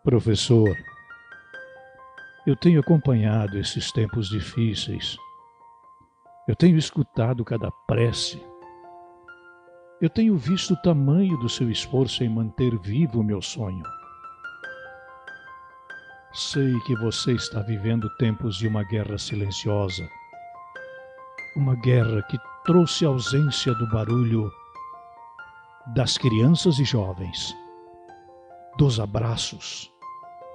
Professor, eu tenho acompanhado esses tempos difíceis. Eu tenho escutado cada prece. Eu tenho visto o tamanho do seu esforço em manter vivo o meu sonho. Sei que você está vivendo tempos de uma guerra silenciosa. Uma guerra que trouxe a ausência do barulho das crianças e jovens, dos abraços,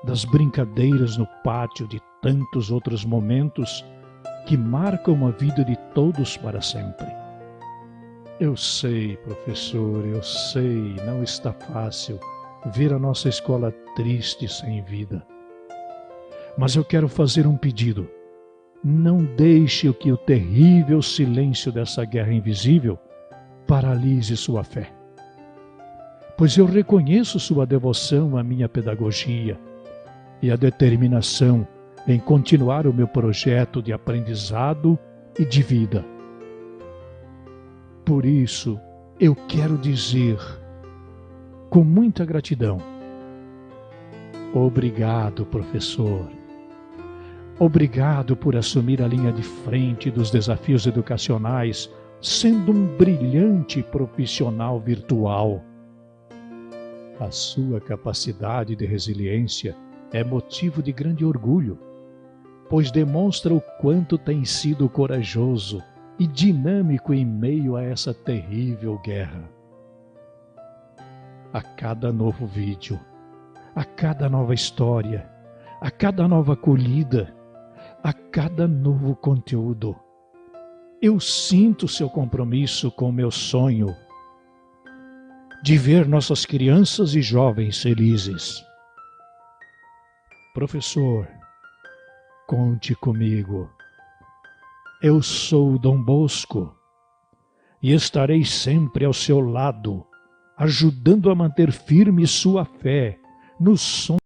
das brincadeiras no pátio, de tantos outros momentos que marcam a vida de todos para sempre. Eu sei, professor, eu sei, não está fácil ver a nossa escola triste sem vida. Mas eu quero fazer um pedido. Não deixe que o terrível silêncio dessa guerra invisível paralise sua fé. Pois eu reconheço sua devoção à minha pedagogia e a determinação em continuar o meu projeto de aprendizado e de vida. Por isso, eu quero dizer, com muita gratidão, obrigado, professor. Obrigado por assumir a linha de frente dos desafios educacionais, sendo um brilhante profissional virtual. A sua capacidade de resiliência é motivo de grande orgulho, pois demonstra o quanto tem sido corajoso e dinâmico em meio a essa terrível guerra. A cada novo vídeo, a cada nova história, a cada nova acolhida, a cada novo conteúdo, eu sinto seu compromisso com o meu sonho de ver nossas crianças e jovens felizes. Professor, conte comigo. Eu sou Dom Bosco e estarei sempre ao seu lado, ajudando a manter firme sua fé no sonho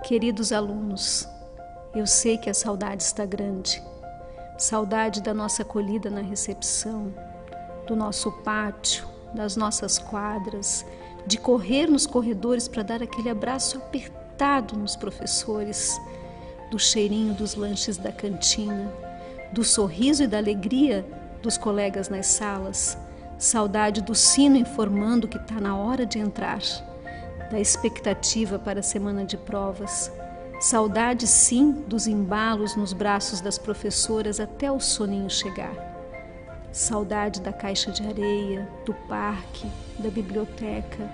Queridos alunos, eu sei que a saudade está grande. Saudade da nossa acolhida na recepção, do nosso pátio, das nossas quadras, de correr nos corredores para dar aquele abraço apertado nos professores, do cheirinho dos lanches da cantina, do sorriso e da alegria dos colegas nas salas, saudade do sino informando que está na hora de entrar, da expectativa para a semana de provas, saudade sim dos embalos nos braços das professoras até o soninho chegar, saudade da caixa de areia, do parque, da biblioteca,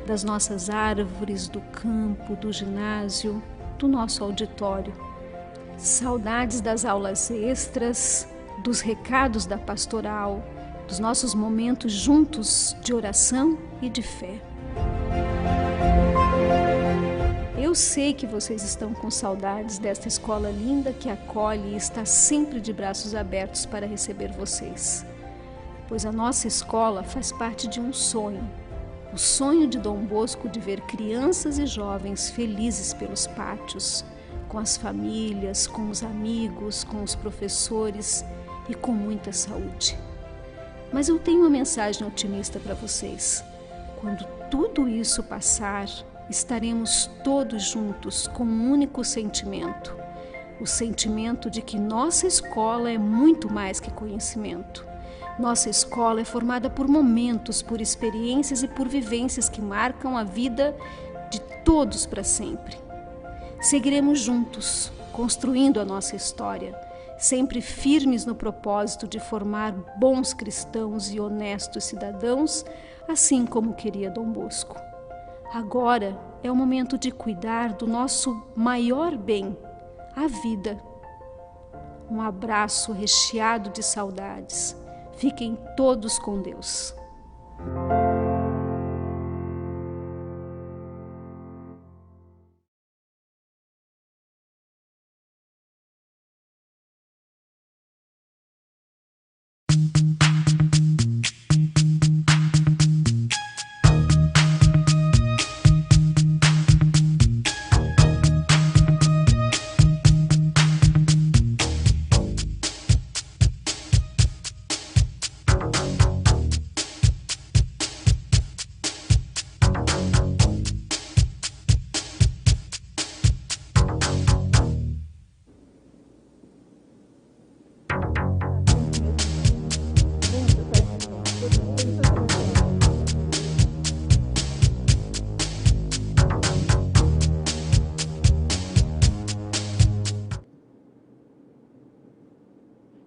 das nossas árvores, do campo, do ginásio, do nosso auditório, saudades das aulas extras, dos recados da pastoral, dos nossos momentos juntos de oração e de fé. Eu sei que vocês estão com saudades desta escola linda que acolhe e está sempre de braços abertos para receber vocês. Pois a nossa escola faz parte de um sonho. O sonho de Dom Bosco de ver crianças e jovens felizes pelos pátios, com as famílias, com os amigos, com os professores e com muita saúde. Mas eu tenho uma mensagem otimista para vocês. Quando tudo isso passar, estaremos todos juntos com um único sentimento. O sentimento de que nossa escola é muito mais que conhecimento. Nossa escola é formada por momentos, por experiências e por vivências que marcam a vida de todos para sempre. Seguiremos juntos, construindo a nossa história, sempre firmes no propósito de formar bons cristãos e honestos cidadãos, assim como queria Dom Bosco. Agora é o momento de cuidar do nosso maior bem, a vida. Um abraço recheado de saudades. Fiquem todos com Deus.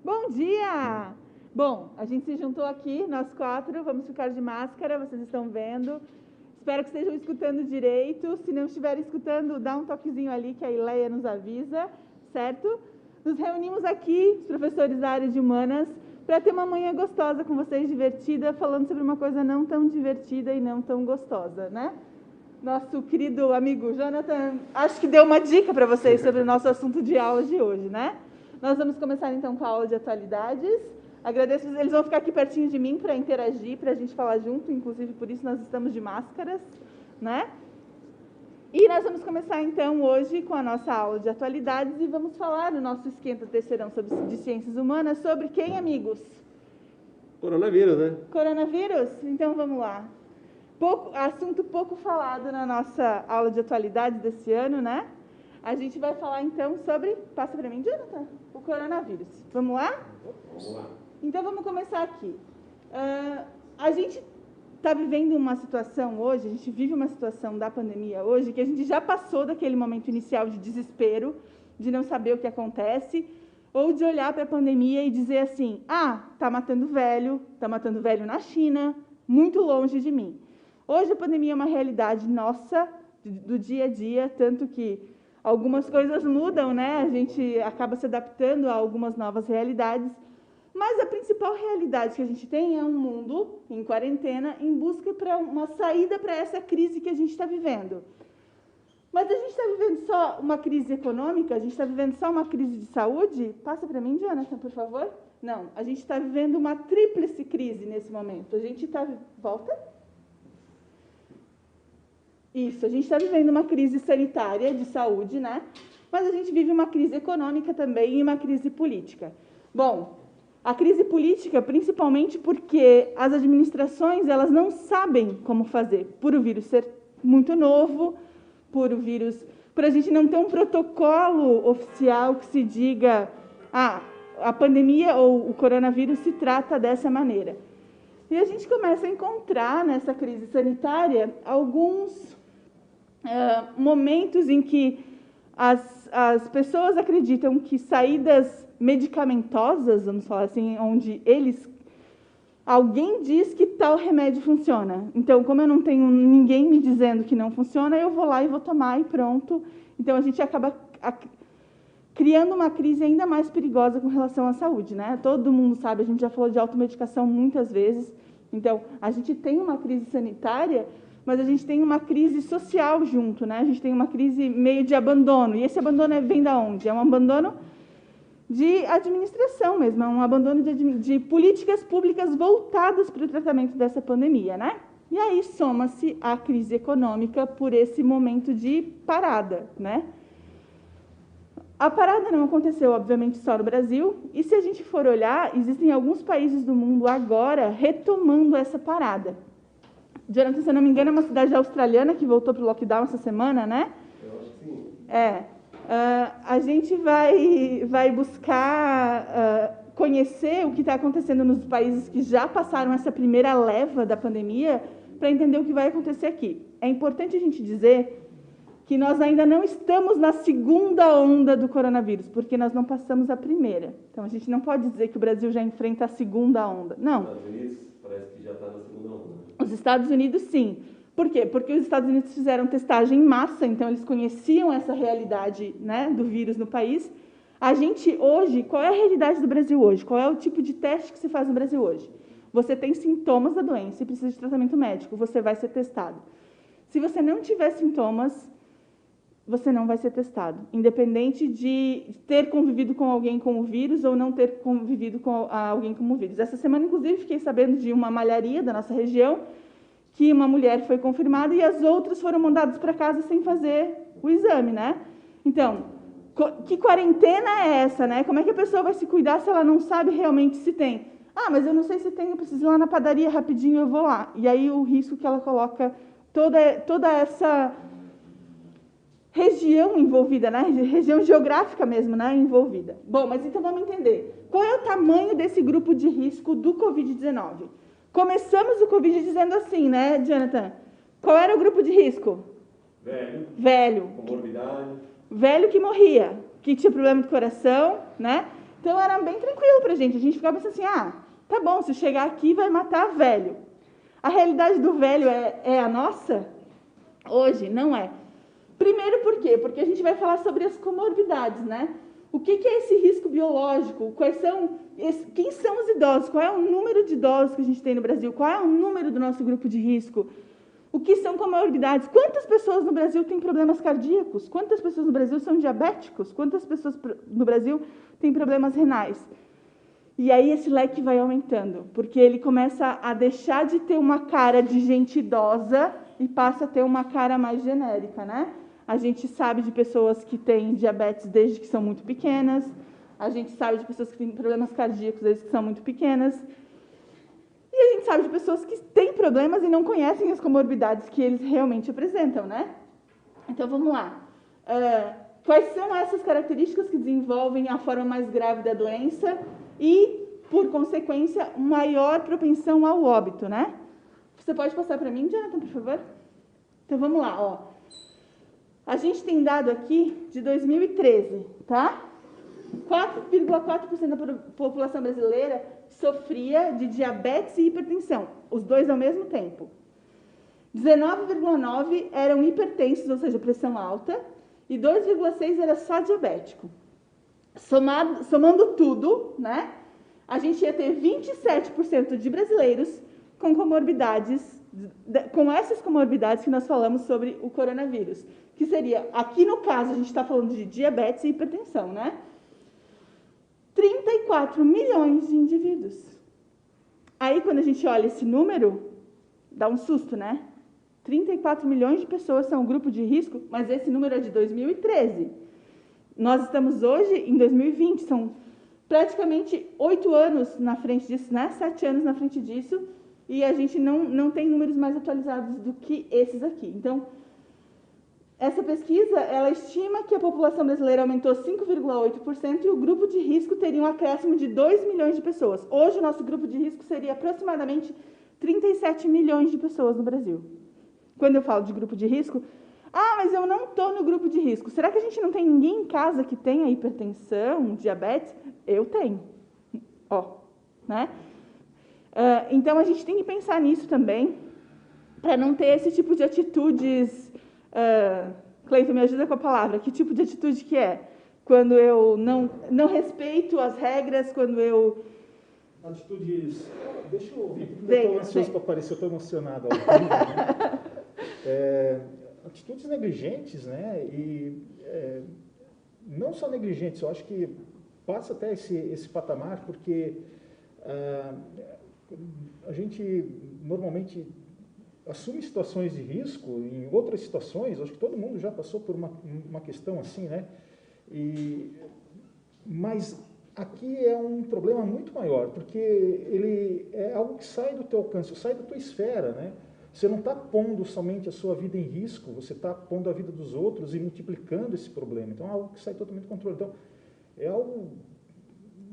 Bom dia! Bom, a gente se juntou aqui, nós quatro, vamos ficar de máscara, vocês estão vendo. Espero que estejam escutando direito. Se não estiverem escutando, dá um toquezinho ali que a Ileia nos avisa, certo? Nos reunimos aqui, os professores da área de humanas, para ter uma manhã gostosa com vocês, divertida, falando sobre uma coisa não tão divertida e não tão gostosa, né? Nosso querido amigo Jonathan, acho que deu uma dica para vocês sobre o nosso assunto de aula de hoje, né? Nós vamos começar então com a aula de atualidades. Agradeço, eles vão ficar aqui pertinho de mim para interagir, para a gente falar junto, inclusive por isso nós estamos de máscaras, né? E nós vamos começar então hoje com a nossa aula de atualidades e vamos falar no nosso esquenta terceirão de ciências humanas sobre quem, amigos? Coronavírus, né? Coronavírus? Então vamos lá. Assunto pouco falado na nossa aula de atualidades desse ano, né? A gente vai falar então sobre, passa para mim, Jonathan, o coronavírus. Vamos lá? Vamos lá. Então vamos começar aqui. A gente está vivendo uma situação hoje, a gente vive uma situação da pandemia hoje, que a gente já passou daquele momento inicial de desespero, de não saber o que acontece, ou de olhar para a pandemia e dizer assim, está matando velho na China, muito longe de mim. Hoje a pandemia é uma realidade nossa, do dia a dia, tanto que algumas coisas mudam, né? A gente acaba se adaptando a algumas novas realidades, mas a principal realidade que a gente tem é um mundo em quarentena em busca para uma saída para essa crise que a gente está vivendo. Mas a gente está vivendo só uma crise econômica? A gente está vivendo só uma crise de saúde? Passa para mim, Jonathan, por favor. Não, a gente está vivendo uma tríplice crise nesse momento. A gente está... Volta. Isso, a gente está vivendo uma crise sanitária de saúde, né? Mas a gente vive uma crise econômica também e uma crise política. Bom, a crise política, principalmente porque as administrações elas não sabem como fazer, por o vírus ser muito novo, por a gente não ter um protocolo oficial que se diga, a pandemia ou o coronavírus se trata dessa maneira. E a gente começa a encontrar nessa crise sanitária alguns momentos em que as pessoas acreditam que saídas medicamentosas, vamos falar assim, onde alguém diz que tal remédio funciona. Então, como eu não tenho ninguém me dizendo que não funciona, eu vou lá e vou tomar e pronto. Então, a gente acaba criando uma crise ainda mais perigosa com relação à saúde, né? Todo mundo sabe, a gente já falou de automedicação muitas vezes. Então, a gente tem uma crise sanitária, mas a gente tem uma crise social junto, né? A gente tem uma crise meio de abandono. E esse abandono vem da onde? É um abandono de administração mesmo, é um abandono de políticas públicas voltadas para o tratamento dessa pandemia, né? E aí soma-se a crise econômica por esse momento de parada, né? A parada não aconteceu, obviamente, só no Brasil, e se a gente for olhar, existem alguns países do mundo agora retomando essa parada. Jonathan, se eu não me engano, é uma cidade australiana que voltou para o lockdown essa semana, né? Eu acho que sim. A gente vai buscar conhecer o que está acontecendo nos países que já passaram essa primeira leva da pandemia para entender o que vai acontecer aqui. É importante a gente dizer que nós ainda não estamos na segunda onda do coronavírus, porque nós não passamos a primeira. Então, a gente não pode dizer que o Brasil já enfrenta a segunda onda. Não. Os Estados Unidos parece que já está na segunda onda. Os Estados Unidos, sim. Por quê? Porque os Estados Unidos fizeram testagem em massa, então eles conheciam essa realidade, né, do vírus no país. A gente hoje, qual é a realidade do Brasil hoje? Qual é o tipo de teste que se faz no Brasil hoje? Você tem sintomas da doença e precisa de tratamento médico, você vai ser testado. Se você não tiver sintomas, você não vai ser testado, independente de ter convivido com alguém com o vírus ou não ter convivido com alguém com o vírus. Essa semana, inclusive, fiquei sabendo de uma malharia da nossa região, que uma mulher foi confirmada e as outras foram mandadas para casa sem fazer o exame, né? Então, que quarentena é essa, né? Como é que a pessoa vai se cuidar se ela não sabe realmente se tem? Mas eu não sei se tem, eu preciso ir lá na padaria rapidinho, eu vou lá. E aí o risco que ela coloca toda essa região envolvida, né? Região geográfica mesmo, né? Envolvida. Bom, mas então vamos entender. Qual é o tamanho desse grupo de risco do Covid-19? Começamos o Covid dizendo assim, né, Jonathan? Qual era o grupo de risco? Velho. Comorbidade. Velho que morria, que tinha problema de coração, né? Então era bem tranquilo pra gente. A gente ficava pensando assim, tá bom, se chegar aqui vai matar velho. A realidade do velho é a nossa? Hoje, não é. Primeiro, por quê? Porque a gente vai falar sobre as comorbidades, né? O que é esse risco biológico? Quem são os idosos? Qual é o número de idosos que a gente tem no Brasil? Qual é o número do nosso grupo de risco? O que são comorbidades? Quantas pessoas no Brasil têm problemas cardíacos? Quantas pessoas no Brasil são diabéticos? Quantas pessoas no Brasil têm problemas renais? E aí esse leque vai aumentando, porque ele começa a deixar de ter uma cara de gente idosa e passa a ter uma cara mais genérica, né? A gente sabe de pessoas que têm diabetes desde que são muito pequenas, a gente sabe de pessoas que têm problemas cardíacos desde que são muito pequenas, e a gente sabe de pessoas que têm problemas e não conhecem as comorbidades que eles realmente apresentam, né? Então, vamos lá. Quais são essas características que desenvolvem a forma mais grave da doença e, por consequência, maior propensão ao óbito, né? Você pode passar para mim, Jonathan, por favor? Então, vamos lá, ó. A gente tem dado aqui de 2013, tá? 4,4% da população brasileira sofria de diabetes e hipertensão, os dois ao mesmo tempo. 19,9% eram hipertensos, ou seja, pressão alta, e 2,6% era só diabético. Somando tudo, né? A gente ia ter 27% de brasileiros com comorbidades, com essas comorbidades que nós falamos sobre o coronavírus, que seria, aqui no caso, a gente está falando de diabetes e hipertensão, né? 34 milhões de indivíduos. Aí, quando a gente olha esse número, dá um susto, né? 34 milhões de pessoas são o grupo de risco, mas esse número é de 2013. Nós estamos hoje em 2020, são praticamente 8 anos na frente disso, né? 7 anos na frente disso, e a gente não tem números mais atualizados do que esses aqui. Então, essa pesquisa, ela estima que a população brasileira aumentou 5,8% e o grupo de risco teria um acréscimo de 2 milhões de pessoas. Hoje, o nosso grupo de risco seria aproximadamente 37 milhões de pessoas no Brasil. Quando eu falo de grupo de risco, mas eu não estou no grupo de risco. Será que a gente não tem ninguém em casa que tenha hipertensão, diabetes? Eu tenho. Né? Então, a gente tem que pensar nisso também, para não ter esse tipo de atitudes. Cleiton, me ajuda com a palavra. Que tipo de atitude que é? Quando eu não respeito as regras, quando eu... Atitudes... Deixa eu ouvir, porque eu estou ansioso para aparecer, eu estou emocionado. Né? Atitudes negligentes, né? E não só negligentes, eu acho que passa até esse patamar, porque a gente normalmente assume situações de risco em outras situações. Acho que todo mundo já passou por uma questão assim, né? Mas aqui é um problema muito maior, porque ele é algo que sai do teu alcance, sai da tua esfera, né? Você não está pondo somente a sua vida em risco, você está pondo a vida dos outros e multiplicando esse problema. Então, é algo que sai totalmente do controle. Então, é algo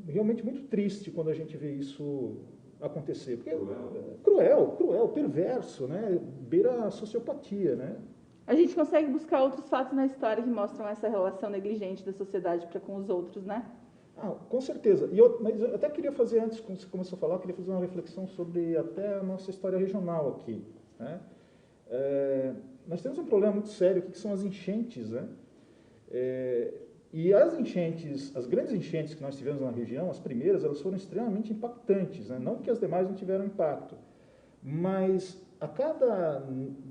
realmente muito triste quando a gente vê isso acontecer. Porque cruel, perverso, né? Beira a sociopatia, né? A gente consegue buscar outros fatos na história que mostram essa relação negligente da sociedade para com os outros, né? Com certeza. Mas eu até queria fazer, antes que você começou a falar, eu queria fazer uma reflexão sobre até a nossa história regional aqui. Né? Nós temos um problema muito sério aqui, que são as enchentes. Né? E as grandes enchentes que nós tivemos na região, as primeiras, elas foram extremamente impactantes. Né? Não que as demais não tiveram impacto, mas a cada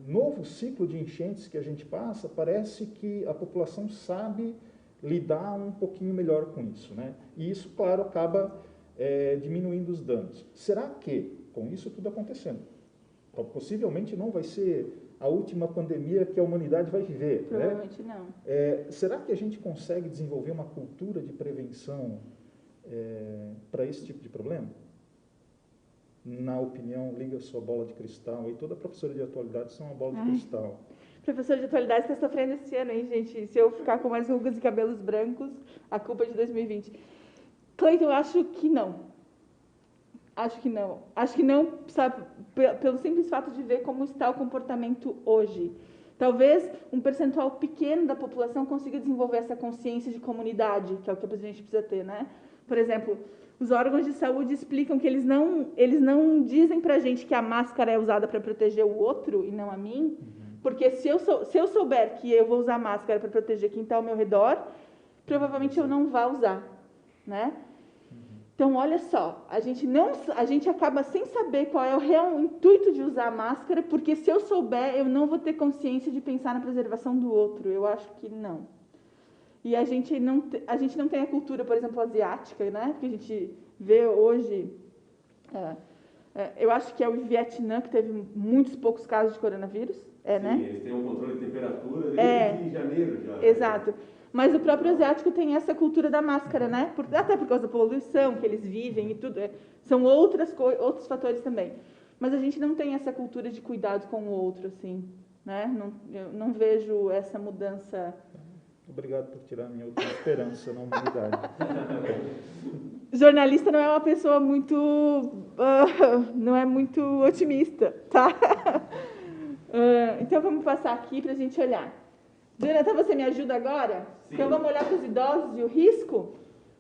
novo ciclo de enchentes que a gente passa, parece que a população sabe lidar um pouquinho melhor com isso, né? E isso, claro, acaba diminuindo os danos. Será que, com isso tudo acontecendo, possivelmente não vai ser a última pandemia que a humanidade vai viver? Provavelmente, né? Não. Será que a gente consegue desenvolver uma cultura de prevenção para esse tipo de problema? Na opinião, liga a sua bola de cristal, e toda professora de atualidade são uma bola de cristal. Professor de atualidade está sofrendo esse ano, hein, gente? Se eu ficar com mais rugas e cabelos brancos, a culpa é de 2020. Cleiton, eu acho que não. Acho que não, sabe, pelo simples fato de ver como está o comportamento hoje. Talvez um percentual pequeno da população consiga desenvolver essa consciência de comunidade, que é o que a gente precisa ter, né? Por exemplo, os órgãos de saúde explicam que eles não dizem pra gente que a máscara é usada para proteger o outro e não a mim. Porque se eu souber que eu vou usar máscara para proteger quem está ao meu redor, provavelmente eu não vou usar, né? Então, olha só, a gente acaba sem saber qual é o real intuito de usar a máscara, porque se eu souber, eu não vou ter consciência de pensar na preservação do outro. Eu acho que não. E a gente não tem a cultura, por exemplo, asiática, né? Que a gente vê hoje. Eu acho que é o Vietnã que teve muitos poucos casos de coronavírus. Sim, né? Eles têm um controle de temperatura desde janeiro já. Exato. Mas o próprio asiático tem essa cultura da máscara, né? Até por causa da poluição que eles vivem e tudo. São outros fatores também. Mas a gente não tem essa cultura de cuidado com o outro, assim, né? Eu não vejo essa mudança. Obrigado por tirar a minha última esperança na humanidade. Jornalista não é uma pessoa muito... não é muito otimista, tá? Então, vamos passar aqui para a gente olhar. Jonathan, você me ajuda agora? Sim. Então, vamos olhar para os idosos e o risco?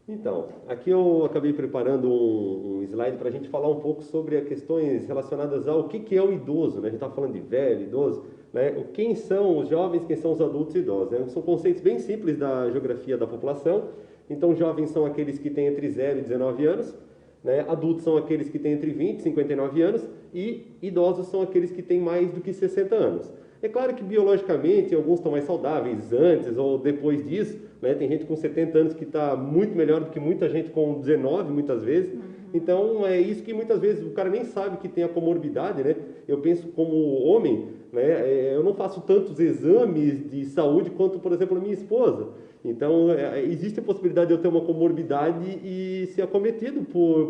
Então, aqui eu acabei preparando um slide para a gente falar um pouco sobre as questões relacionadas ao que é o idoso, né? A gente está falando de velho, idoso, né? Quem são os jovens, quem são os adultos e idosos, né? São conceitos bem simples da geografia da população. Então, jovens são aqueles que têm entre 0 e 19 anos, né? Adultos são aqueles que têm entre 20 e 59 anos, e idosos são aqueles que têm mais do que 60 anos. É claro que biologicamente alguns estão mais saudáveis antes ou depois disso, né? Tem gente com 70 anos que está muito melhor do que muita gente com 19, muitas vezes. Então, é isso que muitas vezes o cara nem sabe que tem a comorbidade, né? Eu penso como homem, né? Eu não faço tantos exames de saúde quanto, por exemplo, a minha esposa. Então, existe a possibilidade de eu ter uma comorbidade e ser acometido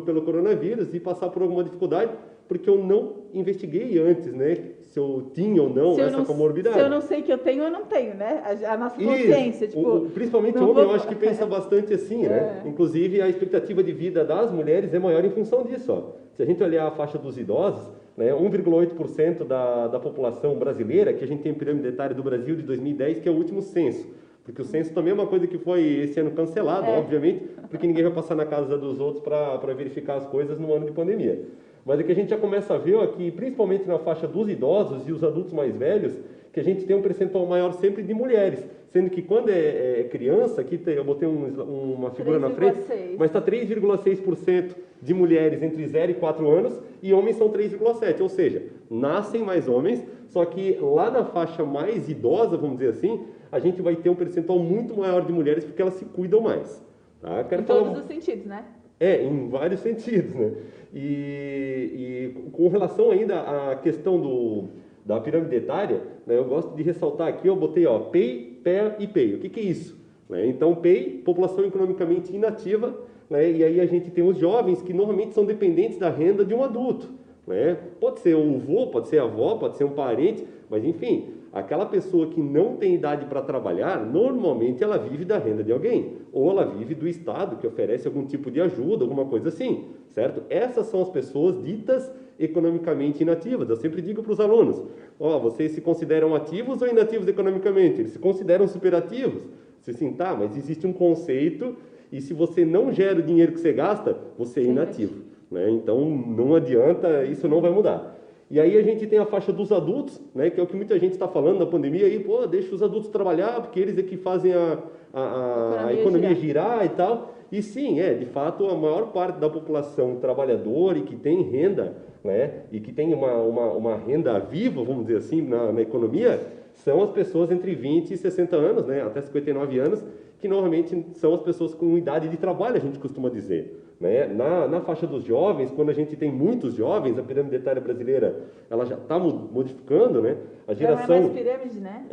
pelo coronavírus e passar por alguma dificuldade, porque eu não investiguei antes, né? Se eu tinha ou não essa comorbidade. Se eu não sei que eu tenho, eu não tenho, né? A nossa consciência, tipo... Principalmente o homem, eu acho que pensa bastante assim, né? Inclusive, a expectativa de vida das mulheres é maior em função disso, ó. Se a gente olhar a faixa dos idosos, né, 1,8% da população brasileira, que a gente tem a pirâmide etária do Brasil de 2010, que é o último censo. Porque o censo também é uma coisa que foi esse ano cancelado, obviamente, porque ninguém vai passar na casa dos outros para verificar as coisas no ano de pandemia. Mas é que a gente já começa a ver aqui, principalmente na faixa dos idosos e os adultos mais velhos, que a gente tem um percentual maior sempre de mulheres. Sendo que quando é criança, aqui eu botei uma figura 3, na frente, 6. Mas está 3,6% de mulheres entre 0 e 4 anos e homens são 3,7%. Ou seja, nascem mais homens, só que lá na faixa mais idosa, vamos dizer assim, a gente vai ter um percentual muito maior de mulheres porque elas se cuidam mais. Tá? Em todos os sentidos, né? Em vários sentidos, né? E com relação ainda à questão da pirâmide etária, né, eu gosto de ressaltar aqui, eu botei PEI, PEA e PEI. O que é isso? Né? Então, PEI, população economicamente inativa, né, e aí a gente tem os jovens que normalmente são dependentes da renda de um adulto. Né? Pode ser o avô, pode ser a avó, pode ser um parente, mas enfim, aquela pessoa que não tem idade para trabalhar, normalmente ela vive da renda de alguém, ou ela vive do Estado, que oferece algum tipo de ajuda, alguma coisa assim, certo? Essas são as pessoas ditas economicamente inativas. Eu sempre digo para os alunos, vocês se consideram ativos ou inativos economicamente? Eles se consideram superativos. Você assim, tá, mas existe um conceito, e se você não gera o dinheiro que você gasta, você é inativo. Né? Então, não adianta, isso não vai mudar. E aí a gente tem a faixa dos adultos, né, que é o que muita gente está falando na pandemia, aí, deixa os adultos trabalhar, porque eles é que fazem a economia girar e tal. E sim, de fato, a maior parte da população trabalhadora e que tem renda, né, e que tem uma renda viva, vamos dizer assim, na economia, são as pessoas entre 20 e 60 anos, né, até 59 anos, que normalmente são as pessoas com idade de trabalho, a gente costuma dizer. Né? Na faixa dos jovens, quando a gente tem muitos jovens, a pirâmide etária brasileira ela já está modificando, né? A geração... Não é mais pirâmide, né?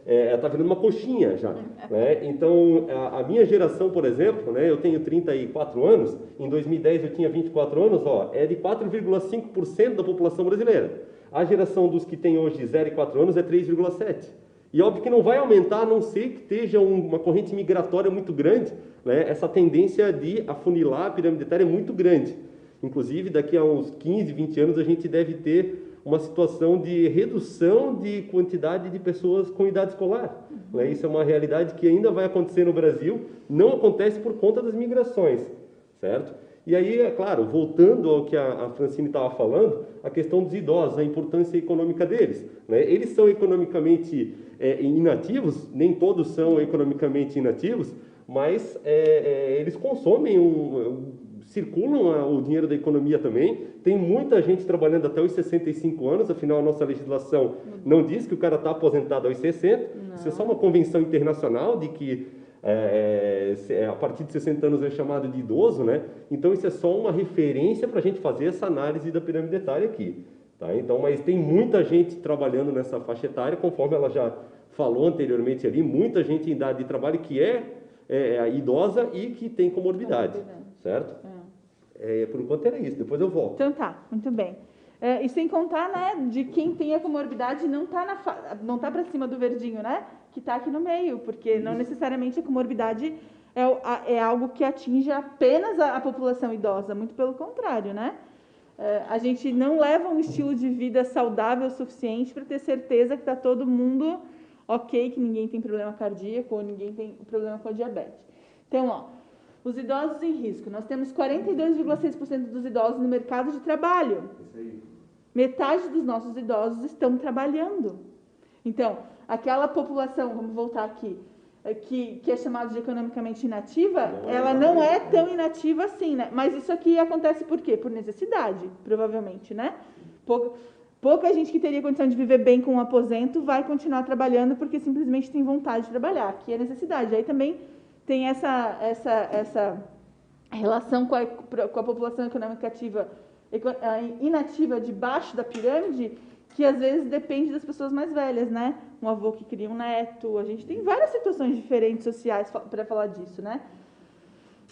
Ela está virando uma coxinha já. Né? Então, a minha geração, por exemplo, né? Eu tenho 34 anos, em 2010 eu tinha 24 anos, é de 4,5% da população brasileira. A geração dos que tem hoje 0 e 4 anos é 3,7%. E óbvio que não vai aumentar, a não ser que esteja uma corrente migratória muito grande, né? Essa tendência de afunilar a pirâmide etária é muito grande. Inclusive, daqui a uns 15, 20 anos, a gente deve ter uma situação de redução de quantidade de pessoas com idade escolar. Né? Isso é uma realidade que ainda vai acontecer no Brasil, não acontece por conta das migrações, certo? E aí, é claro, voltando ao que a Francine estava falando, a questão dos idosos, a importância econômica deles. Né? Eles são economicamente inativos, nem todos são economicamente inativos, mas eles consomem, circulam o dinheiro da economia também. Tem muita gente trabalhando até os 65 anos, afinal a nossa legislação não diz que o cara está aposentado aos 60, não. Isso é só uma convenção internacional de que a partir de 60 anos é chamado de idoso, né? Então isso é só uma referência para a gente fazer essa análise da pirâmide etária aqui. Tá? Então, mas tem muita gente trabalhando nessa faixa etária, conforme ela já falou anteriormente ali, muita gente em idade de trabalho que é idosa e que tem comorbidade, certo? Por enquanto era isso, depois eu volto. Então tá, muito bem. E sem contar, né, de quem tem a comorbidade não tá para cima do verdinho, né? Que está aqui no meio, porque não necessariamente a comorbidade é algo que atinge apenas a população idosa, muito pelo contrário, né? A gente não leva um estilo de vida saudável o suficiente para ter certeza que está todo mundo ok, que ninguém tem problema cardíaco ou ninguém tem problema com a diabetes. Então, os idosos em risco. Nós temos 42,6% dos idosos no mercado de trabalho. Metade dos nossos idosos estão trabalhando. Então, aquela população, vamos voltar aqui, que é chamada de economicamente inativa, ela não é tão inativa assim, né? Mas isso aqui acontece por quê? Por necessidade, provavelmente, né? Pouca gente que teria condição de viver bem com um aposento vai continuar trabalhando porque simplesmente tem vontade de trabalhar. Aqui é necessidade. Aí também tem essa a relação com a população econômica ativa, inativa debaixo da pirâmide, que às vezes depende das pessoas mais velhas, né? Um avô que cria um neto, a gente tem várias situações diferentes sociais para falar disso, né?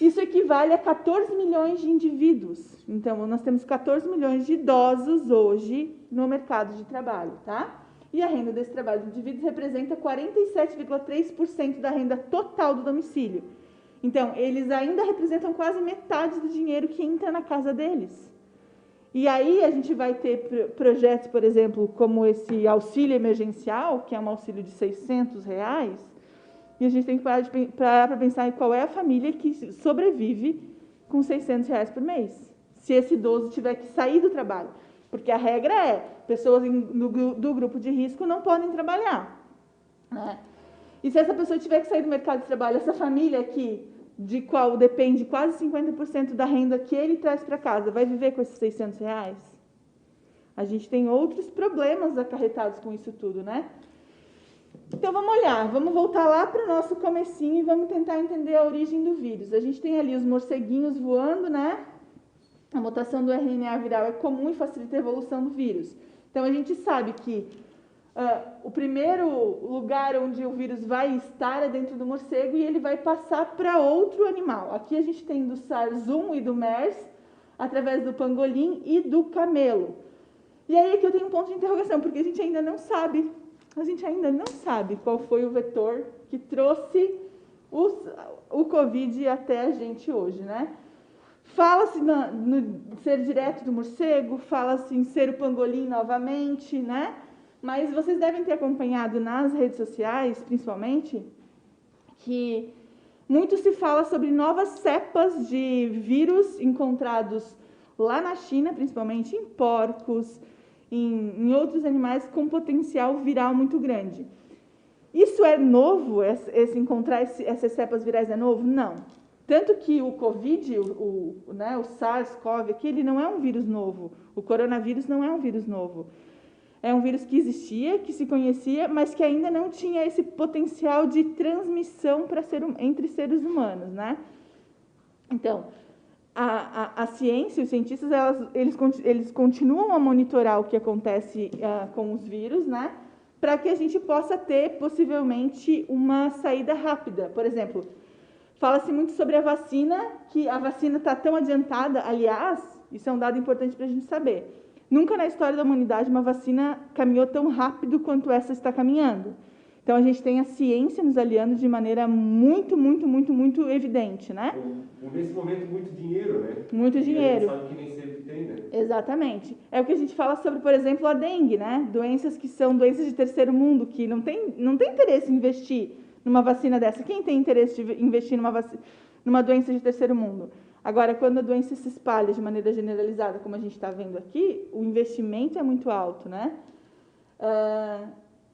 Isso equivale a 14 milhões de indivíduos. Então, nós temos 14 milhões de idosos hoje no mercado de trabalho, tá? E a renda desse trabalho de indivíduos representa 47,3% da renda total do domicílio. Então, eles ainda representam quase metade do dinheiro que entra na casa deles. E aí a gente vai ter projetos, por exemplo, como esse auxílio emergencial, que é um auxílio de R$600, e a gente tem que parar para pensar em qual é a família que sobrevive com R$600 por mês, se esse idoso tiver que sair do trabalho. Porque a regra é, pessoas do grupo de risco não podem trabalhar, né? E se essa pessoa tiver que sair do mercado de trabalho, essa família aqui, de qual depende quase 50% da renda que ele traz para casa, vai viver com esses R$600? A gente tem outros problemas acarretados com isso tudo, né? Então, vamos olhar, vamos voltar lá para o nosso comecinho e vamos tentar entender a origem do vírus. A gente tem ali os morceguinhos voando, né? A mutação do RNA viral é comum e facilita a evolução do vírus. Então, a gente sabe que o primeiro lugar onde o vírus vai estar é dentro do morcego e ele vai passar para outro animal. Aqui a gente tem do SARS-1 e do MERS, através do pangolim e do camelo. E aí aqui eu tenho um ponto de interrogação, porque a gente ainda não sabe qual foi o vetor que trouxe o Covid até a gente hoje, né? Fala-se no ser direto do morcego, fala-se em ser o pangolim novamente, né? Mas vocês devem ter acompanhado nas redes sociais, principalmente, que muito se fala sobre novas cepas de vírus encontrados lá na China, principalmente em porcos, em outros animais com potencial viral muito grande. Isso é novo? Encontrar essas cepas virais é novo? Não. Tanto que o Covid, o SARS-CoV, ele não é um vírus novo. O coronavírus não é um vírus novo. É um vírus que existia, que se conhecia, mas que ainda não tinha esse potencial de transmissão entre seres humanos, né? Então, a ciência, os cientistas, eles continuam a monitorar o que acontece com os vírus, né? Para que a gente possa ter, possivelmente, uma saída rápida. Por exemplo, fala-se muito sobre a vacina, que a vacina está tão adiantada. Aliás, isso é um dado importante para a gente saber. Nunca na história da humanidade uma vacina caminhou tão rápido quanto essa está caminhando. Então, a gente tem a ciência nos aliando de maneira muito, muito, muito, muito evidente, né? Nesse momento, muito dinheiro, né? Muito dinheiro. E a gente sabe que nem sempre tem, né? Exatamente. É o que a gente fala sobre, por exemplo, a dengue, né? Doenças que são doenças de terceiro mundo, que não tem interesse em investir numa vacina dessa. Quem tem interesse de investir numa doença de terceiro mundo? Agora, quando a doença se espalha de maneira generalizada, como a gente está vendo aqui, o investimento é muito alto, né?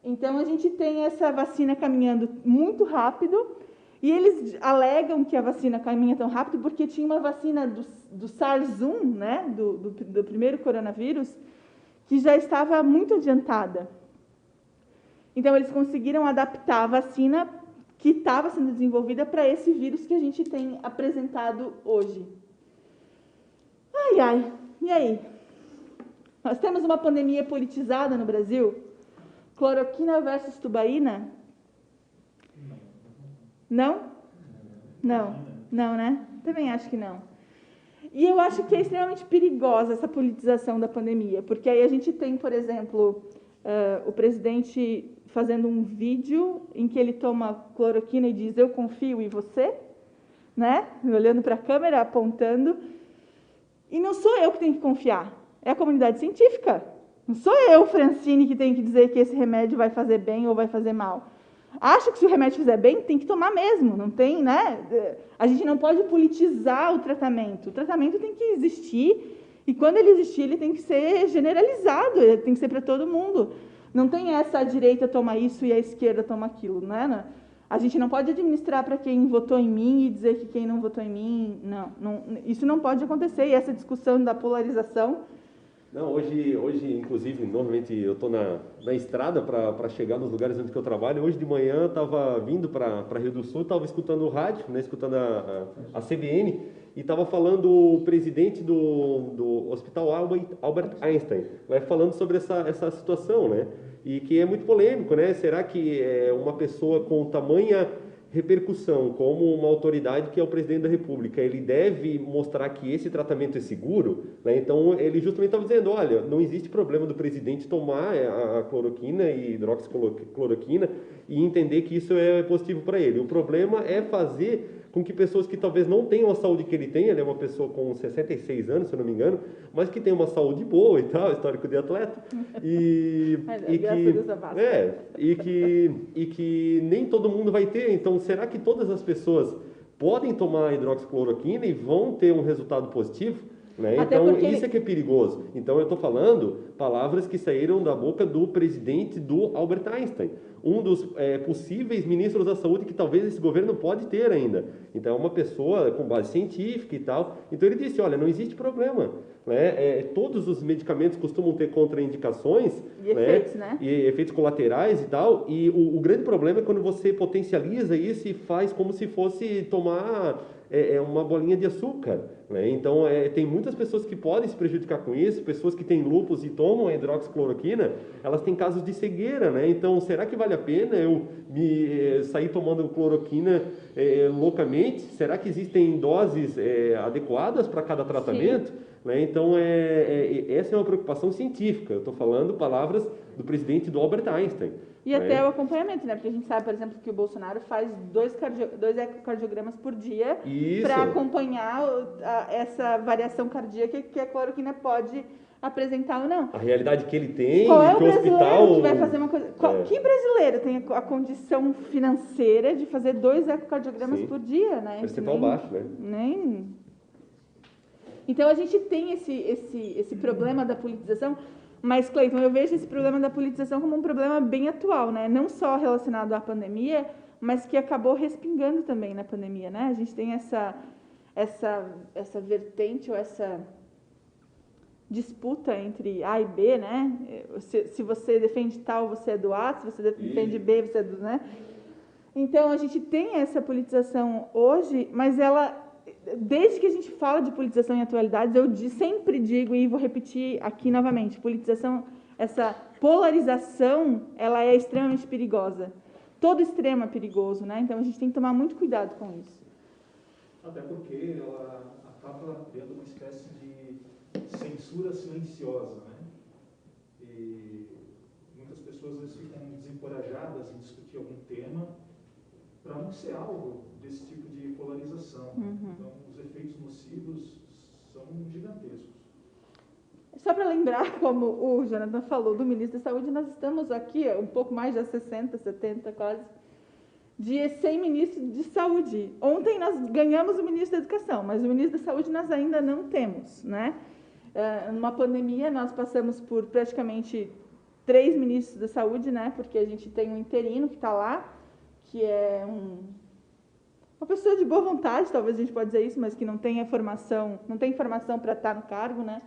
Então, a gente tem essa vacina caminhando muito rápido, e eles alegam que a vacina caminha tão rápido porque tinha uma vacina do SARS-1, né? Do primeiro coronavírus, que já estava muito adiantada. Então, eles conseguiram adaptar a vacina que estava sendo desenvolvida para esse vírus que a gente tem apresentado hoje. Ai, ai, e aí? Nós temos uma pandemia politizada no Brasil? Cloroquina versus tubaína? Não? Não, né? Também acho que não. E eu acho que é extremamente perigosa essa politização da pandemia, porque aí a gente tem, por exemplo, o presidente fazendo um vídeo em que ele toma cloroquina e diz, eu confio em você, né? Olhando para a câmera, apontando. E não sou eu que tenho que confiar, é a comunidade científica. Não sou eu, Francine, que tenho que dizer que esse remédio vai fazer bem ou vai fazer mal. Acho que se o remédio fizer bem, tem que tomar mesmo, não tem, né? A gente não pode politizar o tratamento tem que existir, e quando ele existir, ele tem que ser generalizado, ele tem que ser para todo mundo. Não tem essa, a direita toma isso e a esquerda toma aquilo, né? A gente não pode administrar para quem votou em mim e dizer que quem não votou em mim, não, isso não pode acontecer, e essa discussão da polarização... Não, hoje inclusive, normalmente eu estou na estrada para chegar nos lugares onde eu trabalho. Hoje de manhã eu estava vindo para Rio do Sul, estava escutando o rádio, né, escutando a CBN, e estava falando o presidente do Hospital Albert Einstein, né, falando sobre essa situação, né? E que é muito polêmico, né? Será que uma pessoa com tamanha repercussão como uma autoridade que é o presidente da República, ele deve mostrar que esse tratamento é seguro, né? Então ele justamente estava dizendo, olha, não existe problema do presidente tomar a cloroquina e hidroxicloroquina e entender que isso é positivo para ele. O problema é fazer com que pessoas que talvez não tenham a saúde que ele tem, ele é uma pessoa com 66 anos, se eu não me engano, mas que tem uma saúde boa e tal, histórico de atleta, e que nem todo mundo vai ter. Então, será que todas as pessoas podem tomar hidroxicloroquina e vão ter um resultado positivo? Né? Então, isso é que é perigoso. Então, eu estou falando palavras que saíram da boca do presidente do Albert Einstein, um dos possíveis ministros da saúde que talvez esse governo pode ter ainda. Então, é uma pessoa com base científica e tal. Então, ele disse, olha, não existe problema. Né? Todos os medicamentos costumam ter contraindicações e efeitos, né? E efeitos colaterais e tal. E o grande problema é quando você potencializa isso e faz como se fosse tomar uma bolinha de açúcar. Né? Então, tem muitas pessoas que podem se prejudicar com isso, pessoas que têm lúpus e tomam a hidroxicloroquina, elas têm casos de cegueira. Né? Então, será que vale a pena eu sair tomando cloroquina loucamente? Será que existem doses adequadas para cada tratamento? Né? Então, essa é uma preocupação científica. Eu estou falando palavras do presidente do Albert Einstein. E até o acompanhamento, né? Porque a gente sabe, por exemplo, que o Bolsonaro faz 2 ecocardiogramas por dia para acompanhar essa variação cardíaca que a cloroquina pode apresentar ou não. A realidade que ele tem, qual é o que o hospital... que vai fazer uma coisa... Que brasileiro tem a condição financeira de fazer 2 ecocardiogramas por dia, né? Percentual baixo, né? Nem... Então, a gente tem esse problema da politização, mas, Cleiton, eu vejo esse problema da politização como um problema bem atual, né? Não só relacionado à pandemia, mas que acabou respingando também na pandemia, né? A gente tem essa vertente ou essa disputa entre A e B, né? Se você defende tal, você é do A, se você defende B, você é do... né? Então, a gente tem essa politização hoje, mas ela... Desde que a gente fala de politização em atualidades, eu sempre digo, e vou repetir aqui novamente, politização, essa polarização, ela é extremamente perigosa. Todo extremo é perigoso, né? Então, a gente tem que tomar muito cuidado com isso. Até porque ela acaba criando uma espécie de censura silenciosa, né? E muitas pessoas às vezes ficam desencorajadas em discutir algum tema para não ser alvo desse tipo de polarização. Então, os efeitos nocivos são gigantescos. Só para lembrar, como o Jonathan falou, do ministro da Saúde, nós estamos aqui, um pouco mais de 60, 70 quase, de 100 ministros de saúde. Ontem nós ganhamos o ministro da Educação, mas o ministro da Saúde nós ainda não temos, né? Numa pandemia, nós passamos por praticamente 3 ministros da Saúde, né? Porque a gente tem um interino que está lá, que é uma pessoa de boa vontade, talvez a gente pode dizer isso, mas que não tem formação para estar no cargo, né?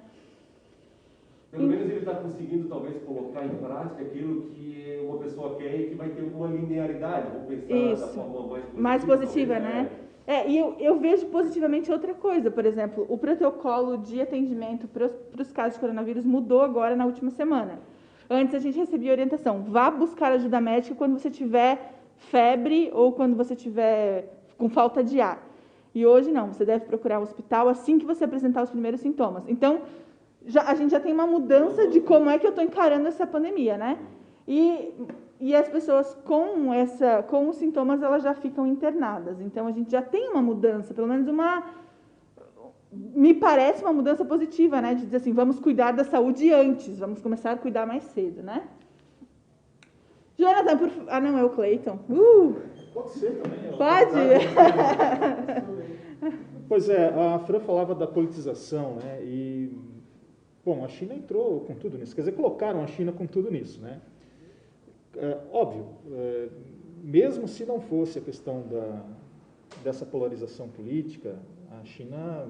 Pelo menos ele está conseguindo, talvez, colocar em prática aquilo que uma pessoa quer e que vai ter uma linearidade, vou pensar da forma mais positiva, talvez, né? E eu vejo positivamente outra coisa, por exemplo, o protocolo de atendimento para os casos de coronavírus mudou agora na última semana. Antes a gente recebia orientação, vá buscar ajuda médica quando você tiver febre ou quando você tiver com falta de ar. E hoje não, você deve procurar um hospital assim que você apresentar os primeiros sintomas. Então, a gente já tem uma mudança de como é que eu estou encarando essa pandemia, né? E as pessoas com os sintomas, elas já ficam internadas. Então, a gente já tem uma mudança, pelo menos me parece uma mudança positiva, né? De dizer assim, vamos cuidar da saúde antes, vamos começar a cuidar mais cedo, né? Jonathan, não, é o Cleiton. Pode ser também. Pode? Pois é, a Fran falava da politização, né? E, bom, a China entrou com tudo nisso. Quer dizer, colocaram a China com tudo nisso, né? Óbvio, mesmo se não fosse a questão dessa polarização política, a China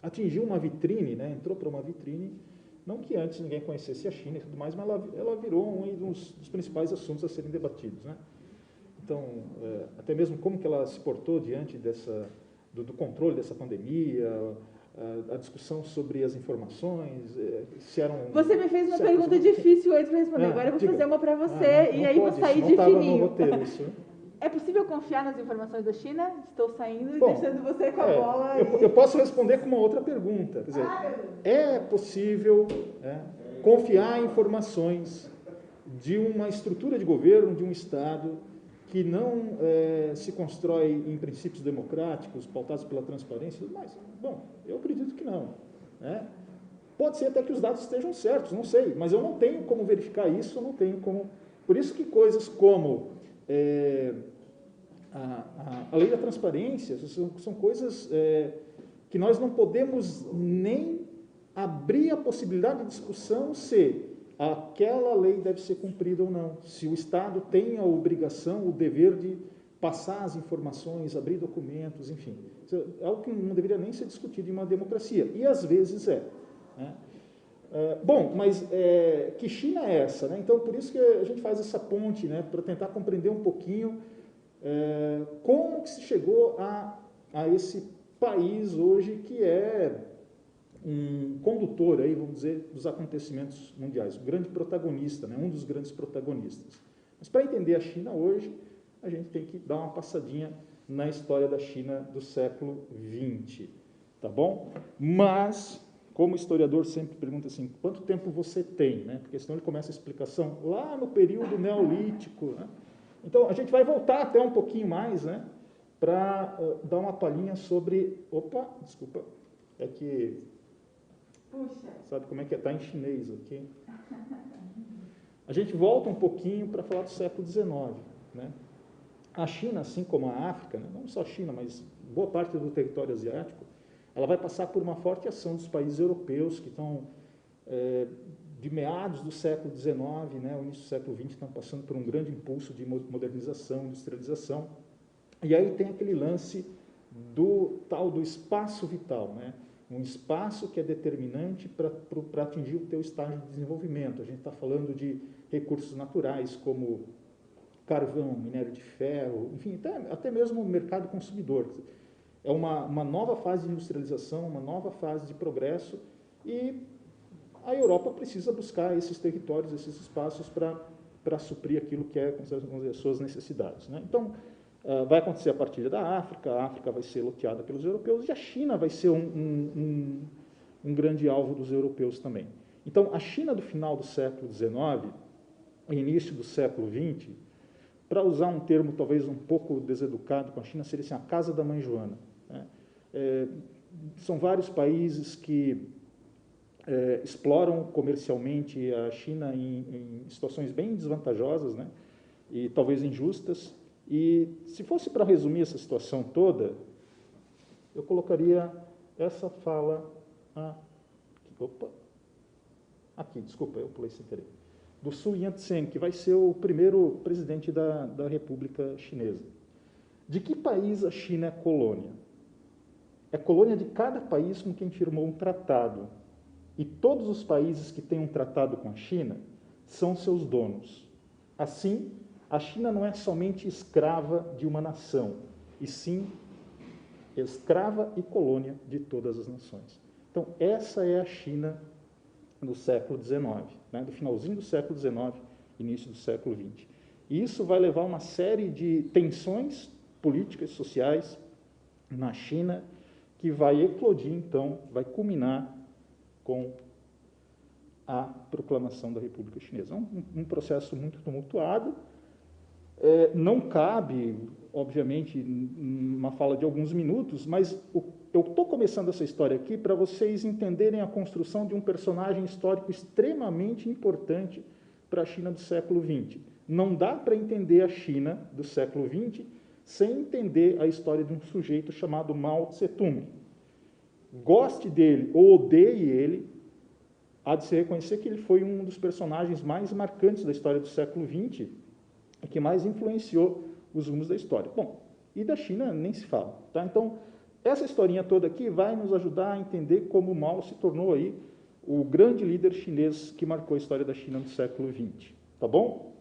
atingiu uma vitrine, né? Entrou para uma vitrine. Não que antes ninguém conhecesse a China e tudo mais, mas ela virou um dos principais assuntos a serem debatidos, né? Então, até mesmo como que ela se portou diante do controle dessa pandemia, a discussão sobre as informações, se eram... Você me fez uma pergunta difícil antes para responder, agora eu vou fazer uma para você e aí vou sair de fininho. No roteiro, isso. É possível confiar nas informações da China? Estou saindo e deixando você com a bola. Eu posso responder com uma outra pergunta. Quer dizer, é possível confiar em informações de uma estrutura de governo, de um Estado, que não se constrói em princípios democráticos, pautados pela transparência? Mas, bom, eu acredito que não. Né? Pode ser até que os dados estejam certos, não sei, mas eu não tenho como verificar isso, eu não tenho como... Por isso que coisas como... a lei da transparência são coisas que nós não podemos nem abrir a possibilidade de discussão se aquela lei deve ser cumprida ou não, se o Estado tem a obrigação, o dever de passar as informações, abrir documentos, enfim. É algo que não deveria nem ser discutido em uma democracia, e às vezes é. Né? Bom, mas que China é essa? Né? Então, por isso que a gente faz essa ponte, né, para tentar compreender um pouquinho como que se chegou a esse país hoje que é um condutor, aí, vamos dizer, dos acontecimentos mundiais, um grande protagonista, né, um dos grandes protagonistas. Mas para entender a China hoje, a gente tem que dar uma passadinha na história da China do século XX, tá bom? Mas... como o historiador sempre pergunta assim, quanto tempo você tem? Né? Porque senão ele começa a explicação lá no período neolítico. Né? Então, a gente vai voltar até um pouquinho mais, né? Para dar uma palhinha sobre... Opa, desculpa, é que... Puxa. Sabe como é que está em chinês aqui? A gente volta um pouquinho para falar do século XIX. Né? A China, assim como a África, né? Não só a China, mas boa parte do território asiático, ela vai passar por uma forte ação dos países europeus que estão, de meados do século XIX, né, o início do século XX, estão passando por um grande impulso de modernização, industrialização. E aí tem aquele lance do tal do espaço vital, né? Um espaço que é determinante para atingir o teu estágio de desenvolvimento. A gente está falando de recursos naturais como carvão, minério de ferro, enfim, até mesmo o mercado consumidor. É uma nova fase de industrialização, uma nova fase de progresso, e a Europa precisa buscar esses territórios, esses espaços para suprir aquilo que é as suas necessidades. Né? Então, vai acontecer a partilha da África, a África vai ser loteada pelos europeus, e a China vai ser um grande alvo dos europeus também. Então, a China do final do século XIX e início do século XX, para usar um termo talvez um pouco deseducado com a China, seria assim, a casa da mãe Joana. São vários países que exploram comercialmente a China em situações bem desvantajosas, né, e talvez injustas. E se fosse para resumir essa situação toda, eu colocaria essa fala aqui, desculpa, eu pulei sem querer, do Su Yat-sen, que vai ser o primeiro presidente da República Chinesa. De que país a China é colônia? É colônia de cada país com quem firmou um tratado. E todos os países que têm um tratado com a China são seus donos. Assim, a China não é somente escrava de uma nação, e sim escrava e colônia de todas as nações. Então, essa é a China do século XIX, né? Do finalzinho do século XIX, início do século XX. E isso vai levar a uma série de tensões políticas e sociais na China, que vai eclodir, então, vai culminar com a proclamação da República Chinesa. É um processo muito tumultuado, não cabe, obviamente, uma fala de alguns minutos, mas eu estou começando essa história aqui para vocês entenderem a construção de um personagem histórico extremamente importante para a China do século XX. Não dá para entender a China do século XX sem entender a história de um sujeito chamado Mao Tse-tung. Goste dele ou odeie ele, há de se reconhecer que ele foi um dos personagens mais marcantes da história do século XX e que mais influenciou os rumos da história. Bom, e da China nem se fala. Tá? Então, essa historinha toda aqui vai nos ajudar a entender como Mao se tornou aí o grande líder chinês que marcou a história da China no século XX. Tá bom?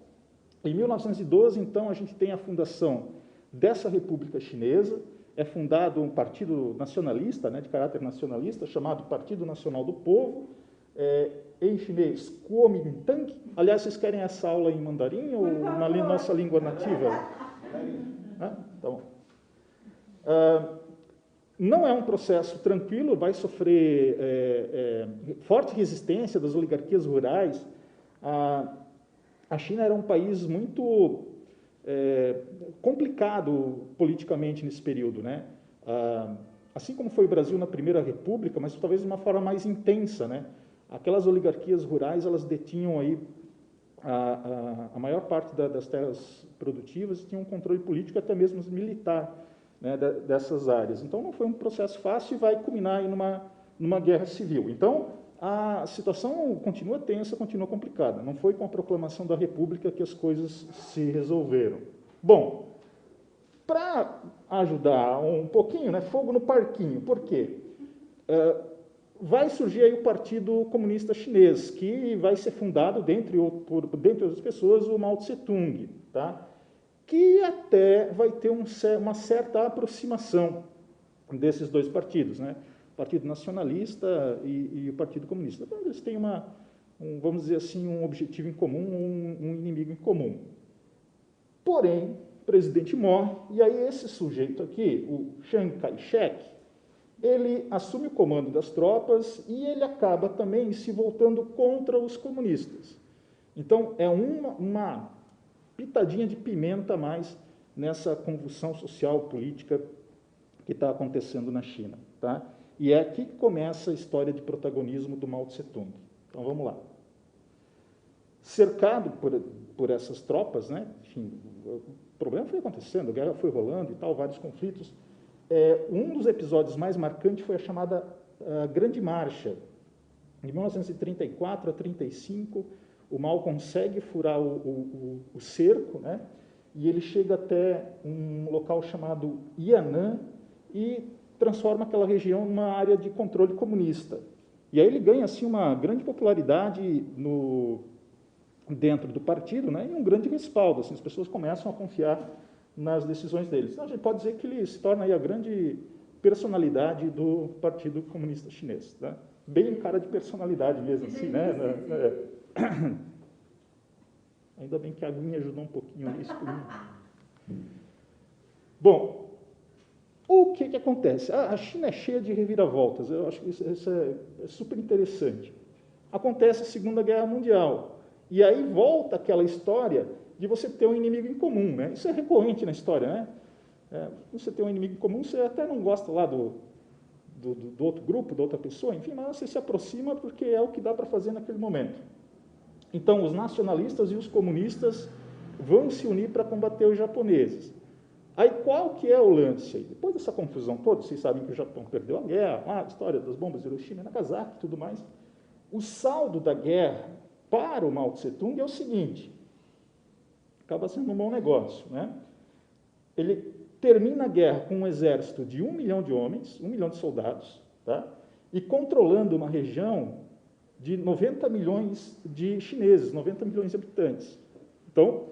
Em 1912, então, a gente tem a fundação dessa República Chinesa, é fundado um partido nacionalista, né, de caráter nacionalista, chamado Partido Nacional do Povo, em chinês, Kuomintang. Aliás, vocês querem essa aula em mandarim ou na nossa língua nativa? Tá bom. Não é um processo tranquilo, vai sofrer forte resistência das oligarquias rurais. A China era um país muito complicado politicamente nesse período, né? Assim como foi o Brasil na Primeira República, mas talvez de uma forma mais intensa, né? Aquelas oligarquias rurais, elas detinham aí a maior parte das terras produtivas e tinham um controle político, até mesmo militar, né, dessas áreas. Então, não foi um processo fácil e vai culminar em numa guerra civil. Então, a situação continua tensa, continua complicada. Não foi com a proclamação da República que as coisas se resolveram. Bom, para ajudar um pouquinho, né, fogo no parquinho. Por quê? Vai surgir aí o Partido Comunista Chinês, que vai ser fundado, dentre outras pessoas, o Mao Tse-tung, tá? Que até vai ter uma certa aproximação desses dois partidos, né? O Partido Nacionalista e o Partido Comunista. Então, eles têm vamos dizer assim, um objetivo em comum, um inimigo em comum. Porém, o presidente morre, e aí esse sujeito aqui, o Chiang Kai-shek, ele assume o comando das tropas e ele acaba também se voltando contra os comunistas. Então, é uma pitadinha de pimenta a mais nessa convulsão social, política que está acontecendo na China. Tá? E é aqui que começa a história de protagonismo do Mao Tse-tung. Então, vamos lá. Cercado por essas tropas, né? Enfim, o problema foi acontecendo, a guerra foi rolando e tal, vários conflitos. Um dos episódios mais marcantes foi a chamada Grande Marcha. De 1934 a 1935, o Mao consegue furar o cerco, né? E ele chega até um local chamado Yan'an e transforma aquela região numa área de controle comunista. E aí ele ganha assim, uma grande popularidade dentro do partido, né? E um grande respaldo. Assim, as pessoas começam a confiar nas decisões deles. Então, a gente pode dizer que ele se torna aí a grande personalidade do Partido Comunista Chinês. Tá? Bem cara de personalidade mesmo, assim, né? Ainda bem que a aguinha ajudou um pouquinho nisso. Bom, o que acontece? A China é cheia de reviravoltas. Eu acho que isso é super interessante. Acontece a Segunda Guerra Mundial. E aí volta aquela história de você ter um inimigo em comum, né? Isso é recorrente na história, né? Você tem um inimigo em comum, você até não gosta lá do outro grupo, da outra pessoa, enfim, mas você se aproxima porque é o que dá para fazer naquele momento. Então, os nacionalistas e os comunistas vão se unir para combater os japoneses. Aí, qual que é o lance aí? Depois dessa confusão toda, vocês sabem que o Japão perdeu a guerra, a história das bombas de Hiroshima e Nagasaki e tudo mais. O saldo da guerra para o Mao Tse-tung é o seguinte: acaba sendo um bom negócio, né? Ele termina a guerra com um exército de 1 milhão de homens, 1 milhão de soldados, tá? E controlando uma região de 90 milhões de chineses, 90 milhões de habitantes. Então,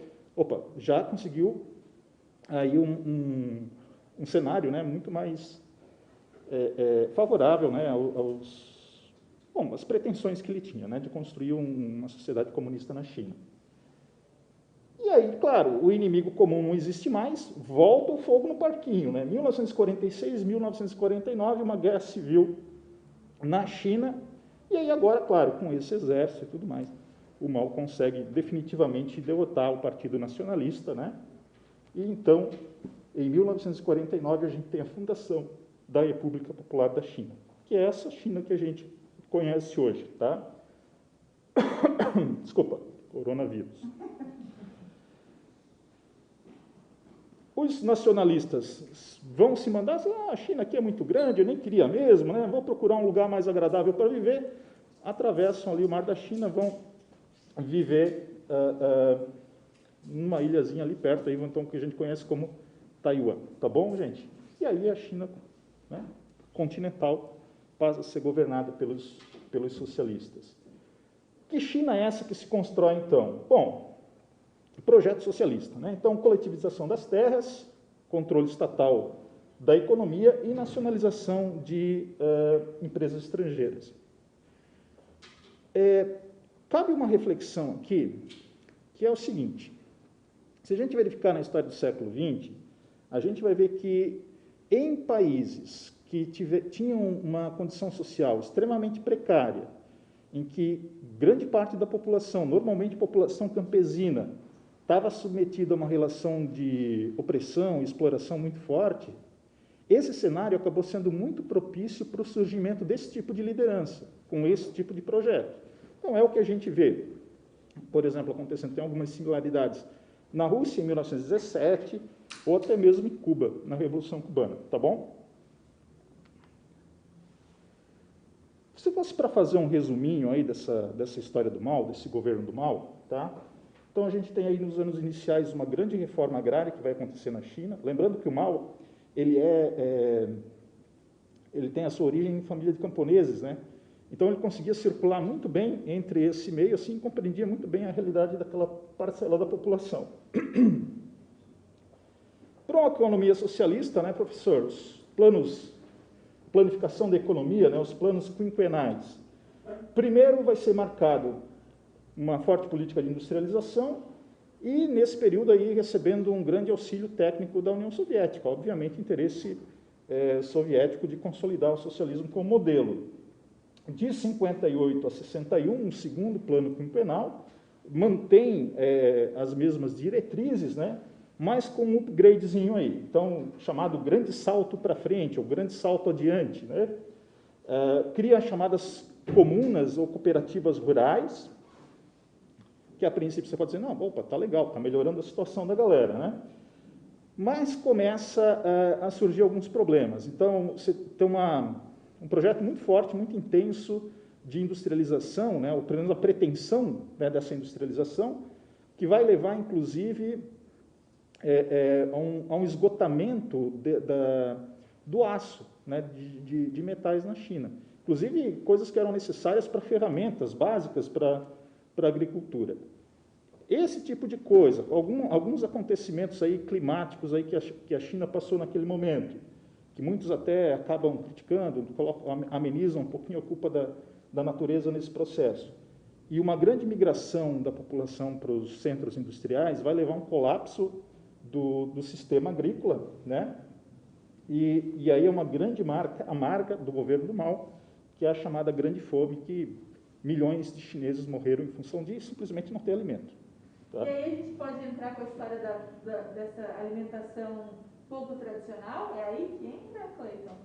já conseguiu aí um cenário, né, muito mais favorável, né, às pretensões que ele tinha, né, de construir uma sociedade comunista na China. E aí, claro, o inimigo comum não existe mais, volta o fogo no parquinho, né? 1946, 1949, uma guerra civil na China, e aí agora, claro, com esse exército e tudo mais, o Mao consegue definitivamente derrotar o Partido Nacionalista, né? E então, em 1949, a gente tem a fundação da República Popular da China, que é essa China que a gente conhece hoje, tá? Desculpa, coronavírus. Os nacionalistas vão se mandar, a China aqui é muito grande, eu nem queria mesmo, né? Vou procurar um lugar mais agradável para viver, atravessam ali o Mar da China, vão viver numa ilhazinha ali perto, aí, então, que a gente conhece como Taiwan, tá bom, gente? E aí a China, né, continental passa a ser governada pelos socialistas. Que China é essa que se constrói, então? Bom, projeto socialista, né? Então, coletivização das terras, controle estatal da economia e nacionalização de empresas estrangeiras. Cabe uma reflexão aqui, que é o seguinte: se a gente verificar na história do século XX, a gente vai ver que em países que tinham uma condição social extremamente precária, em que grande parte da população, normalmente população campesina, estava submetida a uma relação de opressão e exploração muito forte, esse cenário acabou sendo muito propício para o surgimento desse tipo de liderança, com esse tipo de projeto. Então, é o que a gente vê, por exemplo, acontecendo, tem algumas similaridades na Rússia, em 1917, ou até mesmo em Cuba, na Revolução Cubana, tá bom? Se fosse para fazer um resuminho aí dessa história do mal, desse governo do mal, tá? Então, a gente tem aí nos anos iniciais uma grande reforma agrária que vai acontecer na China. Lembrando que o Mao, ele tem a sua origem em família de camponeses, né? Então, ele conseguia circular muito bem entre esse meio, assim, compreendia muito bem a realidade daquela parcela da população. Para uma economia socialista, né, professor, os planos, planificação da economia, né, os planos quinquenais. Primeiro vai ser marcado uma forte política de industrialização e, nesse período, aí, recebendo um grande auxílio técnico da União Soviética. Obviamente, interesse soviético de consolidar o socialismo como modelo. De 58 a 61, um segundo plano quinquenal, mantém as mesmas diretrizes, né, mas com um upgradezinho aí. Então, chamado grande salto para frente, ou grande salto adiante, né? Cria as chamadas comunas ou cooperativas rurais, que a princípio você pode dizer, não, opa, tá legal, tá melhorando a situação da galera, né? Mas começa a surgir alguns problemas. Então, você tem um projeto muito forte, muito intenso de industrialização, né, ou pelo menos a pretensão, né, dessa industrialização, que vai levar, inclusive, a um esgotamento do aço, né, de metais na China. Inclusive, coisas que eram necessárias para ferramentas básicas para a agricultura. Esse tipo de coisa, alguns acontecimentos aí climáticos aí que a China passou naquele momento, que muitos até acabam criticando, amenizam um pouquinho a culpa da natureza nesse processo. E uma grande migração da população para os centros industriais vai levar a um colapso do sistema agrícola, né? E aí é uma grande marca amarga do governo do Mao, que é a chamada Grande Fome, que milhões de chineses morreram em função disso, simplesmente não ter alimento. Tá? E aí a gente pode entrar com a história dessa alimentação pouco tradicional? É aí que entra, Cleiton?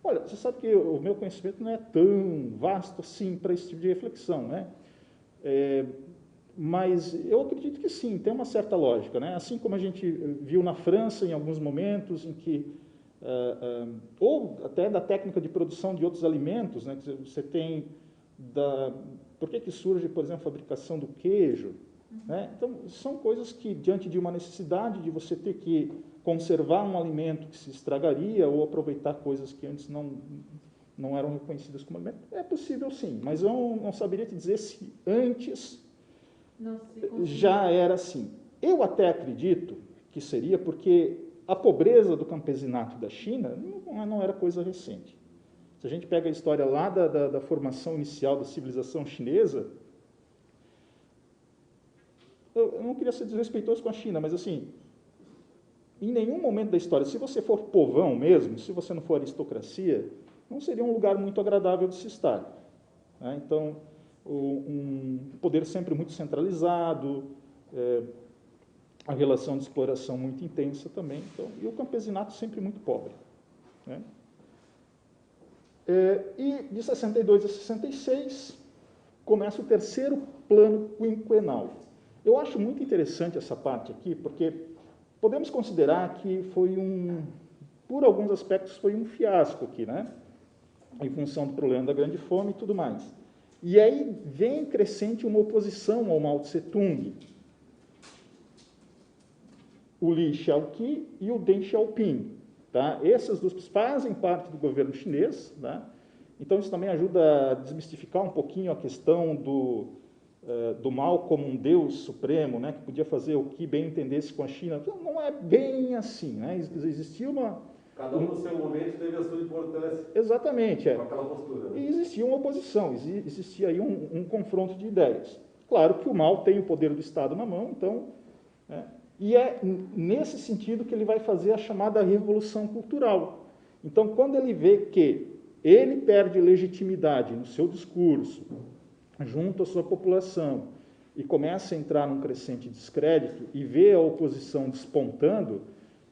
Olha, você sabe que o meu conhecimento não é tão vasto assim para esse tipo de reflexão, né? Mas eu acredito que sim, tem uma certa lógica, né? Assim como a gente viu na França em alguns momentos em que, ou até da técnica de produção de outros alimentos, né? Você tem por que surge, por exemplo, a fabricação do queijo? Né? Então, são coisas que, diante de uma necessidade de você ter que conservar um alimento que se estragaria ou aproveitar coisas que antes não eram reconhecidas como alimento, é possível sim, mas eu não saberia te dizer se antes já era assim. Eu até acredito que seria porque a pobreza do campesinato da China não era coisa recente. Se a gente pega a história lá da formação inicial da civilização chinesa, eu não queria ser desrespeitoso com a China, mas assim, em nenhum momento da história, se você for povão mesmo, se você não for aristocracia, não seria um lugar muito agradável de se estar. Né? Então, um poder sempre muito centralizado, a relação de exploração muito intensa também, então, e o campesinato sempre muito pobre. Né? E de 62 a 66, começa o terceiro plano quinquenal. Eu acho muito interessante essa parte aqui, porque podemos considerar que foi por alguns aspectos, foi um fiasco aqui, né? Em função do problema da grande fome e tudo mais. E aí vem crescente uma oposição ao Mao Tse-tung. O Li Xiaoqi e o Deng Xiaoping. Tá? Essas duas fazem parte do governo chinês. Tá? Então, isso também ajuda a desmistificar um pouquinho a questão do mal como um Deus supremo, né, que podia fazer o que bem entendesse com a China. Não é bem assim, né? Existia uma... Cada um no seu momento teve a sua importância. Exatamente, com aquela postura, né? E existia uma oposição, existia aí um confronto de ideias. Claro que o mal tem o poder do Estado na mão, então... e é nesse sentido que ele vai fazer a chamada revolução cultural. Então, quando ele vê que ele perde legitimidade no seu discurso, junto à sua população, e começa a entrar num crescente descrédito e vê a oposição despontando,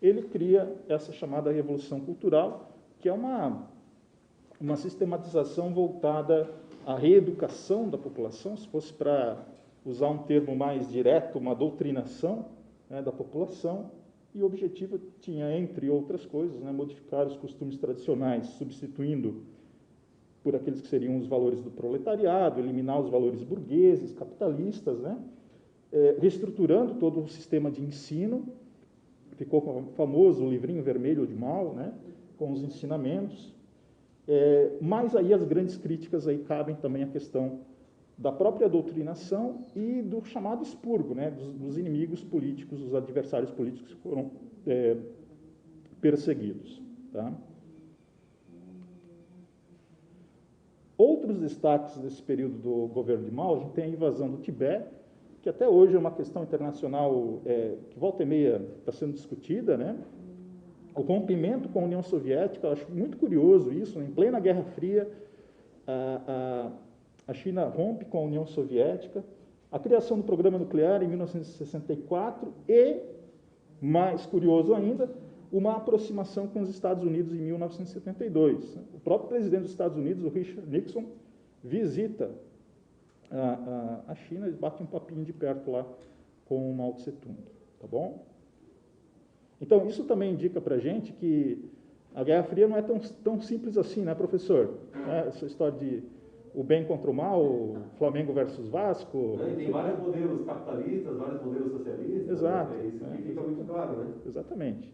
ele cria essa chamada revolução cultural, que é uma sistematização voltada à reeducação da população, se fosse para usar um termo mais direto, uma doutrinação, né, da população, e o objetivo tinha, entre outras coisas, né, modificar os costumes tradicionais, substituindo por aqueles que seriam os valores do proletariado, eliminar os valores burgueses, capitalistas, né, reestruturando todo o sistema de ensino. Ficou famoso o livrinho vermelho de Mao, né, com os ensinamentos. Mas aí as grandes críticas aí cabem também a questão da própria doutrinação e do chamado expurgo, né, dos inimigos políticos, dos adversários políticos que foram perseguidos. Tá? Outros destaques desse período do governo de Mao, a gente tem a invasão do Tibete, que até hoje é uma questão internacional que volta e meia está sendo discutida, né? O rompimento com a União Soviética, eu acho muito curioso isso, né? Em plena Guerra Fria, a China rompe com a União Soviética, a criação do programa nuclear em 1964 e, mais curioso ainda, uma aproximação com os Estados Unidos em 1972. O próprio presidente dos Estados Unidos, o Richard Nixon, visita a China e bate um papinho de perto lá com o Mao Tse Tung, tá bom? Então, isso também indica para a gente que a Guerra Fria não é tão simples assim, né, professor? Essa história de o bem contra o mal, o Flamengo versus Vasco... Tem vários modelos capitalistas, vários modelos socialistas. Exato. Né? Isso aqui fica muito claro, né? Exatamente.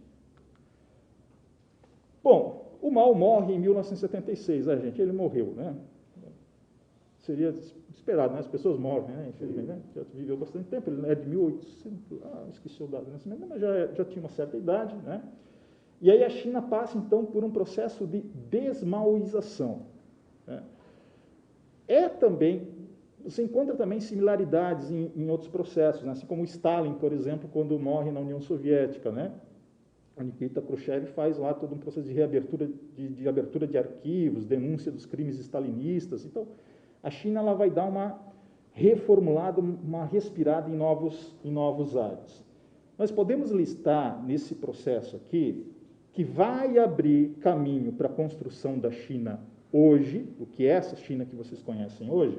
Bom, o Mao morre em 1976, gente, ele morreu, né? Seria esperado, né? As pessoas morrem, né? Infelizmente, né? Já viveu bastante tempo, ele é de 1800, esqueci o dado de nascimento, mas já tinha uma certa idade, né? E aí a China passa, então, por um processo de desmaoização, né? Também, você encontra também similaridades em outros processos, né? Assim como o Stalin, por exemplo, quando morre na União Soviética, né? O Nikita Khrushchev faz lá todo um processo de reabertura, de abertura de arquivos, denúncia dos crimes stalinistas. Então, a China ela vai dar uma reformulada, uma respirada em novos ares. Nós podemos listar nesse processo aqui que vai abrir caminho para a construção da China hoje, o que é essa China que vocês conhecem hoje,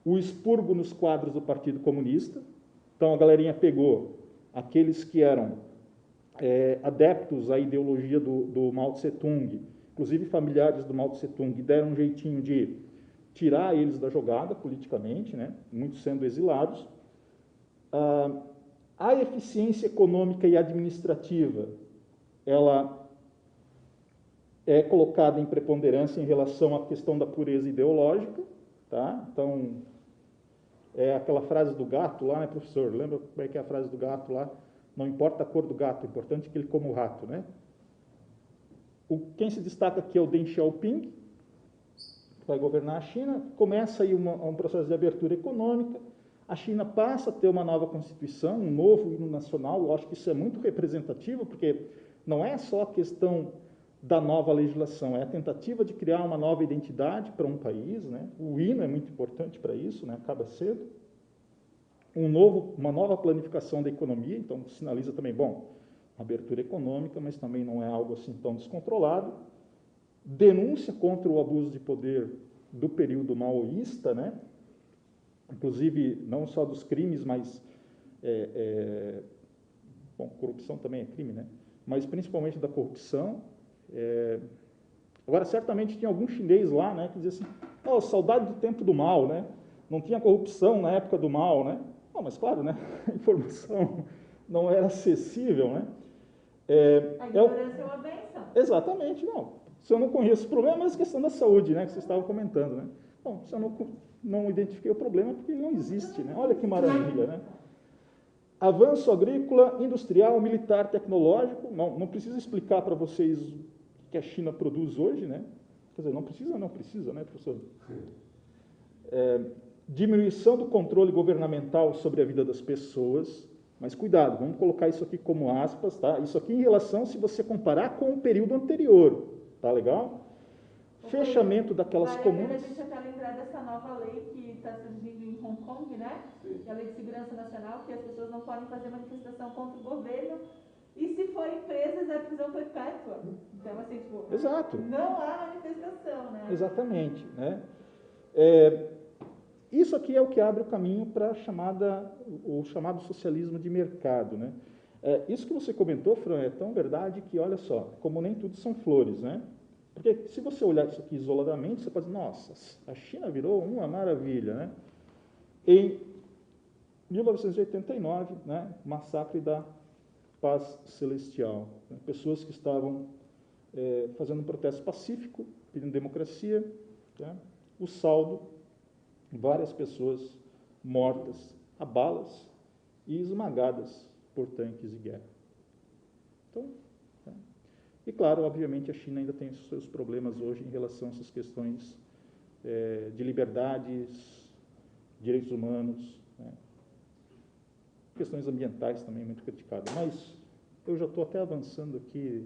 o expurgo nos quadros do Partido Comunista. Então, a galerinha pegou aqueles que eram adeptos à ideologia do Mao Tse Tung, inclusive familiares do Mao Tse Tung, deram um jeitinho de tirar eles da jogada politicamente, né? Muitos sendo exilados. A eficiência econômica e administrativa, ela é colocada em preponderância em relação à questão da pureza ideológica, tá? Então, é aquela frase do gato lá, né, professor? Lembra como é que é a frase do gato lá? Não importa a cor do gato, é importante que ele coma o rato, né? Quem se destaca aqui é o Deng Xiaoping, que vai governar a China. Começa aí um processo de abertura econômica. A China passa a ter uma nova constituição, um novo hino nacional. Eu acho que isso é muito representativo, porque não é só a questão da nova legislação, é a tentativa de criar uma nova identidade para um país, né? O hino é muito importante para isso, né? Acaba cedo. Uma nova planificação da economia, então sinaliza também, bom, abertura econômica, mas também não é algo assim tão descontrolado. Denúncia contra o abuso de poder do período maoísta, né? Inclusive, não só dos crimes, mas... bom, corrupção também é crime, né? Mas principalmente da corrupção. Agora, certamente tinha algum chinês lá, né, que dizia assim, saudade do tempo do Mao, né? Não tinha corrupção na época do Mao, né? Não, mas claro, né? A informação não era acessível, né? A ignorância é uma benção. Exatamente, não. Se eu não conheço o problema, é a questão da saúde, né, que vocês estavam comentando, né? Bom, se eu não identifiquei o problema, porque ele não existe, né? Olha que maravilha, né? Avanço agrícola, industrial, militar, tecnológico. Não precisa explicar para vocês o que a China produz hoje, né? Quer dizer, não precisa, né, professor? Diminuição do controle governamental sobre a vida das pessoas, mas cuidado, vamos colocar isso aqui como aspas, tá? Isso aqui em relação, se você comparar com o período anterior, tá legal? Fechamento daquelas comunas. A gente até lembrar dessa nova lei que está surgindo em Hong Kong, né? Que é a Lei de Segurança Nacional, que as pessoas não podem fazer manifestação contra o governo e, se forem presas, é prisão perpétua. Então, assim, tipo, exato. Não há manifestação, né? Exatamente, né? Isso aqui é o que abre o caminho para o chamado socialismo de mercado, né? Isso que você comentou, Fran, é tão verdade que, olha só, como nem tudo são flores, né? Porque se você olhar isso aqui isoladamente, você pode dizer, nossa, a China virou uma maravilha, né? Em 1989, né, massacre da Paz Celestial, né? Pessoas que estavam fazendo um protesto pacífico, pedindo democracia, né? O saldo, várias pessoas mortas a balas e esmagadas por tanques de guerra. Então, e claro, obviamente, a China ainda tem os seus problemas hoje em relação a essas questões de liberdades, direitos humanos, né? Questões ambientais também muito criticadas. Mas eu já estou até avançando aqui.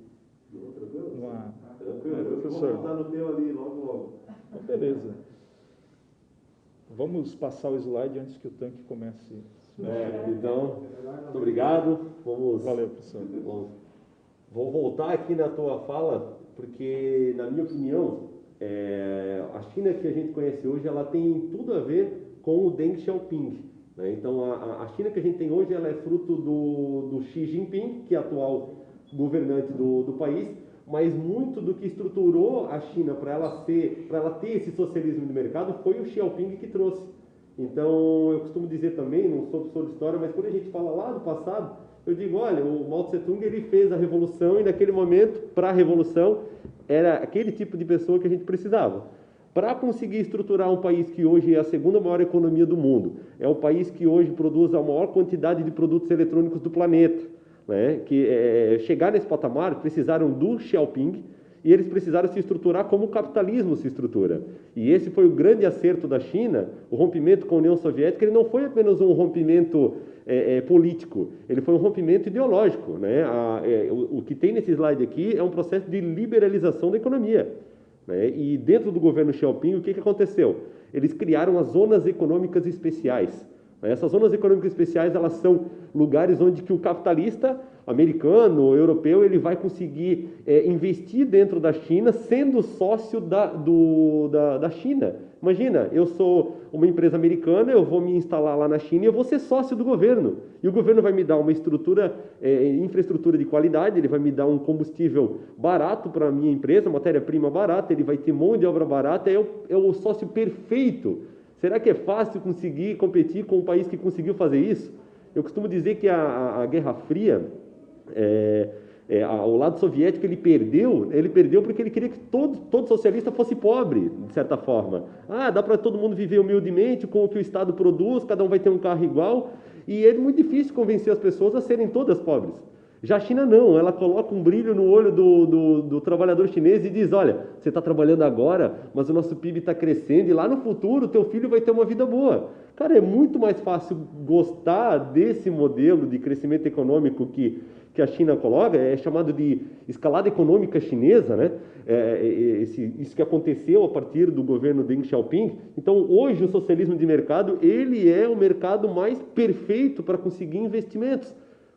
Professor, vou botar no teu ali logo. Então, beleza. Vamos passar o slide antes que o tanque comece. Então, muito obrigado. Valeu, professor. Vou voltar aqui na tua fala, porque, na minha opinião, a China que a gente conhece hoje, ela tem tudo a ver com o Deng Xiaoping, né? Então, a China que a gente tem hoje, ela é fruto do Xi Jinping, que é atual governante do país, mas muito do que estruturou a China para ela ter esse socialismo de mercado foi o Xi Jinping que trouxe. Então, eu costumo dizer também, não sou professor de história, mas quando a gente fala lá do passado, eu digo, olha, o Mao Tse Tung, ele fez a revolução e naquele momento, para a revolução, era aquele tipo de pessoa que a gente precisava. Para conseguir estruturar um país que hoje é a segunda maior economia do mundo, é o país que hoje produz a maior quantidade de produtos eletrônicos do planeta, né? Chegar nesse patamar, precisaram do Xi Jinping e eles precisaram se estruturar como o capitalismo se estrutura. E esse foi o grande acerto da China, o rompimento com a União Soviética. Ele não foi apenas um rompimento político, ele foi um rompimento ideológico, né? O que tem nesse slide aqui é um processo de liberalização da economia, né? E dentro do governo Xi Jinping, o que aconteceu? Eles criaram as zonas econômicas especiais. Essas zonas econômicas especiais, elas são lugares onde que o capitalista americano, europeu, ele vai conseguir investir dentro da China, sendo sócio da China. Imagina, eu sou uma empresa americana, eu vou me instalar lá na China e eu vou ser sócio do governo. E o governo vai me dar uma infraestrutura de qualidade, ele vai me dar um combustível barato para a minha empresa, matéria-prima barata, ele vai ter mão de obra barata, é o sócio perfeito. Será que é fácil conseguir competir com um país que conseguiu fazer isso? Eu costumo dizer que a Guerra Fria, o lado soviético, ele perdeu porque ele queria que todo socialista fosse pobre, de certa forma. Dá para todo mundo viver humildemente com o que o Estado produz, cada um vai ter um carro igual, e é muito difícil convencer as pessoas a serem todas pobres. Já a China não, ela coloca um brilho no olho do trabalhador chinês e diz, olha, você está trabalhando agora, mas o nosso PIB está crescendo e lá no futuro o teu filho vai ter uma vida boa. Cara, é muito mais fácil gostar desse modelo de crescimento econômico que a China coloca, é chamado de escalada econômica chinesa, né? Isso que aconteceu a partir do governo Deng Xiaoping. Então, hoje o socialismo de mercado, ele é o mercado mais perfeito para conseguir investimentos.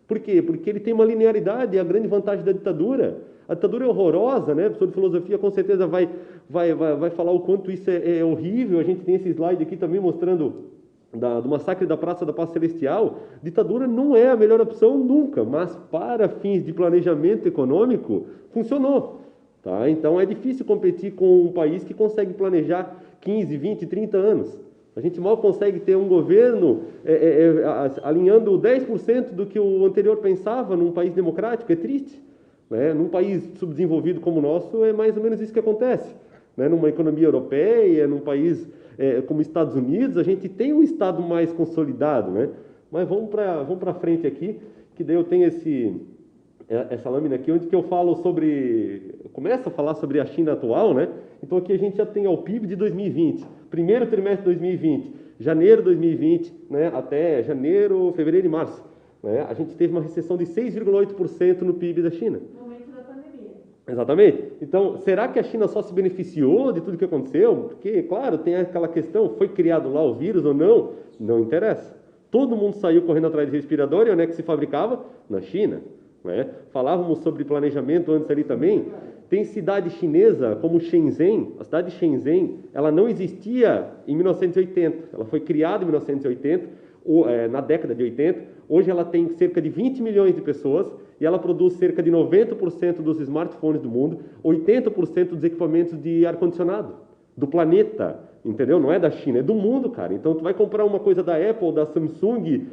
Por quê? Porque ele tem uma linearidade, é a grande vantagem da ditadura. A ditadura é horrorosa, né? O professor de filosofia com certeza vai falar o quanto isso é horrível. A gente tem esse slide aqui também mostrando do massacre da Praça da Paz Celestial. Ditadura não é a melhor opção nunca, mas para fins de planejamento econômico, funcionou. Tá? Então é difícil competir com um país que consegue planejar 15, 20, 30 anos. A gente mal consegue ter um governo alinhando 10% do que o anterior pensava num país democrático. É triste, né? Num país subdesenvolvido como o nosso, é mais ou menos isso que acontece, né? Numa economia europeia, num país como Estados Unidos, a gente tem um Estado mais consolidado, né? Mas vamos para frente aqui, que daí eu tenho essa lâmina aqui, onde que eu falo começo a falar sobre a China atual, né? Então aqui a gente já tem o PIB de 2020, primeiro trimestre de 2020, janeiro de 2020, né? Até janeiro, fevereiro e março, né? A gente teve uma recessão de 6,8% no PIB da China. No momento da pandemia. Exatamente. Então, será que a China só se beneficiou de tudo que aconteceu? Porque, claro, tem aquela questão, foi criado lá o vírus ou não? Não interessa. Todo mundo saiu correndo atrás de respirador, e onde é que se fabricava? Na China. Né? Falávamos sobre planejamento antes ali também. Tem cidade chinesa como Shenzhen. A cidade de Shenzhen, ela não existia em 1980. Ela foi criada em 1980, na década de 80. Hoje ela tem cerca de 20 milhões de pessoas e ela produz cerca de 90% dos smartphones do mundo, 80% dos equipamentos de ar-condicionado do planeta, entendeu? Não é da China, é do mundo, cara. Então, tu vai comprar uma coisa da Apple, da Samsung,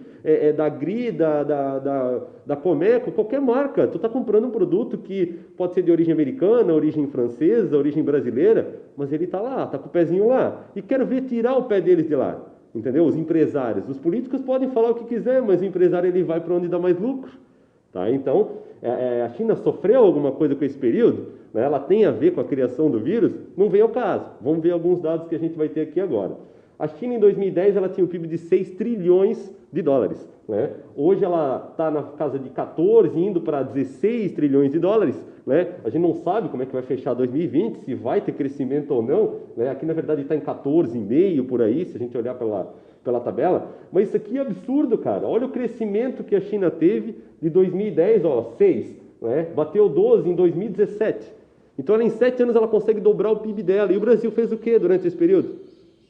da Gree, da Comeco, qualquer marca. Tu está comprando um produto que pode ser de origem americana, origem francesa, origem brasileira, mas ele está lá, está com o pezinho lá. E quero ver tirar o pé deles de lá, entendeu? Os empresários. Os políticos podem falar o que quiser, mas o empresário ele vai para onde dá mais lucro. Tá? Então, a China sofreu alguma coisa com esse período? Né? Ela tem a ver com a criação do vírus? Não vem ao caso. Vamos ver alguns dados que a gente vai ter aqui agora. A China, em 2010, ela tinha um PIB de 6 trilhões de dólares. Né? Hoje ela está na casa de 14, indo para 16 trilhões de dólares. Né? A gente não sabe como é que vai fechar 2020, se vai ter crescimento ou não. Né? Aqui, na verdade, está em 14,5 por aí, se a gente olhar pela tabela. Mas isso aqui é absurdo, cara. Olha o crescimento que a China teve de 2010, 6. Né? Bateu 12 em 2017. Então, ela, em 7 anos, ela consegue dobrar o PIB dela. E o Brasil fez o quê durante esse período?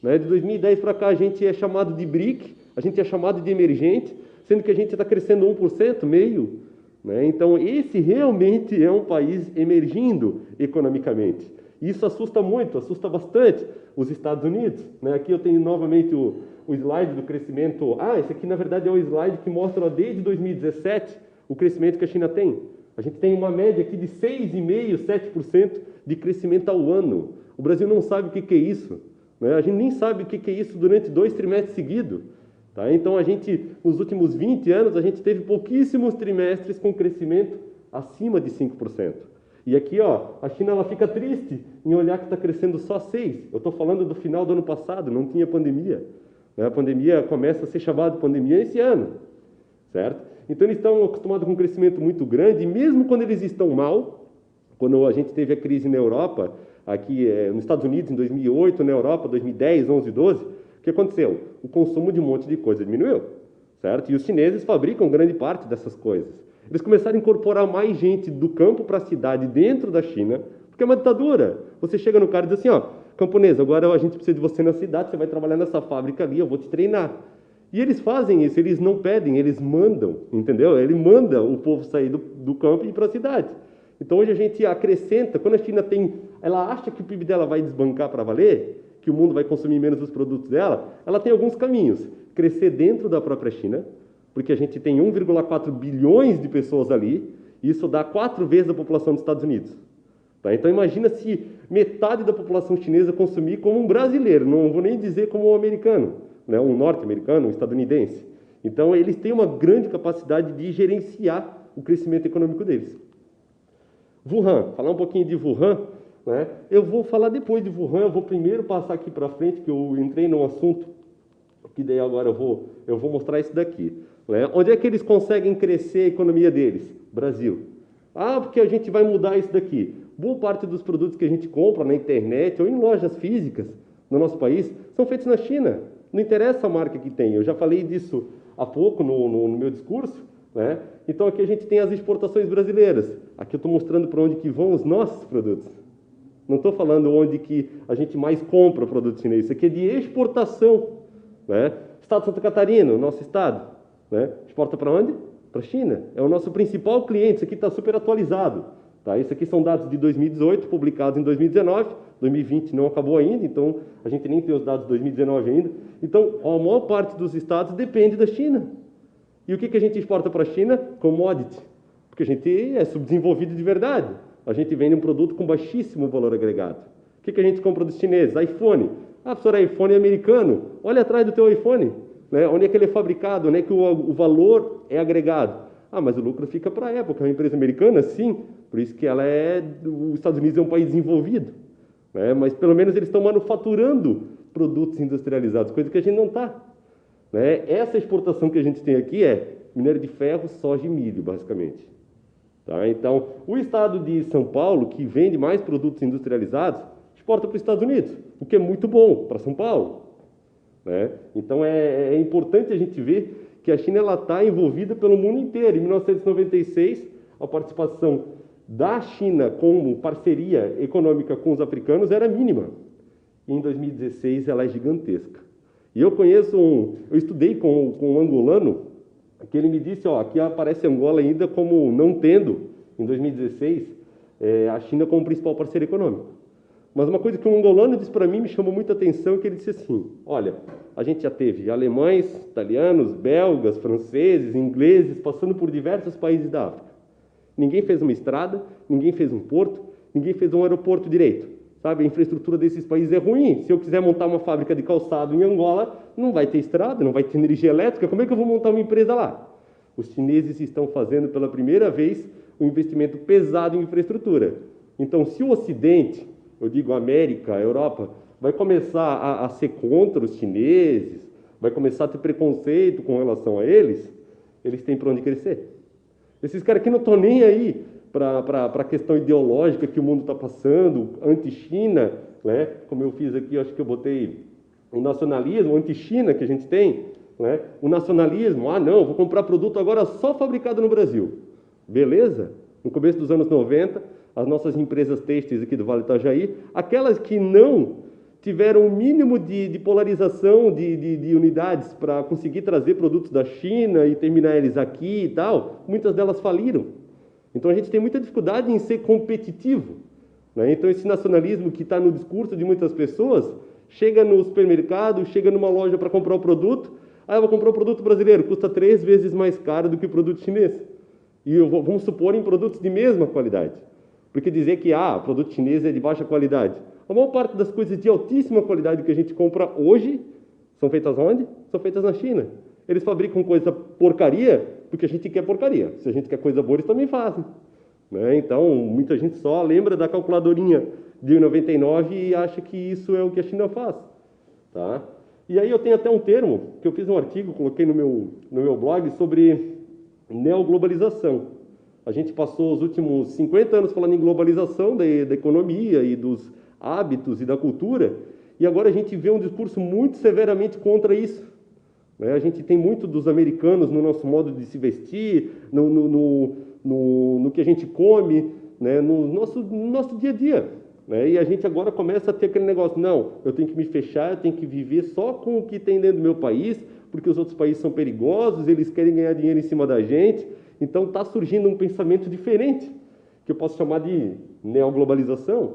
Né? De 2010 para cá, a gente é chamado de BRIC, a gente é chamado de emergente, sendo que a gente está crescendo 1%, meio. Né? Então, esse realmente é um país emergindo economicamente. Isso assusta muito, assusta bastante os Estados Unidos. Né? Aqui eu tenho novamente o slide do crescimento. Esse aqui, na verdade, é o slide que mostra desde 2017 o crescimento que a China tem. A gente tem uma média aqui de 6,5%, 7% de crescimento ao ano. O Brasil não sabe o que é isso. Né? A gente nem sabe o que é isso durante 2 trimestres seguidos. Tá? Então, nos últimos 20 anos, a gente teve pouquíssimos trimestres com crescimento acima de 5%. E aqui, a China ela fica triste em olhar que está crescendo só 6%. Eu estou falando do final do ano passado, não tinha pandemia. Né? A pandemia começa a ser chamada de pandemia esse ano. Certo? Então, eles estão acostumados com um crescimento muito grande, e mesmo quando eles estão mal, quando a gente teve a crise na Europa, aqui nos Estados Unidos em 2008, na Europa 2010, 11, 12, o que aconteceu? O consumo de um monte de coisa diminuiu, certo? E os chineses fabricam grande parte dessas coisas. Eles começaram a incorporar mais gente do campo para a cidade dentro da China, porque é uma ditadura. Você chega no cara e diz assim, camponês, agora a gente precisa de você na cidade, você vai trabalhar nessa fábrica ali, eu vou te treinar. E eles fazem isso, eles não pedem, eles mandam, entendeu? Ele manda o povo sair do campo e ir para a cidade. Então, hoje a gente acrescenta, quando a China ela acha que o PIB dela vai desbancar para valer, que o mundo vai consumir menos os produtos dela, ela tem alguns caminhos. Crescer dentro da própria China, porque a gente tem 1,4 bilhões de pessoas ali, e isso dá 4 vezes a população dos Estados Unidos. Tá? Então, imagina se metade da população chinesa consumir como um brasileiro, não vou nem dizer como um americano. Né, um norte-americano, um estadunidense. Então, eles têm uma grande capacidade de gerenciar o crescimento econômico deles. Wuhan, falar um pouquinho de Wuhan. Né? Eu vou falar depois de Wuhan, eu vou primeiro passar aqui para frente, que eu entrei num assunto, que daí agora eu vou mostrar isso daqui. Né? Onde é que eles conseguem crescer a economia deles? Brasil. Porque a gente vai mudar isso daqui. Boa parte dos produtos que a gente compra na internet ou em lojas físicas no nosso país são feitos na China. Não interessa a marca que tem, eu já falei disso há pouco no meu discurso. Né? Então, aqui a gente tem as exportações brasileiras. Aqui eu estou mostrando para onde que vão os nossos produtos. Não estou falando onde que a gente mais compra produtos chineses. Isso aqui é de exportação. Né? Estado de Santa Catarina, o nosso estado. Né? Exporta para onde? Para a China. É o nosso principal cliente. Isso aqui está super atualizado. Tá? Isso aqui são dados de 2018, publicados em 2019. 2020 não acabou ainda, então a gente nem tem os dados de 2019 ainda. Então, a maior parte dos estados depende da China. E o que a gente exporta para a China? Commodity. Porque a gente é subdesenvolvido de verdade. A gente vende um produto com baixíssimo valor agregado. O que a gente compra dos chineses? iPhone. Ah, professor, iPhone é americano. Olha atrás do teu iPhone, né? Onde é que ele é fabricado, onde é que o valor é agregado. Ah, mas o lucro fica para a Apple, que é uma empresa americana, sim, por isso que os Estados Unidos é um país desenvolvido, né? Mas pelo menos eles estão manufaturando produtos industrializados, coisa que a gente não está. Né? Essa exportação que a gente tem aqui é minério de ferro, soja e milho, basicamente. Tá? Então, o estado de São Paulo, que vende mais produtos industrializados, exporta para os Estados Unidos, o que é muito bom para São Paulo. Né? Então, é importante a gente ver que a China está envolvida pelo mundo inteiro. Em 1996, a participação da China como parceria econômica com os africanos era mínima. E em 2016, ela é gigantesca. E eu estudei com um angolano, que ele me disse, aqui aparece Angola ainda como não tendo, em 2016, a China como principal parceiro econômico. Mas uma coisa que um angolano disse para mim, me chamou muita atenção, que ele disse assim, olha, a gente já teve alemães, italianos, belgas, franceses, ingleses, passando por diversos países da África. Ninguém fez uma estrada, ninguém fez um porto, ninguém fez um aeroporto direito. Sabe, a infraestrutura desses países é ruim. Se eu quiser montar uma fábrica de calçado em Angola, não vai ter estrada, não vai ter energia elétrica, como é que eu vou montar uma empresa lá? Os chineses estão fazendo pela primeira vez um investimento pesado em infraestrutura. Então, se o Ocidente, eu digo a América, a Europa, vai começar a ser contra os chineses, vai começar a ter preconceito com relação a eles têm para onde crescer. Esses caras aqui não estão nem aí para a questão ideológica que o mundo está passando, anti-China, né? Como eu fiz aqui, acho que eu botei o nacionalismo, anti-China que a gente tem, né? O nacionalismo, não, vou comprar produto agora só fabricado no Brasil. Beleza? No começo dos anos 90, as nossas empresas têxteis aqui do Vale do Itajaí, aquelas que não tiveram o mínimo de polarização de unidades para conseguir trazer produtos da China e terminar eles aqui e tal, muitas delas faliram. Então a gente tem muita dificuldade em ser competitivo. Né? Então esse nacionalismo que está no discurso de muitas pessoas, chega no supermercado, chega numa loja para comprar o produto, eu vou comprar um produto brasileiro, custa 3 vezes mais caro do que o produto chinês. E vamos supor em produtos de mesma qualidade. Porque dizer que produto chinês é de baixa qualidade. A maior parte das coisas de altíssima qualidade que a gente compra hoje são feitas onde? São feitas na China. Eles fabricam coisa porcaria porque a gente quer porcaria. Se a gente quer coisa boa, eles também fazem. Né? Então, muita gente só lembra da calculadorinha de 99 e acha que isso é o que a China faz. Tá? E aí eu tenho até um termo, que eu fiz um artigo, coloquei no meu blog, sobre neoglobalização. A gente passou os últimos 50 anos falando em globalização da economia e dos hábitos e da cultura, e agora a gente vê um discurso muito severamente contra isso. A gente tem muito dos americanos no nosso modo de se vestir, no que a gente come, né? no nosso dia a dia. Né? E a gente agora começa a ter aquele negócio, não, eu tenho que me fechar, eu tenho que viver só com o que tem dentro do meu país, porque os outros países são perigosos, eles querem ganhar dinheiro em cima da gente. Então está surgindo um pensamento diferente, que eu posso chamar de neoglobalização.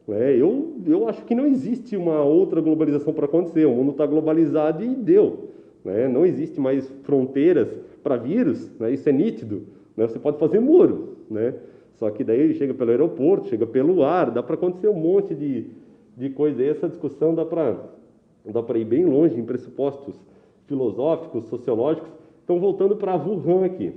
Né? Eu acho que não existe uma outra globalização para acontecer, o mundo está globalizado e deu. Né? Não existe mais fronteiras para vírus, né? Isso é nítido. Né? Você pode fazer muro, né? Só que daí chega pelo aeroporto, chega pelo ar, dá para acontecer um monte de coisa. E essa discussão dá para ir bem longe em pressupostos filosóficos, sociológicos. Então, voltando para Wuhan aqui.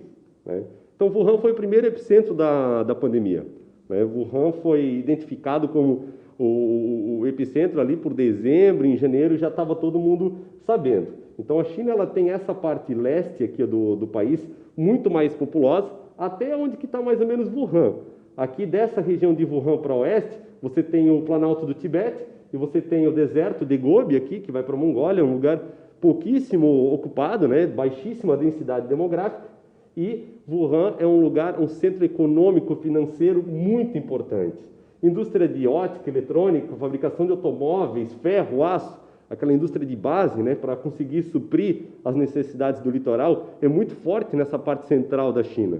Né? Então, Wuhan foi o primeiro epicentro da pandemia. Né? Wuhan foi identificado como o epicentro ali por dezembro, em janeiro já estava todo mundo sabendo. Então a China ela tem essa parte leste aqui do país muito mais populosa, até onde que está mais ou menos Wuhan. Aqui dessa região de Wuhan para oeste, você tem o Planalto do Tibete e você tem o deserto de Gobi aqui, que vai para a Mongólia, um lugar pouquíssimo ocupado, né? Baixíssima densidade demográfica. E Wuhan é um lugar, um centro econômico, financeiro muito importante. Indústria de ótica, eletrônica, fabricação de automóveis, ferro, aço, aquela indústria de base, né, para conseguir suprir as necessidades do litoral, é muito forte nessa parte central da China.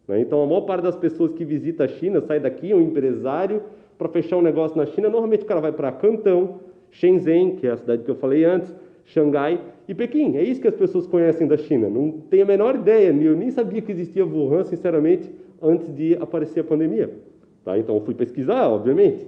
Né? Então, a maior parte das pessoas que visitam a China, sai daqui, um empresário, para fechar um negócio na China, normalmente o cara vai para Cantão, Shenzhen, que é a cidade que eu falei antes, Xangai e Pequim. É isso que as pessoas conhecem da China. Não tenho a menor ideia, eu nem sabia que existia Wuhan, sinceramente, antes de aparecer a pandemia. Tá? Então, eu fui pesquisar, obviamente.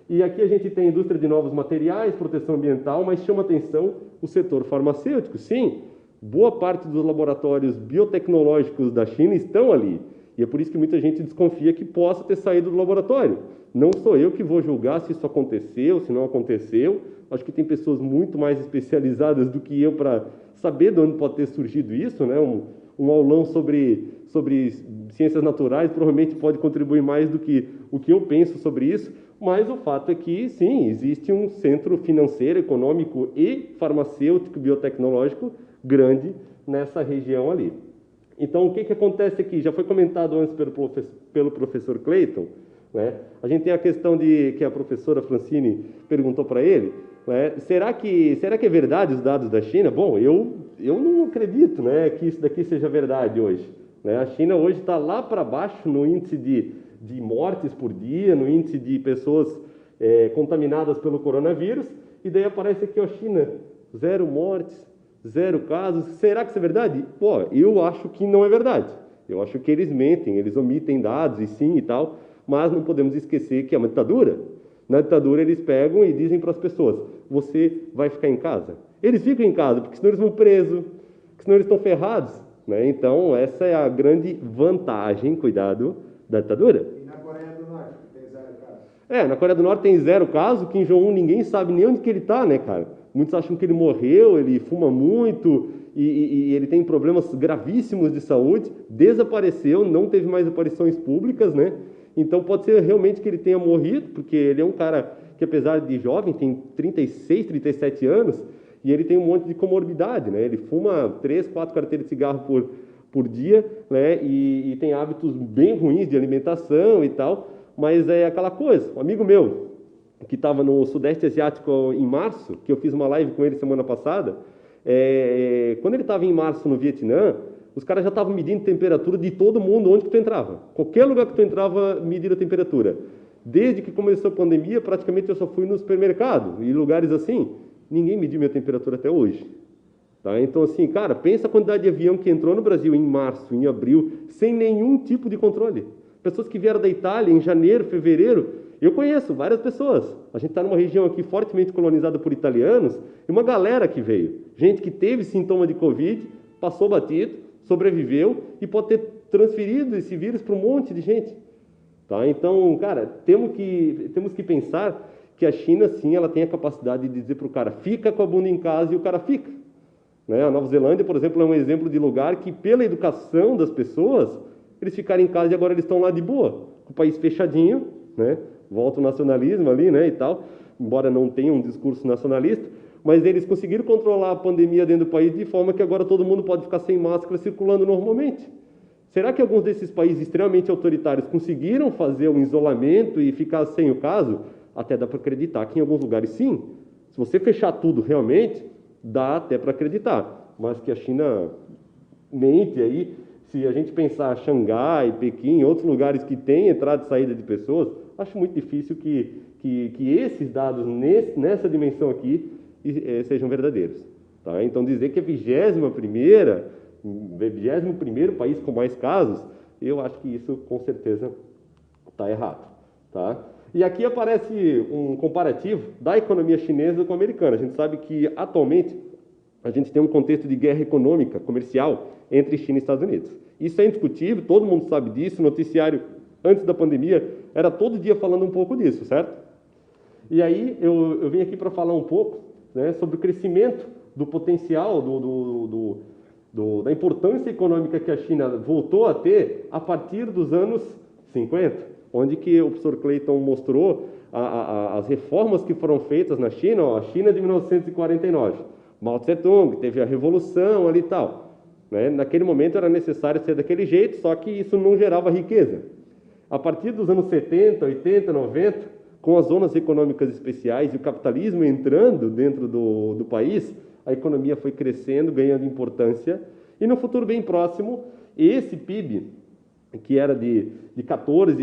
E aqui a gente tem indústria de novos materiais, proteção ambiental, mas chama atenção o setor farmacêutico. Sim, boa parte dos laboratórios biotecnológicos da China estão ali. E é por isso que muita gente desconfia que possa ter saído do laboratório. Não sou eu que vou julgar se isso aconteceu, se não aconteceu. Acho que tem pessoas muito mais especializadas do que eu para saber de onde pode ter surgido isso, né? Um aulão sobre ciências naturais provavelmente pode contribuir mais do que o que eu penso sobre isso, mas o fato é que, sim, existe um centro financeiro, econômico e farmacêutico, biotecnológico grande nessa região ali. Então, o que acontece aqui? Já foi comentado antes pelo professor Clayton, né? A gente tem a questão que a professora Francine perguntou para ele, né? Será que é verdade os dados da China? Bom, eu não acredito, né, que isso daqui seja verdade hoje, né? A China hoje está lá para baixo no índice de mortes por dia, no índice de pessoas contaminadas pelo coronavírus, e daí aparece aqui a China, 0 mortes, 0 casos. Será que isso é verdade? Pô, eu acho que não é verdade. Eu acho que eles mentem, eles omitem dados, e sim e tal, mas não podemos esquecer que é uma ditadura. Na ditadura eles pegam e dizem para as pessoas, você vai ficar em casa. Eles ficam em casa, porque senão eles vão presos, porque senão eles estão ferrados, né? Então, essa é a grande vantagem, cuidado, da ditadura. E na Coreia do Norte, que tem 0 casos? Na Coreia do Norte tem 0 casos, Kim Jong-un ninguém sabe nem onde que ele está, né, cara? Muitos acham que ele morreu, ele fuma muito e ele tem problemas gravíssimos de saúde, desapareceu, não teve mais aparições públicas, né? Então pode ser realmente que ele tenha morrido, porque ele é um cara que, apesar de jovem, tem 36, 37 anos, e ele tem um monte de comorbidade, né? Ele fuma 3, 4 carteiras de cigarro por dia, né? E tem hábitos bem ruins de alimentação e tal, mas é aquela coisa. Um amigo meu, que estava no Sudeste Asiático em março, que eu fiz uma live com ele semana passada, quando ele estava em março no Vietnã, os caras já estavam medindo temperatura de todo mundo onde que tu entrava. Qualquer lugar que tu entrava, medir a temperatura. Desde que começou a pandemia, praticamente eu só fui no supermercado e lugares assim, ninguém mediu minha temperatura até hoje. Tá? Então, assim, cara, pensa a quantidade de avião que entrou no Brasil em março, em abril, sem nenhum tipo de controle. Pessoas que vieram da Itália em janeiro, fevereiro, eu conheço várias pessoas. A gente está numa região aqui fortemente colonizada por italianos, e uma galera que veio. Gente que teve sintoma de Covid, passou batido, sobreviveu e pode ter transferido esse vírus para um monte de gente. Tá? Então, cara, temos que pensar que a China, sim, ela tem a capacidade de dizer para o cara, fica com a bunda em casa, e o cara fica. Né? A Nova Zelândia, por exemplo, é um exemplo de lugar que, pela educação das pessoas, eles ficaram em casa e agora eles estão lá de boa, com o país fechadinho, né? Volta o nacionalismo ali, né, e tal, embora não tenha um discurso nacionalista, mas eles conseguiram controlar a pandemia dentro do país de forma que agora todo mundo pode ficar sem máscara circulando normalmente. Será que alguns desses países extremamente autoritários conseguiram fazer um isolamento e ficar sem o caso? Até dá para acreditar que em alguns lugares sim. Se você fechar tudo realmente, dá até para acreditar. Mas que a China mente aí, se a gente pensar Xangai, Pequim, outros lugares que têm entrada e saída de pessoas, acho muito difícil que esses dados nessa dimensão aqui sejam verdadeiros. Tá? Então, dizer que é 21º país com mais casos, eu acho que isso com certeza está errado. Tá? E aqui aparece um comparativo da economia chinesa com a americana. A gente sabe que, atualmente, a gente tem um contexto de guerra econômica, comercial, entre China e Estados Unidos. Isso é indiscutível, todo mundo sabe disso, o noticiário, antes da pandemia, era todo dia falando um pouco disso, certo? E aí, eu vim aqui para falar um pouco, né, sobre o crescimento do potencial, da importância econômica que a China voltou a ter a partir dos anos 50, onde que o professor Clayton mostrou as reformas que foram feitas na China, a China de 1949. Mao Tse-tung, teve a revolução ali e tal. Né? Naquele momento era necessário ser daquele jeito, só que isso não gerava riqueza. A partir dos anos 70, 80, 90, com as zonas econômicas especiais e o capitalismo entrando dentro do país, a economia foi crescendo, ganhando importância, e no futuro bem próximo, esse PIB, que era de 14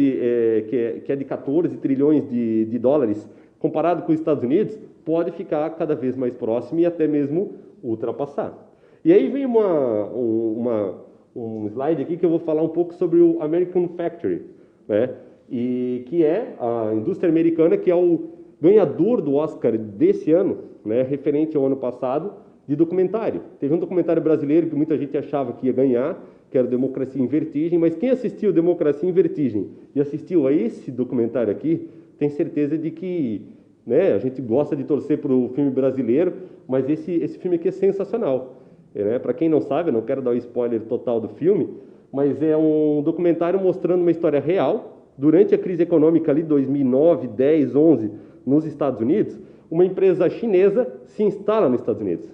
trilhões de dólares, comparado com os Estados Unidos, pode ficar cada vez mais próximo e até mesmo ultrapassar. E aí vem um slide aqui que eu vou falar um pouco sobre o American Factory, né? E que é a indústria americana, que é o ganhador do Oscar desse ano, né, referente ao ano passado, de documentário. Teve um documentário brasileiro que muita gente achava que ia ganhar, que era Democracia em Vertigem, mas quem assistiu Democracia em Vertigem e assistiu a esse documentário aqui, tem certeza de que, né, a gente gosta de torcer para o filme brasileiro, mas esse filme aqui é sensacional. Né? Para quem não sabe, eu não quero dar o spoiler total do filme, mas é um documentário mostrando uma história real. Durante a crise econômica ali, 2009, 10, 11, nos Estados Unidos, uma empresa chinesa se instala nos Estados Unidos.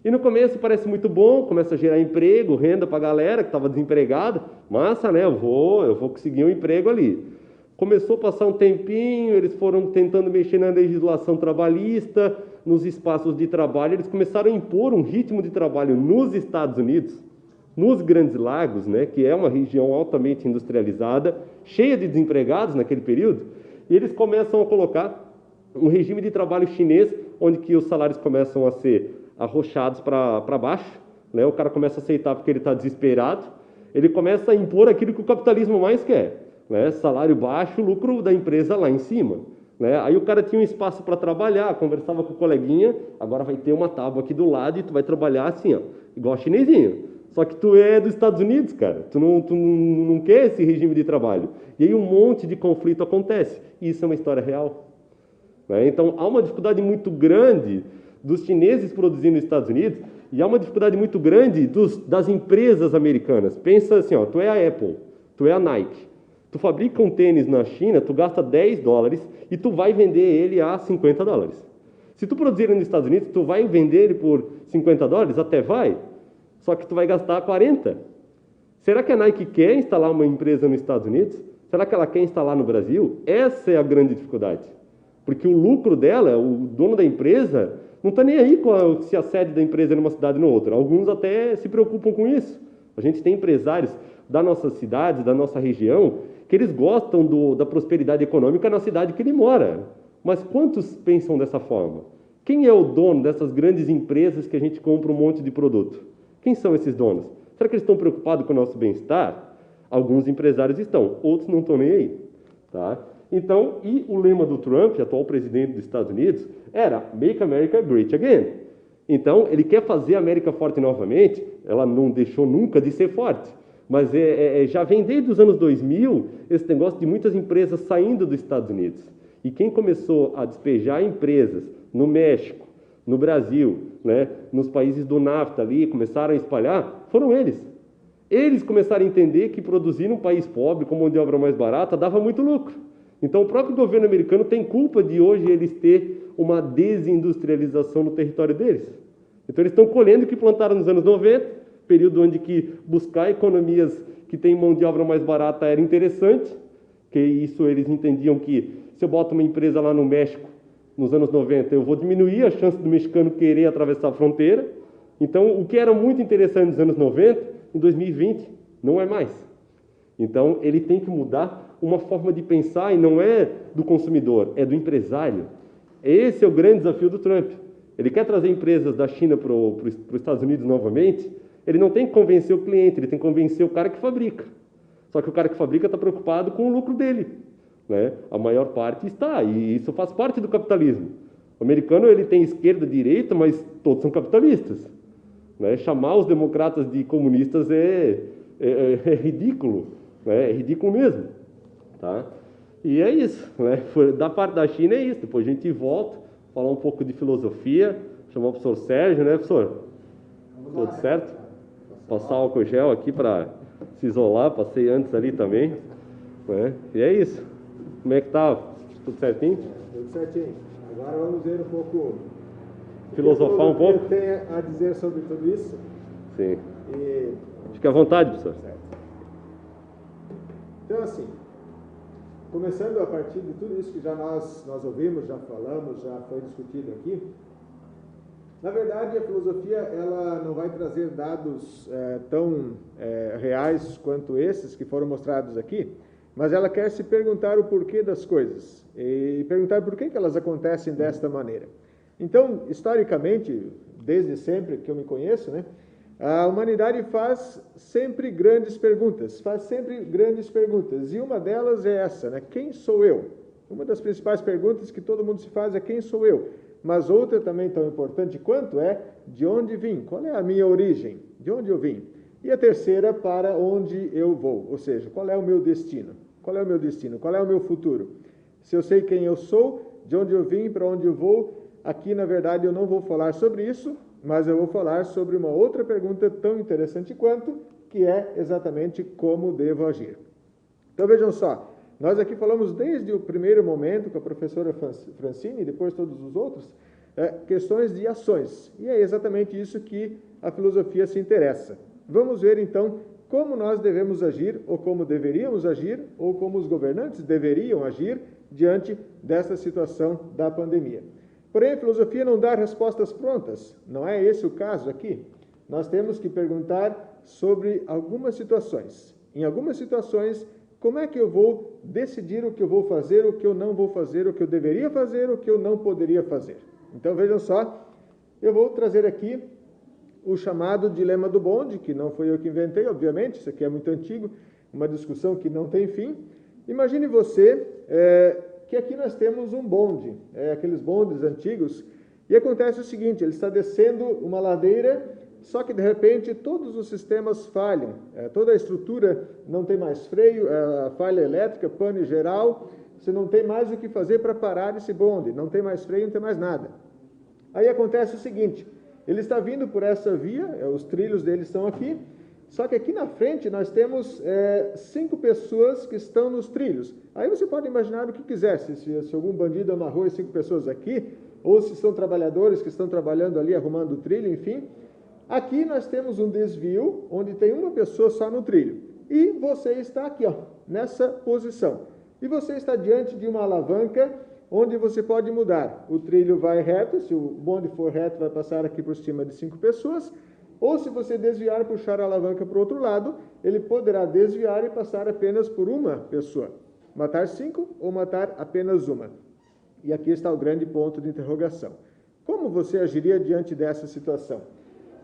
E no começo parece muito bom, começa a gerar emprego, renda para a galera que estava desempregada. Massa, né? Eu vou conseguir um emprego ali. Começou a passar um tempinho, eles foram tentando mexer na legislação trabalhista, nos espaços de trabalho, eles começaram a impor um ritmo de trabalho nos Estados Unidos, nos Grandes Lagos, né, que é uma região altamente industrializada, cheia de desempregados naquele período, e eles começam a colocar um regime de trabalho chinês, onde que os salários começam a ser arrochados para baixo, né, o cara começa a aceitar porque ele está desesperado, ele começa a impor aquilo que o capitalismo mais quer, né, salário baixo, lucro da empresa lá em cima. Né? Aí o cara tinha um espaço para trabalhar, conversava com o coleguinha, agora vai ter uma tábua aqui do lado e tu vai trabalhar assim, ó, igual chinesinho. Só que tu é dos Estados Unidos, cara. Tu não quer esse regime de trabalho. E aí um monte de conflito acontece. E isso é uma história real. Né? Então, há uma dificuldade muito grande dos chineses produzindo nos Estados Unidos e há uma dificuldade muito grande das empresas americanas. Pensa assim, ó, tu é a Apple, tu é a Nike. Tu fabrica um tênis na China, tu gasta $10 e tu vai vender ele a $50. Se tu produzir ele nos Estados Unidos, tu vai vender ele por $50? Até vai. Só que tu vai gastar 40. Será que a Nike quer instalar uma empresa nos Estados Unidos? Será que ela quer instalar no Brasil? Essa é a grande dificuldade. Porque o lucro dela, o dono da empresa, não está nem aí se a sede da empresa é numa cidade ou noutra. Alguns até se preocupam com isso. A gente tem empresários da nossa cidade, da nossa região, que eles gostam da prosperidade econômica na cidade que ele mora. Mas quantos pensam dessa forma? Quem é o dono dessas grandes empresas que a gente compra um monte de produto? Quem são esses donos? Será que eles estão preocupados com o nosso bem-estar? Alguns empresários estão, outros não estão nem aí. Tá? Então, e o lema do Trump, atual presidente dos Estados Unidos, era Make America Great Again. Então, ele quer fazer a América forte novamente, ela não deixou nunca de ser forte. Mas já vem desde os anos 2000 esse negócio de muitas empresas saindo dos Estados Unidos. E quem começou a despejar empresas no México, no Brasil, né, nos países do NAFTA ali, começaram a espalhar, foram eles. Eles começaram a entender que produzir num país pobre, com mão de obra mais barata, dava muito lucro. Então o próprio governo americano tem culpa de hoje eles ter uma desindustrialização no território deles. Então eles estão colhendo o que plantaram nos anos 90, período onde que buscar economias que têm mão de obra mais barata era interessante, que isso eles entendiam que se eu boto uma empresa lá no México, nos anos 90, eu vou diminuir a chance do mexicano querer atravessar a fronteira. Então, o que era muito interessante nos anos 90, em 2020, não é mais. Então, ele tem que mudar uma forma de pensar, e não é do consumidor, é do empresário. Esse é o grande desafio do Trump. Ele quer trazer empresas da China para os Estados Unidos novamente, ele não tem que convencer o cliente, ele tem que convencer o cara que fabrica. Só que o cara que fabrica está preocupado com o lucro dele. Né? A maior parte está, e isso faz parte do capitalismo. O americano ele tem esquerda e direita, mas todos são capitalistas. Né? Chamar os democratas de comunistas é ridículo, né? É ridículo mesmo. Tá? E é isso. Né? Da parte da China é isso. Depois a gente volta, falar um pouco de filosofia, chamar o professor Sérgio, né, professor? Tudo certo? Passar álcool gel aqui para se isolar, passei antes ali também. Né? E é isso. Como é que tá? Tudo certinho? Tudo certinho. Agora vamos ver um pouco... Filosofar um pouco? O que tem a dizer sobre tudo isso? Sim. Fique à vontade, professor. Certo. Então, assim, começando a partir de tudo isso que já nós ouvimos, já falamos, já foi discutido aqui, na verdade, a filosofia ela não vai trazer dados tão reais quanto esses que foram mostrados aqui, mas ela quer se perguntar o porquê das coisas e perguntar por que elas acontecem desta maneira. Então, historicamente, desde sempre que eu me conheço, né, a humanidade faz sempre grandes perguntas, e uma delas é essa, né, quem sou eu? Uma das principais perguntas que todo mundo se faz é quem sou eu? Mas outra também tão importante quanto é de onde vim? Qual é a minha origem? De onde eu vim? E a terceira, para onde eu vou? Ou seja, qual é o meu destino? Qual é o meu destino? Qual é o meu futuro? Se eu sei quem eu sou, de onde eu vim, para onde eu vou, aqui na verdade eu não vou falar sobre isso, mas eu vou falar sobre uma outra pergunta tão interessante quanto, que é exatamente como devo agir. Então vejam só, nós aqui falamos desde o primeiro momento com a professora Francine, e depois todos os outros, questões de ações. E é exatamente isso que a filosofia se interessa. Vamos ver então como nós devemos agir, ou como deveríamos agir, ou como os governantes deveriam agir diante dessa situação da pandemia. Porém, a filosofia não dá respostas prontas, não é esse o caso aqui. Nós temos que perguntar sobre algumas situações. Em algumas situações, como é que eu vou decidir o que eu vou fazer, o que eu não vou fazer, o que eu deveria fazer, o que eu não poderia fazer? Então, vejam só, eu vou trazer aqui o chamado dilema do bonde, que não foi eu que inventei, obviamente, isso aqui é muito antigo, uma discussão que não tem fim. Imagine você que aqui nós temos um bonde, aqueles bondes antigos, e acontece o seguinte, ele está descendo uma ladeira, só que de repente todos os sistemas falham, toda a estrutura não tem mais freio, falha elétrica, pane geral, você não tem mais o que fazer para parar esse bonde, não tem mais freio, não tem mais nada. Aí acontece o seguinte, ele está vindo por essa via, os trilhos dele estão aqui, só que aqui na frente nós temos 5 pessoas que estão nos trilhos. Aí você pode imaginar o que quiser, se algum bandido amarrou as 5 pessoas aqui, ou se são trabalhadores que estão trabalhando ali, arrumando o trilho, enfim. Aqui nós temos um desvio, onde tem uma pessoa só no trilho. E você está aqui, ó, nessa posição. E você está diante de uma alavanca, onde você pode mudar. O trilho vai reto, se o bonde for reto, vai passar aqui por cima de 5 pessoas. Ou se você desviar e puxar a alavanca para o outro lado, ele poderá desviar e passar apenas por uma pessoa. Matar 5 ou matar apenas uma. E aqui está o grande ponto de interrogação. Como você agiria diante dessa situação?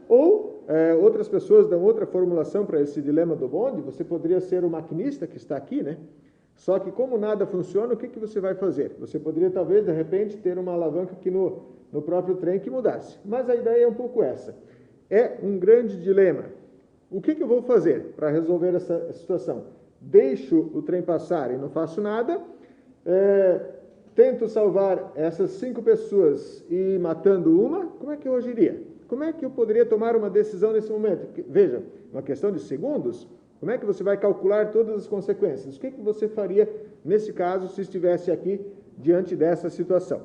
Ou outras pessoas dão outra formulação para esse dilema do bonde. Você poderia ser o maquinista que está aqui, né? Só que como nada funciona, o que você vai fazer? Você poderia talvez, de repente, ter uma alavanca aqui no próprio trem que mudasse. Mas a ideia é um pouco essa. É um grande dilema. O que eu vou fazer para resolver essa situação? Deixo o trem passar e não faço nada? Tento salvar essas 5 pessoas e matando uma? Como é que eu agiria? Como é que eu poderia tomar uma decisão nesse momento? Veja, uma questão de segundos. Como é que você vai calcular todas as consequências? O que você faria nesse caso se estivesse aqui diante dessa situação?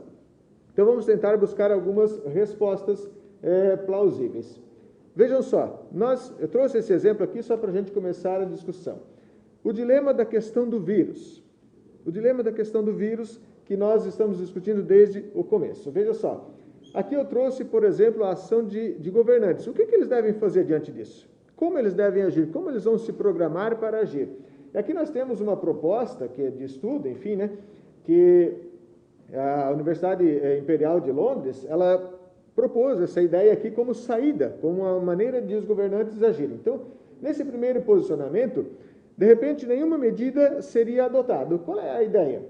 Então vamos tentar buscar algumas respostas plausíveis. Vejam só, eu trouxe esse exemplo aqui só para a gente começar a discussão. O dilema da questão do vírus. O dilema da questão do vírus que nós estamos discutindo desde o começo. Veja só, aqui eu trouxe, por exemplo, a ação de governantes. O que eles devem fazer diante disso? Como eles devem agir? Como eles vão se programar para agir? E aqui nós temos uma proposta que é de estudo, enfim, né, que a Universidade Imperial de Londres, ela propôs essa ideia aqui como saída, como uma maneira de os governantes agirem. Então, nesse primeiro posicionamento, de repente, nenhuma medida seria adotada. Qual é a ideia?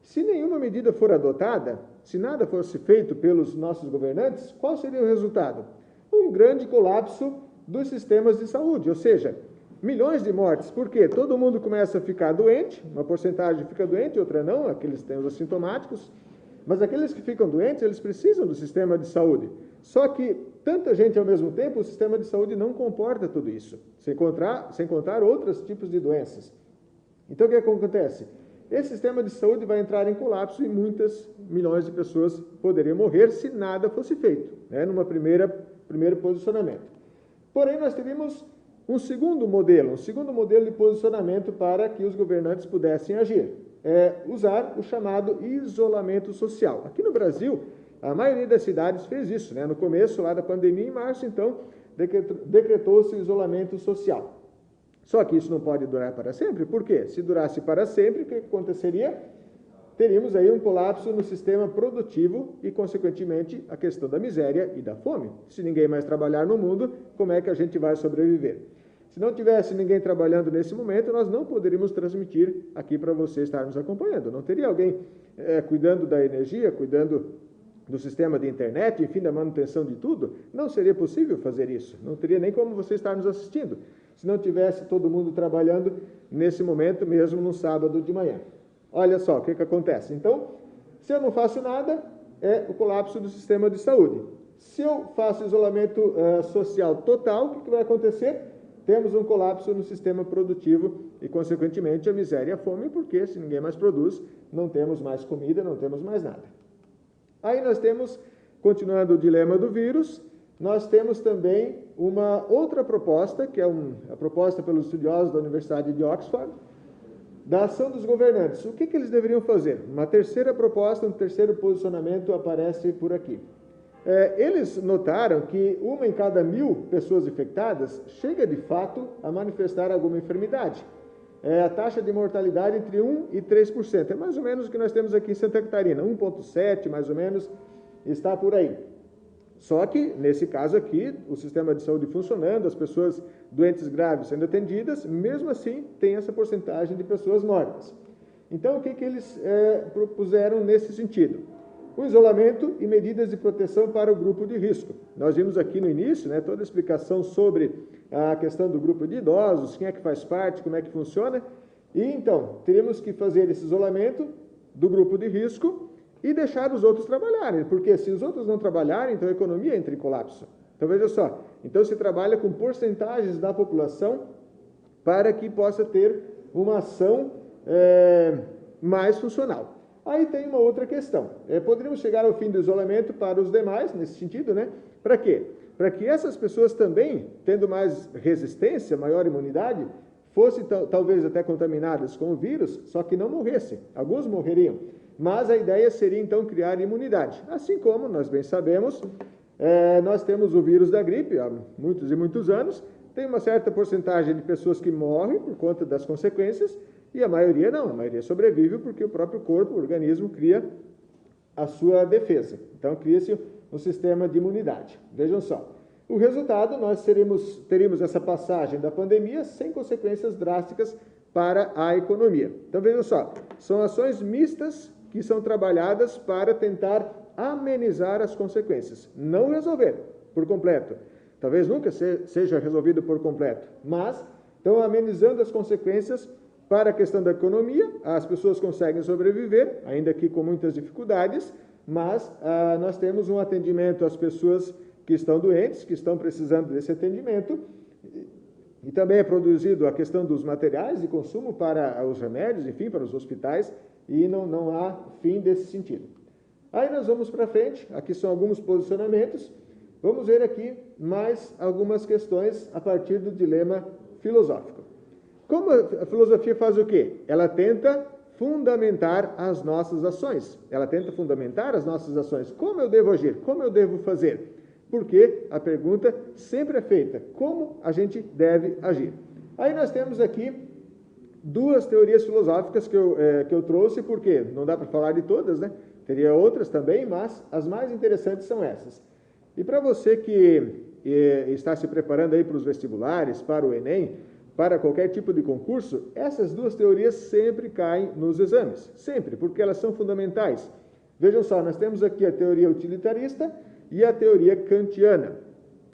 Se nenhuma medida for adotada, se nada fosse feito pelos nossos governantes, qual seria o resultado? Um grande colapso dos sistemas de saúde, ou seja, milhões de mortes. Por quê? Todo mundo começa a ficar doente, uma porcentagem fica doente, outra não, aqueles têm os assintomáticos, mas aqueles que ficam doentes, eles precisam do sistema de saúde. Só que tanta gente ao mesmo tempo, o sistema de saúde não comporta tudo isso, sem contar outros tipos de doenças. Então o que acontece? Esse sistema de saúde vai entrar em colapso e muitas milhões de pessoas poderiam morrer se nada fosse feito, né, numa primeiro posicionamento. Porém, nós teríamos um segundo modelo de posicionamento para que os governantes pudessem agir. Usar o chamado isolamento social. Aqui no Brasil, a maioria das cidades fez isso, né? No começo lá da pandemia, em março, então, decretou-se o isolamento social. Só que isso não pode durar para sempre, por quê? Se durasse para sempre, o que aconteceria? Teríamos aí um colapso no sistema produtivo e, consequentemente, a questão da miséria e da fome. Se ninguém mais trabalhar no mundo, como é que a gente vai sobreviver? Se não tivesse ninguém trabalhando nesse momento, nós não poderíamos transmitir aqui para você estar nos acompanhando. Não teria alguém cuidando da energia, cuidando do sistema de internet, enfim, da manutenção de tudo. Não seria possível fazer isso. Não teria nem como você estar nos assistindo, se não tivesse todo mundo trabalhando nesse momento, mesmo no sábado de manhã. Olha só o que acontece. Então, se eu não faço nada, é o colapso do sistema de saúde. Se eu faço isolamento social total, o que vai acontecer? Temos um colapso no sistema produtivo e, consequentemente, a miséria e a fome, porque se ninguém mais produz, não temos mais comida, não temos mais nada. Aí nós temos, continuando o dilema do vírus, nós temos também uma outra proposta, que é a proposta pelos estudiosos da Universidade de Oxford, da ação dos governantes. O que eles deveriam fazer? Uma terceira proposta, um terceiro posicionamento aparece por aqui. Eles notaram que 1 em cada 1.000 pessoas infectadas chega, de fato, a manifestar alguma enfermidade. A taxa de mortalidade entre 1% e 3%. É mais ou menos o que nós temos aqui em Santa Catarina. 1,7%, mais ou menos, está por aí. Só que, nesse caso aqui, o sistema de saúde funcionando, as pessoas doentes graves sendo atendidas, mesmo assim, tem essa porcentagem de pessoas mortas. Então, o que eles propuseram nesse sentido? O isolamento e medidas de proteção para o grupo de risco. Nós vimos aqui no início, toda a explicação sobre a questão do grupo de idosos, quem é que faz parte, como é que funciona. E então, teremos que fazer esse isolamento do grupo de risco e deixar os outros trabalharem, porque se os outros não trabalharem, então a economia entra em colapso. Então, veja só, então se trabalha com porcentagens da população para que possa ter uma ação mais funcional. Aí tem uma outra questão. Poderíamos chegar ao fim do isolamento para os demais, nesse sentido, Para quê? Para que essas pessoas também, tendo mais resistência, maior imunidade, fossem talvez até contaminadas com o vírus, só que não morressem. Alguns morreriam. Mas a ideia seria, então, criar imunidade. Assim como nós bem sabemos, nós temos o vírus da gripe há muitos e muitos anos, tem uma certa porcentagem de pessoas que morrem por conta das consequências, e a maioria não, a maioria sobrevive porque o próprio corpo, o organismo, cria a sua defesa. Então, cria-se um sistema de imunidade. Vejam só. O resultado, nós teríamos essa passagem da pandemia sem consequências drásticas para a economia. Então, vejam só, são ações mistas que são trabalhadas para tentar amenizar as consequências. Não resolver por completo. Talvez nunca seja resolvido por completo, mas estão amenizando as consequências. Para a questão da economia, as pessoas conseguem sobreviver, ainda que com muitas dificuldades, mas nós temos um atendimento às pessoas que estão doentes, que estão precisando desse atendimento, e também é produzido a questão dos materiais de consumo para os remédios, enfim, para os hospitais, e não há fim desse sentido. Aí nós vamos para frente, aqui são alguns posicionamentos, vamos ver aqui mais algumas questões a partir do dilema filosófico. Como a filosofia faz o quê? Ela tenta fundamentar as nossas ações. Ela tenta fundamentar as nossas ações. Como eu devo agir? Como eu devo fazer? Porque a pergunta sempre é feita. Como a gente deve agir? Aí nós temos aqui duas teorias filosóficas que eu trouxe, porque não dá para falar de todas, Teria outras também, mas as mais interessantes são essas. E para você que está se preparando aí para os vestibulares, para o Enem, para qualquer tipo de concurso, essas duas teorias sempre caem nos exames. Sempre, porque elas são fundamentais. Vejam só, nós temos aqui a teoria utilitarista e a teoria kantiana.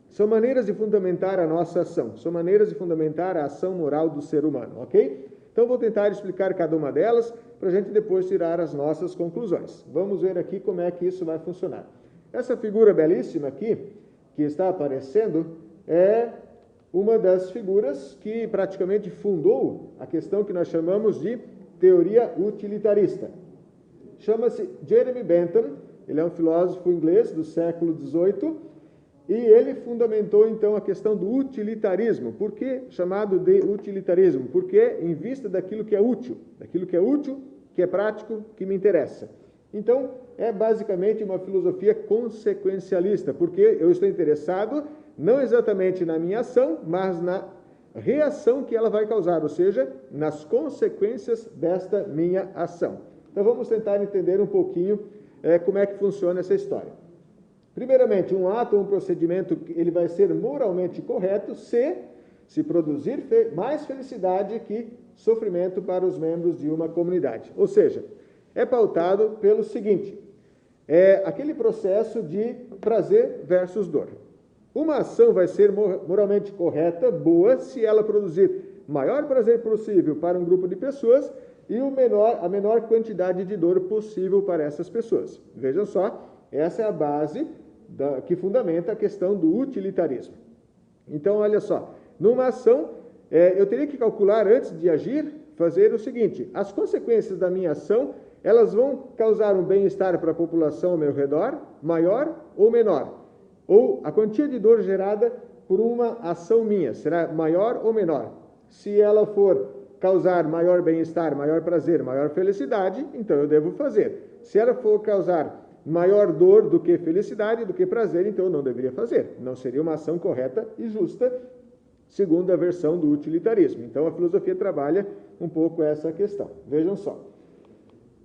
São maneiras de fundamentar a nossa ação, são maneiras de fundamentar a ação moral do ser humano, ok? Então, vou tentar explicar cada uma delas para a gente depois tirar as nossas conclusões. Vamos ver aqui como é que isso vai funcionar. Essa figura belíssima aqui, que está aparecendo, é uma das figuras que praticamente fundou a questão que nós chamamos de teoria utilitarista. Chama-se Jeremy Bentham, ele é um filósofo inglês do século XVIII, e ele fundamentou então a questão do utilitarismo. Por que chamado de utilitarismo? Porque em vista daquilo que é útil, que é prático, que me interessa. Então, é basicamente uma filosofia consequencialista, porque eu estou interessado não exatamente na minha ação, mas na reação que ela vai causar, ou seja, nas consequências desta minha ação. Então, vamos tentar entender um pouquinho como é que funciona essa história. Primeiramente, um ato ou um procedimento, ele vai ser moralmente correto se se produzir mais felicidade que sofrimento para os membros de uma comunidade. Ou seja, é pautado pelo seguinte, é aquele processo de prazer versus dor. Uma ação vai ser moralmente correta, boa, se ela produzir maior prazer possível para um grupo de pessoas e a menor quantidade de dor possível para essas pessoas. Vejam só, essa é a base que fundamenta a questão do utilitarismo. Então, olha só, numa ação, eu teria que calcular antes de agir, fazer o seguinte, as consequências da minha ação, elas vão causar um bem-estar para a população ao meu redor, maior ou menor? Ou a quantia de dor gerada por uma ação minha, será maior ou menor? Se ela for causar maior bem-estar, maior prazer, maior felicidade, então eu devo fazer. Se ela for causar maior dor do que felicidade, do que prazer, então eu não deveria fazer. Não seria uma ação correta e justa, segundo a versão do utilitarismo. Então a filosofia trabalha um pouco essa questão. Vejam só.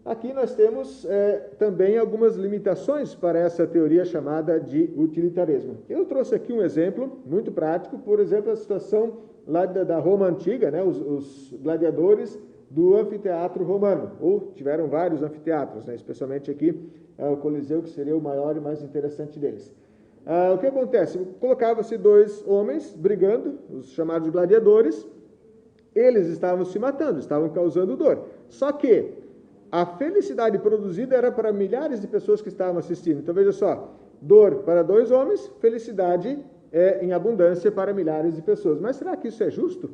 Aqui nós temos também algumas limitações para essa teoria chamada de utilitarismo. Eu trouxe aqui um exemplo muito prático, por exemplo, a situação lá da Roma Antiga, né, os gladiadores do anfiteatro romano, ou tiveram vários anfiteatros, né, especialmente aqui o Coliseu, que seria o maior e mais interessante deles. O que acontece? Colocava-se dois homens brigando, os chamados gladiadores, eles estavam se matando, estavam causando dor. Só que a felicidade produzida era para milhares de pessoas que estavam assistindo. Então veja só, dor para dois homens, felicidade em abundância para milhares de pessoas. Mas será que isso é justo?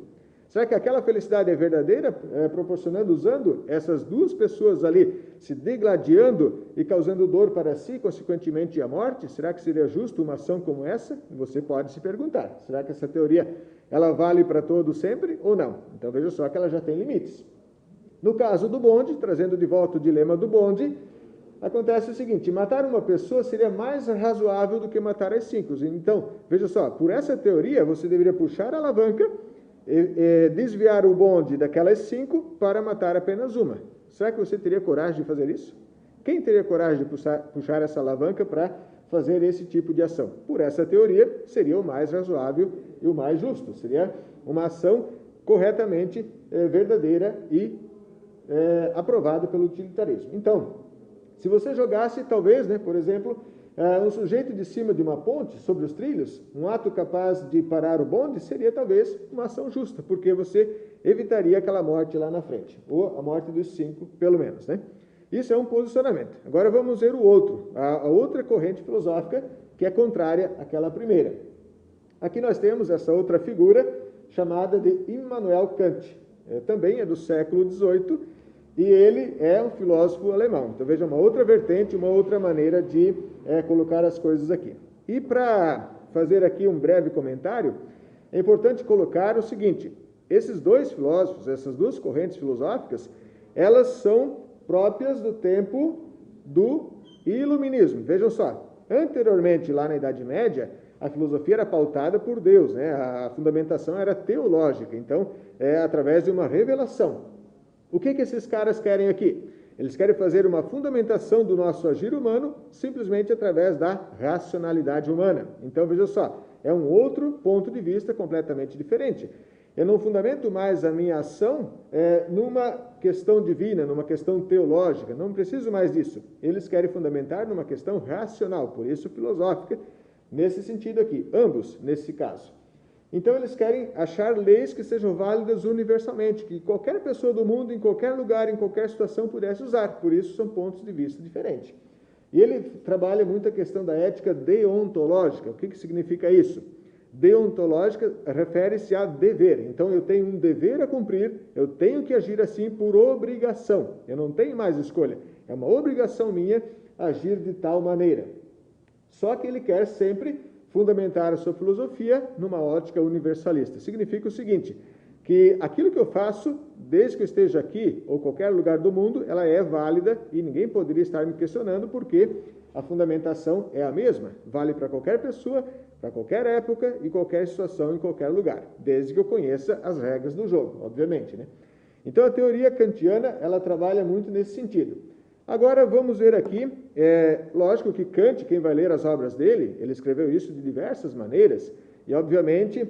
Será que aquela felicidade é verdadeira, proporcionando, usando essas duas pessoas ali, se degladiando e causando dor para si, consequentemente a morte? Será que seria justo uma ação como essa? Você pode se perguntar. Será que essa teoria ela vale para todos sempre ou não? Então veja só que ela já tem limites. No caso do bonde, trazendo de volta o dilema do bonde, acontece o seguinte, matar uma pessoa seria mais razoável do que matar as 5. Então, veja só, por essa teoria, você deveria puxar a alavanca, desviar o bonde daquelas 5 para matar apenas uma. Será que você teria coragem de fazer isso? Quem teria coragem de puxar essa alavanca para fazer esse tipo de ação? Por essa teoria, seria o mais razoável e o mais justo. Seria uma ação corretamente verdadeira e aprovada pelo utilitarismo. Então, se você jogasse, talvez, né, por exemplo, um sujeito de cima de uma ponte, sobre os trilhos, um ato capaz de parar o bonde, seria talvez uma ação justa, porque você evitaria aquela morte lá na frente, ou a morte dos 5, pelo menos, né? Isso é um posicionamento. Agora vamos ver o outro, a outra corrente filosófica, que é contrária àquela primeira. Aqui nós temos essa outra figura, chamada de Immanuel Kant. Também é do século XVIII, e ele é um filósofo alemão. Então veja uma outra vertente, uma outra maneira de colocar as coisas aqui. E para fazer aqui um breve comentário, é importante colocar o seguinte, esses dois filósofos, essas duas correntes filosóficas, elas são próprias do tempo do iluminismo. Vejam só, anteriormente lá na Idade Média, a filosofia era pautada por Deus, né? A fundamentação era teológica, então através de uma revelação. O que esses caras querem aqui? Eles querem fazer uma fundamentação do nosso agir humano simplesmente através da racionalidade humana. Então, veja só, é um outro ponto de vista completamente diferente. Eu não fundamento mais a minha ação numa questão divina, numa questão teológica, não preciso mais disso. Eles querem fundamentar numa questão racional, por isso filosófica, nesse sentido aqui, ambos nesse caso. Então, eles querem achar leis que sejam válidas universalmente, que qualquer pessoa do mundo, em qualquer lugar, em qualquer situação, pudesse usar. Por isso, são pontos de vista diferentes. E ele trabalha muito a questão da ética deontológica. O que significa isso? Deontológica refere-se a dever. Então, eu tenho um dever a cumprir, eu tenho que agir assim por obrigação. Eu não tenho mais escolha. É uma obrigação minha agir de tal maneira. Só que ele quer sempre fundamentar a sua filosofia numa ótica universalista. Significa o seguinte, que aquilo que eu faço, desde que eu esteja aqui ou qualquer lugar do mundo, ela é válida e ninguém poderia estar me questionando porque a fundamentação é a mesma. Vale para qualquer pessoa, para qualquer época e qualquer situação em qualquer lugar, desde que eu conheça as regras do jogo, obviamente, né? Então a teoria kantiana, ela trabalha muito nesse sentido. Agora vamos ver aqui, lógico que Kant, quem vai ler as obras dele, ele escreveu isso de diversas maneiras, e obviamente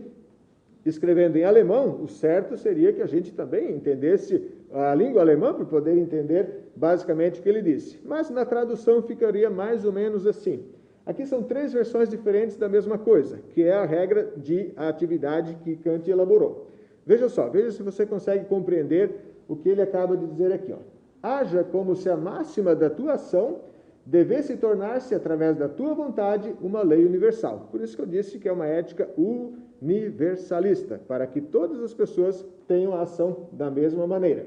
escrevendo em alemão, o certo seria que a gente também entendesse a língua alemã para poder entender basicamente o que ele disse. Mas na tradução ficaria mais ou menos assim. Aqui são 3 versões diferentes da mesma coisa, que é a regra de atividade que Kant elaborou. Veja só, veja se você consegue compreender o que ele acaba de dizer aqui. Ó. Haja como se a máxima da tua ação devesse tornar-se, através da tua vontade, uma lei universal. Por isso que eu disse que é uma ética universalista, para que todas as pessoas tenham a ação da mesma maneira.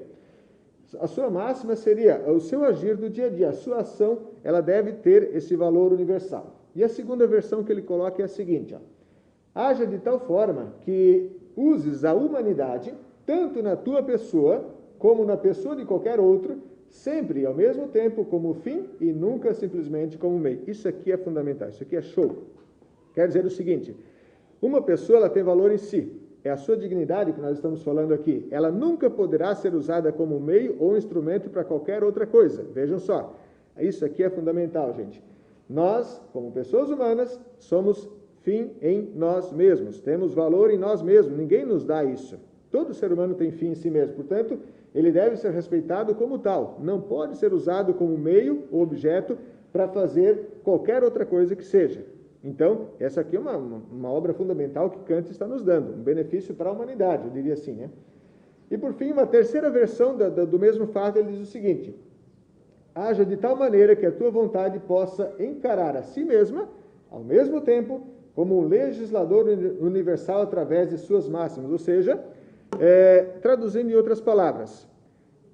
A sua máxima seria o seu agir do dia a dia. A sua ação, ela deve ter esse valor universal. E a segunda versão que ele coloca é a seguinte. Ó. Haja de tal forma que uses a humanidade, tanto na tua pessoa, como na pessoa de qualquer outro, sempre e ao mesmo tempo como fim e nunca simplesmente como meio. Isso aqui é fundamental, isso aqui é show. Quer dizer o seguinte, uma pessoa ela tem valor em si, é a sua dignidade que nós estamos falando aqui. Ela nunca poderá ser usada como meio ou instrumento para qualquer outra coisa. Vejam só, isso aqui é fundamental, gente. Nós, como pessoas humanas, somos fim em nós mesmos, temos valor em nós mesmos, ninguém nos dá isso. Todo ser humano tem fim em si mesmo, portanto, ele deve ser respeitado como tal. Não pode ser usado como meio ou objeto para fazer qualquer outra coisa que seja. Então, essa aqui é uma obra fundamental que Kant está nos dando, um benefício para a humanidade, eu diria assim, né? E por fim, uma terceira versão do mesmo fato, ele diz o seguinte: haja de tal maneira que a tua vontade possa encarar a si mesma, ao mesmo tempo, como um legislador universal através de suas máximas, ou seja, traduzindo em outras palavras,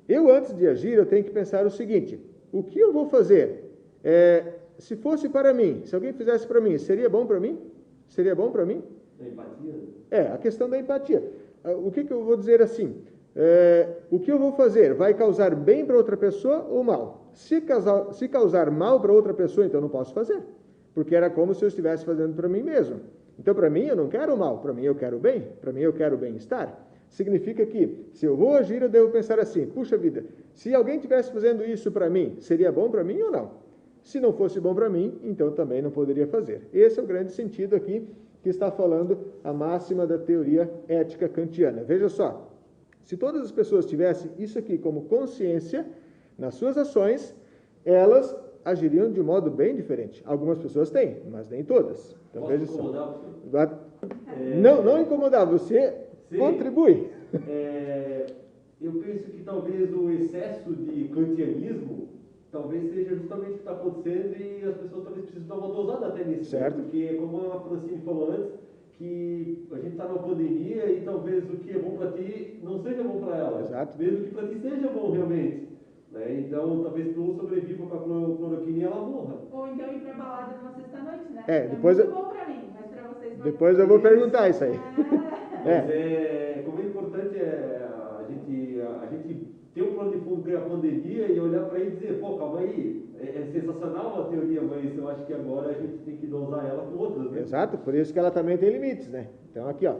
eu antes de agir, eu tenho que pensar o seguinte, o que eu vou fazer? Se fosse para mim, se alguém fizesse para mim, seria bom para mim? Seria bom para mim? Da empatia? A questão da empatia. O que eu vou dizer assim? O que eu vou fazer vai causar bem para outra pessoa ou mal? Se causar mal para outra pessoa, então eu não posso fazer, porque era como se eu estivesse fazendo para mim mesmo. Então, para mim, eu não quero mal, para mim eu quero bem, para mim eu quero bem-estar. Significa que, se eu vou agir, eu devo pensar assim, puxa vida, se alguém estivesse fazendo isso para mim, seria bom para mim ou não? Se não fosse bom para mim, então também não poderia fazer. Esse é o grande sentido aqui que está falando a máxima da teoria ética kantiana. Veja só, se todas as pessoas tivessem isso aqui como consciência nas suas ações, elas agiriam de um modo bem diferente. Algumas pessoas têm, mas nem todas. Então, Posso incomodar você? Não incomodar, você contribui. Eu penso que talvez o excesso de kantianismo talvez seja justamente o que está acontecendo e as pessoas talvez precisam dar uma dosada até nisso. Certo. Porque, como a Francine falou antes, que a gente está numa pandemia e talvez o que é bom para ti não seja bom para ela. Exato. Mesmo que para ti seja bom realmente. Né? Então, talvez para um sobreviva com a cloroquina e ela morra. Ou então ir para balada numa sexta-noite, né? Depois muito bom para mim, mas para vocês não. Depois eu vou perguntar isso aí. Mas como é importante a gente ter um plano de fundo que é a pandemia e olhar para ele e dizer, pô, calma aí, é sensacional a teoria, mas eu acho que agora a gente tem que dosar ela com outras, né? Exato, por isso que ela também tem limites, né? Então aqui, ó,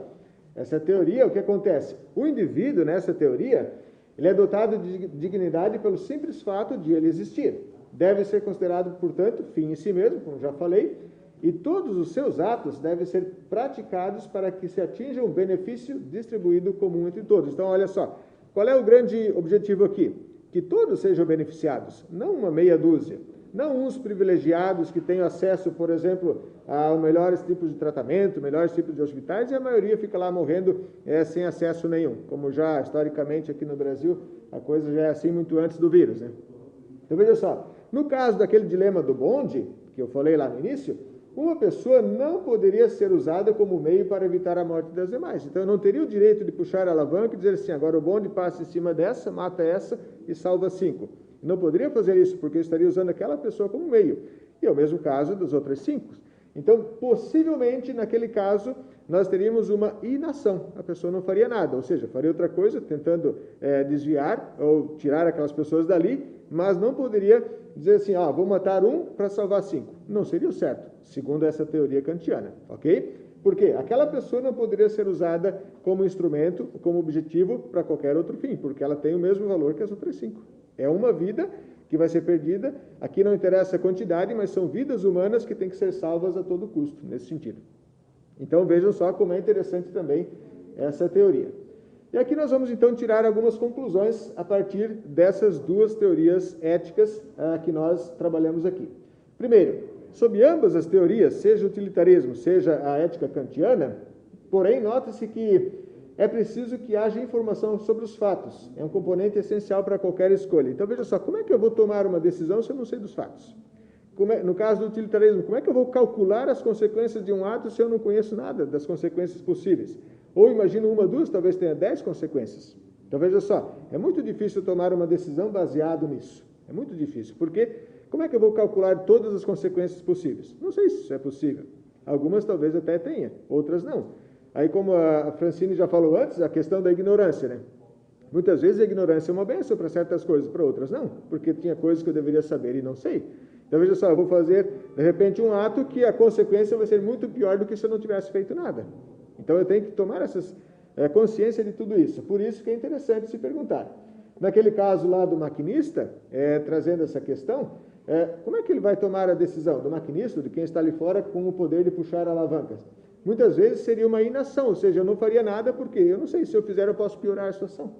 essa teoria, o que acontece? O indivíduo, nessa teoria, ele é dotado de dignidade pelo simples fato de ele existir. Deve ser considerado, portanto, fim em si mesmo, como já falei, e todos os seus atos devem ser praticados para que se atinja um benefício distribuído comum entre todos. Então, olha só, qual é o grande objetivo aqui? Que todos sejam beneficiados, não uma meia dúzia. Não uns privilegiados que tenham acesso, por exemplo, a melhores tipos de tratamento, melhores tipos de hospitais, e a maioria fica lá morrendo sem acesso nenhum. Como já, historicamente, aqui no Brasil, a coisa já é assim muito antes do vírus, né? Então, veja só, no caso daquele dilema do bonde, que eu falei lá no início, uma pessoa não poderia ser usada como meio para evitar a morte das demais. Então, eu não teria o direito de puxar a alavanca e dizer assim, agora o bonde passa em cima dessa, mata essa e salva 5. Não poderia fazer isso, porque eu estaria usando aquela pessoa como meio. E é o mesmo caso das outras 5. Então, possivelmente, naquele caso, nós teríamos uma inação. A pessoa não faria nada, ou seja, faria outra coisa, tentando desviar ou tirar aquelas pessoas dali, mas não poderia dizer assim, vou matar um para salvar 5. Não seria o certo, segundo essa teoria kantiana, ok? Porque aquela pessoa não poderia ser usada como instrumento, como objetivo para qualquer outro fim, porque ela tem o mesmo valor que as outras 5. É uma vida que vai ser perdida, aqui não interessa a quantidade, mas são vidas humanas que têm que ser salvas a todo custo, nesse sentido. Então vejam só como é interessante também Essa é a teoria. E aqui nós vamos então tirar algumas conclusões a partir dessas duas teorias éticas que nós trabalhamos aqui. Primeiro, sob ambas as teorias, seja o utilitarismo, seja a ética kantiana, porém, nota-se que é preciso que haja informação sobre os fatos. É um componente essencial para qualquer escolha. Então, veja só, como é que eu vou tomar uma decisão se eu não sei dos fatos? No caso do utilitarismo, como é que eu vou calcular as consequências de um ato se eu não conheço nada das consequências possíveis? Ou imagino uma, duas, talvez tenha 10 consequências. Então, veja só, é muito difícil tomar uma decisão baseado nisso. É muito difícil, porque como é que eu vou calcular todas as consequências possíveis? Não sei se isso é possível. Algumas talvez até tenha, outras não. Aí, como a Francine já falou antes, a questão da ignorância, né? Muitas vezes a ignorância é uma bênção para certas coisas, para outras não, porque tinha coisas que eu deveria saber e não sei. Então, veja só, eu vou fazer, de repente, um ato que a consequência vai ser muito pior do que se eu não tivesse feito nada. Então, eu tenho que tomar consciência de tudo isso. Por isso que é interessante se perguntar. Naquele caso lá do maquinista, trazendo essa questão, como é que ele vai tomar a decisão? Do maquinista, de quem está ali fora, com o poder de puxar alavancas? Muitas vezes seria uma inação, ou seja, eu não faria nada porque eu não sei, se eu fizer eu posso piorar a situação.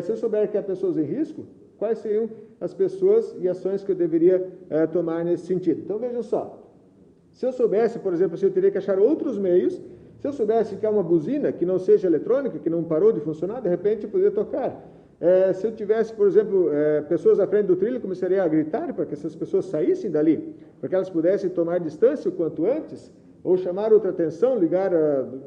Se eu souber que há pessoas em risco, quais seriam as pessoas e ações que eu deveria tomar nesse sentido? Então, vejam só, se eu soubesse, por exemplo, se eu teria que achar outros meios, se eu soubesse que há uma buzina que não seja eletrônica, que não parou de funcionar, de repente eu poderia tocar. Se eu tivesse, por exemplo, pessoas à frente do trilho, começaria a gritar para que essas pessoas saíssem dali, para que elas pudessem tomar distância o quanto antes, ou chamar outra atenção, ligar,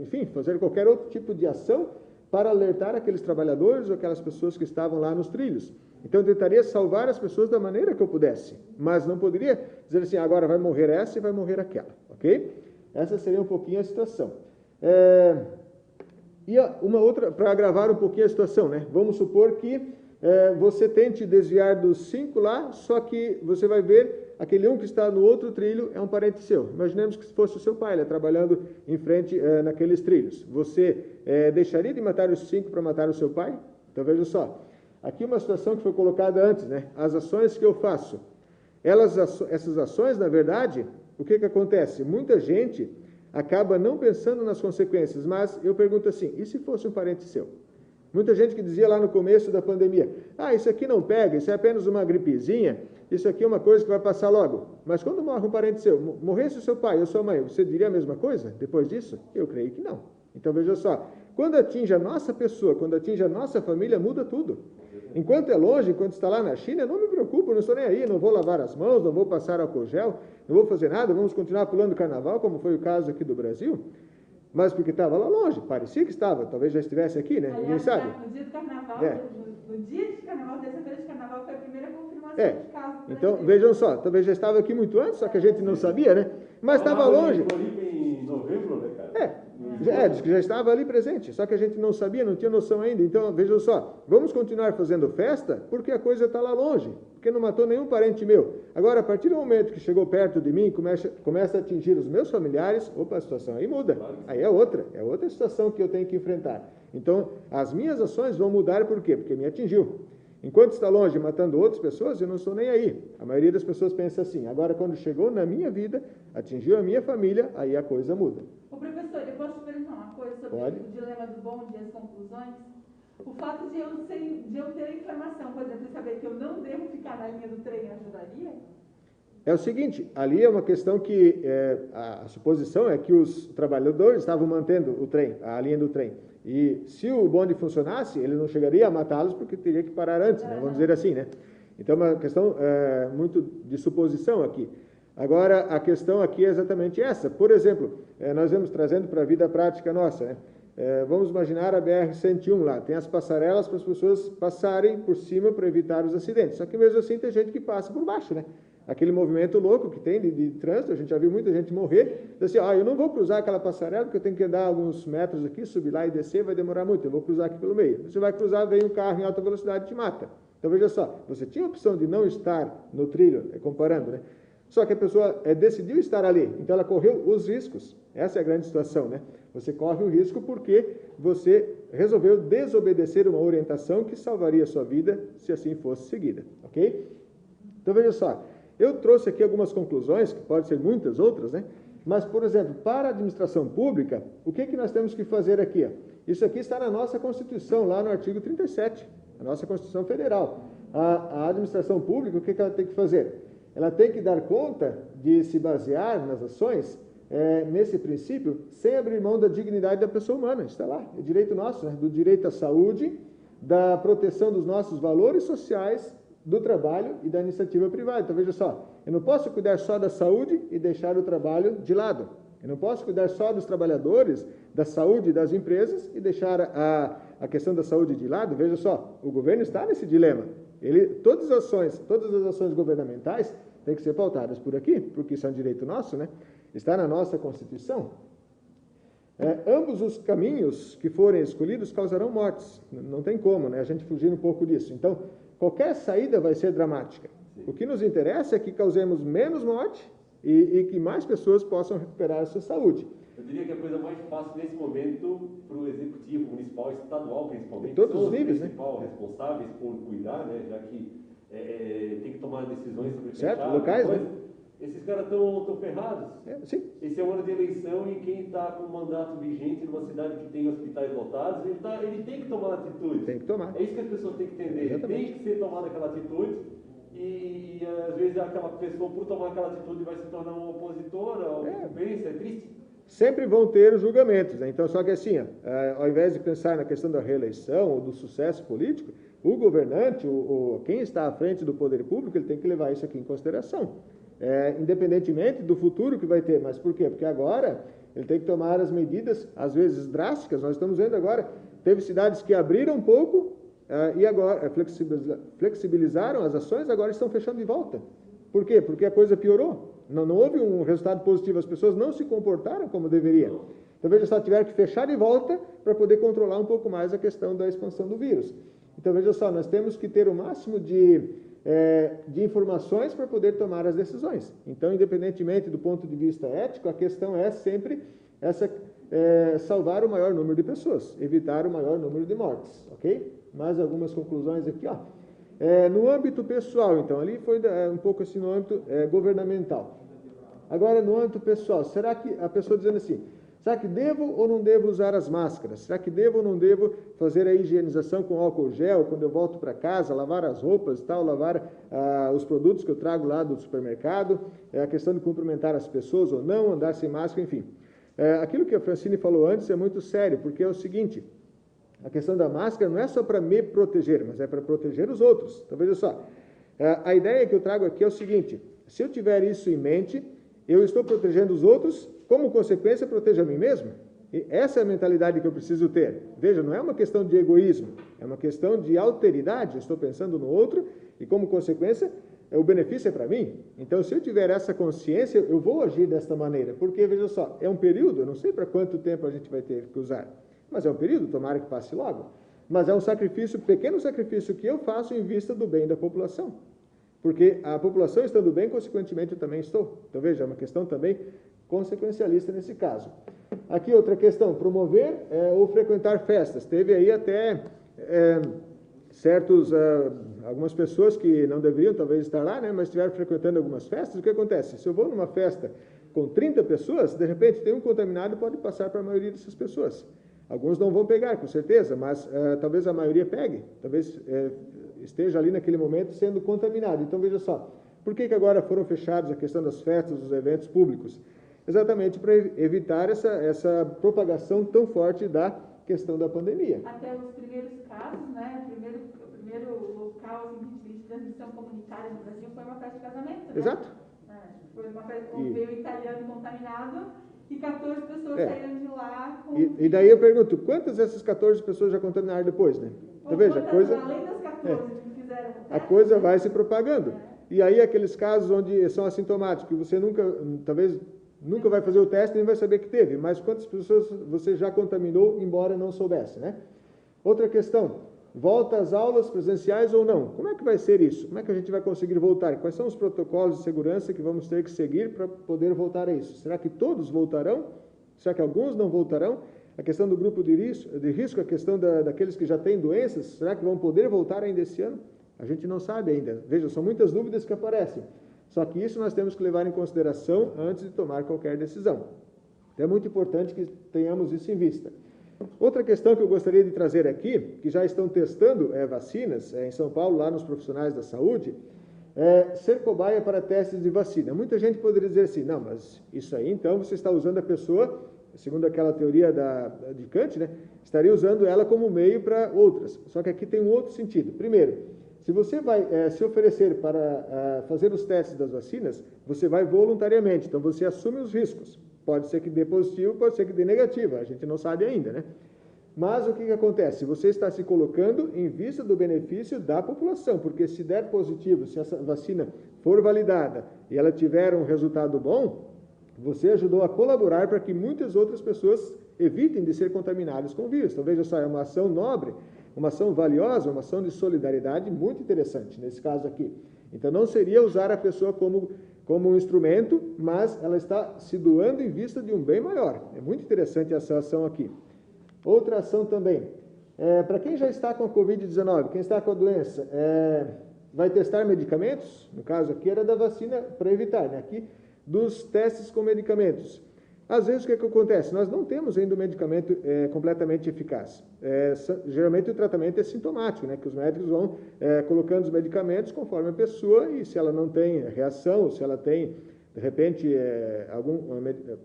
enfim, fazer qualquer outro tipo de ação para alertar aqueles trabalhadores ou aquelas pessoas que estavam lá nos trilhos. Então, eu tentaria salvar as pessoas da maneira que eu pudesse, mas não poderia dizer assim, agora vai morrer essa e vai morrer aquela, ok? Essa seria um pouquinho a situação. E uma outra, para agravar um pouquinho a situação, né? Vamos supor que você tente desviar dos 5 lá, só que você vai ver aquele um que está no outro trilho é um parente seu. Imaginemos que fosse o seu pai, ele trabalhando em frente naqueles trilhos. Você deixaria de matar os 5 para matar o seu pai? Então, veja só. Aqui uma situação que foi colocada antes, né? As ações que eu faço. Essas ações, na verdade, o que acontece? Muita gente acaba não pensando nas consequências, mas eu pergunto assim, e se fosse um parente seu? Muita gente que dizia lá no começo da pandemia, isso aqui não pega, isso é apenas uma gripezinha, isso aqui é uma coisa que vai passar logo. Mas quando morre um parente seu, morresse o seu pai ou sua mãe, você diria a mesma coisa depois disso? Eu creio que não. Então, veja só, quando atinge a nossa pessoa, quando atinge a nossa família, muda tudo. Enquanto é longe, enquanto está lá na China, eu não me preocupo, não estou nem aí, não vou lavar as mãos, não vou passar álcool gel, não vou fazer nada, vamos continuar pulando carnaval, como foi o caso aqui do Brasil. Mas porque estava lá longe, parecia que estava, talvez já estivesse aqui, né? Ninguém sabe. No dia do carnaval, no dia de carnaval, terça-feira de carnaval, foi a primeira confirmação de caso. Então, vejam só, talvez já estava aqui muito antes, só que a gente não sabia, né? Mas estava longe. Em novembro, né, cara? Diz que já estava ali presente, só que a gente não sabia, não tinha noção ainda. Então, vejam só, vamos continuar fazendo festa porque a coisa está lá longe, porque não matou nenhum parente meu. Agora, a partir do momento que chegou perto de mim, começa a atingir os meus familiares, opa, a situação aí muda. Aí é outra situação que eu tenho que enfrentar. Então, as minhas ações vão mudar por quê? Porque me atingiu. Enquanto está longe matando outras pessoas, eu não estou nem aí. A maioria das pessoas pensa assim. Agora, quando chegou na minha vida, atingiu a minha família, aí a coisa muda. Ô, professor, eu posso te perguntar uma coisa sobre o dilema do bonde e as conclusões? O fato de eu ter a informação, por exemplo, de saber que eu não devo ficar na linha do trem ajudaria? É o seguinte, ali é uma questão que a suposição é que os trabalhadores estavam mantendo o trem, a linha do trem. E se o bonde funcionasse, ele não chegaria a matá-los porque teria que parar antes, né? Vamos dizer assim, né? Então, é uma questão muito de suposição aqui. Agora, a questão aqui é exatamente essa. Por exemplo, nós vamos trazendo para a vida prática nossa, né? Vamos imaginar a BR-101 lá, tem as passarelas para as pessoas passarem por cima para evitar os acidentes. Só que mesmo assim tem gente que passa por baixo, né? Aquele movimento louco que tem de trânsito, a gente já viu muita gente morrer, diz assim, eu não vou cruzar aquela passarela porque eu tenho que andar alguns metros aqui, subir lá e descer, vai demorar muito, eu vou cruzar aqui pelo meio. Você vai cruzar, vem um carro em alta velocidade e te mata. Então veja só, você tinha a opção de não estar no trilho, comparando, né? Só que a pessoa decidiu estar ali, então ela correu os riscos. Essa é a grande situação, né? Você corre o risco porque você resolveu desobedecer uma orientação que salvaria a sua vida se assim fosse seguida, ok? Então veja só, eu trouxe aqui algumas conclusões, que podem ser muitas outras, né? Mas, por exemplo, para a administração pública, o que nós temos que fazer aqui? Ó? Isso aqui está na nossa Constituição, lá no artigo 37, a nossa Constituição Federal. A administração pública, o que ela tem que fazer? Ela tem que dar conta de se basear nas ações nesse princípio, sem abrir mão da dignidade da pessoa humana. Está lá, é direito nosso, né? Do direito à saúde, da proteção dos nossos valores sociais, do trabalho e da iniciativa privada. Então, veja só, eu não posso cuidar só da saúde e deixar o trabalho de lado. Eu não posso cuidar só dos trabalhadores, da saúde das empresas e deixar a questão da saúde de lado. Veja só, o governo está nesse dilema. Todas as ações governamentais têm que ser pautadas por aqui, porque isso é um direito nosso, né? Está na nossa Constituição. Ambos os caminhos que forem escolhidos causarão mortes. Não tem como, né? A gente fugir um pouco disso. Então, qualquer saída vai ser dramática. O que nos interessa é que causemos menos morte e que mais pessoas possam recuperar a sua saúde. Eu diria que a coisa mais fácil nesse momento para o executivo municipal, estadual principalmente, todos os níveis, né? Responsáveis por cuidar, né? Já que tem que tomar decisões sobre certo, locais, né? Esses caras estão ferrados. Sim. Esse é um ano de eleição e quem está com mandato vigente numa cidade que tem hospitais lotados, ele tem que tomar atitude. Tem que tomar. É isso que as pessoas têm que entender. Exatamente. Tem que ser tomada aquela atitude e às vezes aquela pessoa, por tomar aquela atitude, vai se tornar uma opositora, ou pensa, é triste. Sempre vão ter os julgamentos, né? Então, só que assim, ao invés de pensar na questão da reeleição ou do sucesso político, o governante, quem está à frente do poder público, ele tem que levar isso aqui em consideração. Independentemente do futuro que vai ter. Mas por quê? Porque agora ele tem que tomar as medidas, às vezes drásticas. Nós estamos vendo agora, teve cidades que abriram um pouco e agora flexibilizaram as ações, agora estão fechando de volta. Por quê? Porque a coisa piorou. Não houve um resultado positivo, as pessoas não se comportaram como deveriam. Então, veja só, tiveram que fechar de volta para poder controlar um pouco mais a questão da expansão do vírus. Então, veja só, nós temos que ter o máximo de informações para poder tomar as decisões. Então, independentemente do ponto de vista ético, a questão é sempre salvar o maior número de pessoas, evitar o maior número de mortes, ok? Mais algumas conclusões aqui, ó. No âmbito pessoal, então, ali foi um pouco assim no âmbito governamental. Agora, no âmbito pessoal, será que a pessoa dizendo assim, será que devo ou não devo usar as máscaras? Será que devo ou não devo fazer a higienização com álcool gel quando eu volto para casa, lavar as roupas e tal, lavar os produtos que eu trago lá do supermercado, a questão de cumprimentar as pessoas ou não, andar sem máscara, enfim. Aquilo que a Francine falou antes é muito sério, porque é o seguinte, a questão da máscara não é só para me proteger, mas é para proteger os outros. Então, veja só, a ideia que eu trago aqui é o seguinte, se eu tiver isso em mente, eu estou protegendo os outros, como consequência, protejo a mim mesmo. E essa é a mentalidade que eu preciso ter. Veja, não é uma questão de egoísmo, é uma questão de alteridade. Eu estou pensando no outro e, como consequência, o benefício é para mim. Então, se eu tiver essa consciência, eu vou agir desta maneira. Porque, veja só, é um período, eu não sei para quanto tempo a gente vai ter que usar, mas é um período, tomara que passe logo. Mas é um sacrifício, pequeno sacrifício que eu faço em vista do bem da população. Porque a população estando bem, consequentemente, eu também estou. Então, veja, é uma questão também consequencialista nesse caso. Aqui outra questão, promover ou frequentar festas. Teve aí até algumas pessoas que não deveriam talvez estar lá, né, mas estiveram frequentando algumas festas. O que acontece? Se eu vou numa festa com 30 pessoas, de repente tem um contaminado, pode passar para a maioria dessas pessoas. Alguns não vão pegar, com certeza, mas talvez a maioria pegue, talvez esteja ali naquele momento sendo contaminado. Então, veja só, por que agora foram fechados a questão das festas, dos eventos públicos? Exatamente para evitar essa propagação tão forte da questão da pandemia. Até os primeiros casos, né? O primeiro local assim, de transmissão comunitária no Brasil foi uma festa de casamento, né? Exato. Foi uma festa onde veio um italiano contaminado e 14 pessoas saíram de lá. E daí eu pergunto, quantas dessas 14 pessoas já contaminaram depois, né? Então, veja, além das 14 que fizeram a coisa vai se propagando. E aí aqueles casos onde são assintomáticos, que você talvez nunca vai fazer o teste e nem vai saber que teve, mas quantas pessoas você já contaminou, embora não soubesse, né? Outra questão, volta às aulas presenciais ou não? Como é que vai ser isso? Como é que a gente vai conseguir voltar? Quais são os protocolos de segurança que vamos ter que seguir para poder voltar a isso? Será que todos voltarão? Será que alguns não voltarão? A questão do grupo de risco, a questão daqueles que já têm doenças, será que vão poder voltar ainda esse ano? A gente não sabe ainda. Veja, são muitas dúvidas que aparecem. Só que isso nós temos que levar em consideração antes de tomar qualquer decisão. Então, é muito importante que tenhamos isso em vista. Outra questão que eu gostaria de trazer aqui, que já estão testando vacinas em São Paulo, lá nos profissionais da saúde, é ser cobaia para testes de vacina. Muita gente poderia dizer assim, não, mas isso aí, então, você está usando a pessoa, segundo aquela teoria de Kant, né, estaria usando ela como meio para outras. Só que aqui tem um outro sentido. Primeiro, se você vai se oferecer para fazer os testes das vacinas, você vai voluntariamente, então você assume os riscos. Pode ser que dê positivo, pode ser que dê negativo, a gente não sabe ainda, né? Mas o que acontece? Você está se colocando em vista do benefício da população, porque se der positivo, se essa vacina for validada e ela tiver um resultado bom, você ajudou a colaborar para que muitas outras pessoas evitem de ser contaminadas com o vírus. Então, veja só, é uma ação nobre, uma ação valiosa, uma ação de solidariedade muito interessante, nesse caso aqui. Então, não seria usar a pessoa como um instrumento, mas ela está se doando em vista de um bem maior. É muito interessante essa ação aqui. Outra ação também, para quem já está com a Covid-19, quem está com a doença, vai testar medicamentos, no caso aqui era da vacina para evitar, né? Aqui dos testes com medicamentos. Às vezes o que acontece? Nós não temos ainda um medicamento completamente eficaz. Geralmente o tratamento é sintomático, né? Que os médicos vão colocando os medicamentos conforme a pessoa e se ela não tem reação, ou se ela tem, de repente, algum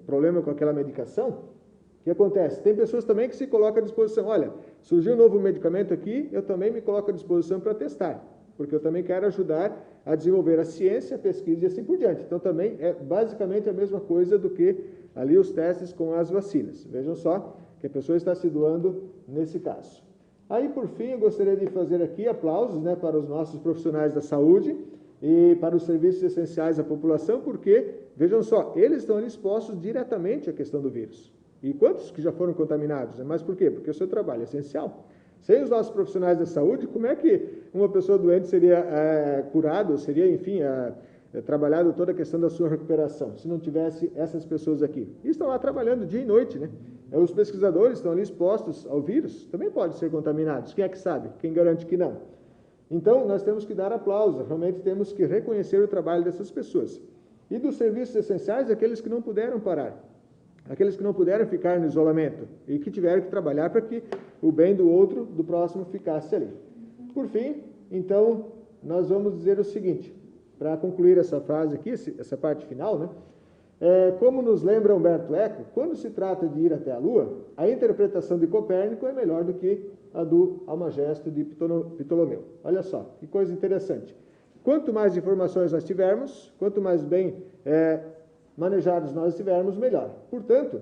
problema com aquela medicação, o que acontece? Tem pessoas também que se colocam à disposição. Olha, surgiu um novo medicamento aqui, eu também me coloco à disposição para testar, porque eu também quero ajudar a desenvolver a ciência, a pesquisa e assim por diante. Então, também é basicamente a mesma coisa do que ali os testes com as vacinas. Vejam só que a pessoa está se doando nesse caso. Aí, por fim, eu gostaria de fazer aqui aplausos, né, para os nossos profissionais da saúde e para os serviços essenciais à população, porque, vejam só, eles estão ali expostos diretamente à questão do vírus. E quantos que já foram contaminados? Mas por quê? Porque o seu trabalho é essencial. Sem os nossos profissionais da saúde, como é que uma pessoa doente seria curada, seria, enfim, trabalhado toda a questão da sua recuperação, se não tivesse essas pessoas aqui? E estão lá trabalhando dia e noite, né? Os pesquisadores estão ali expostos ao vírus, também podem ser contaminados. Quem é que sabe? Quem garante que não? Então, nós temos que dar aplauso, realmente temos que reconhecer o trabalho dessas pessoas. E dos serviços essenciais, aqueles que não puderam parar. Aqueles que não puderam ficar no isolamento e que tiveram que trabalhar para que o bem do outro, do próximo, ficasse ali. Por fim, então, nós vamos dizer o seguinte, para concluir essa frase aqui, essa parte final, né? Como nos lembra Humberto Eco, quando se trata de ir até a Lua, a interpretação de Copérnico é melhor do que a do Almagesto de Ptolomeu. Olha só, que coisa interessante. Quanto mais informações nós tivermos, quanto mais bem manejados nós estivermos, melhor. Portanto,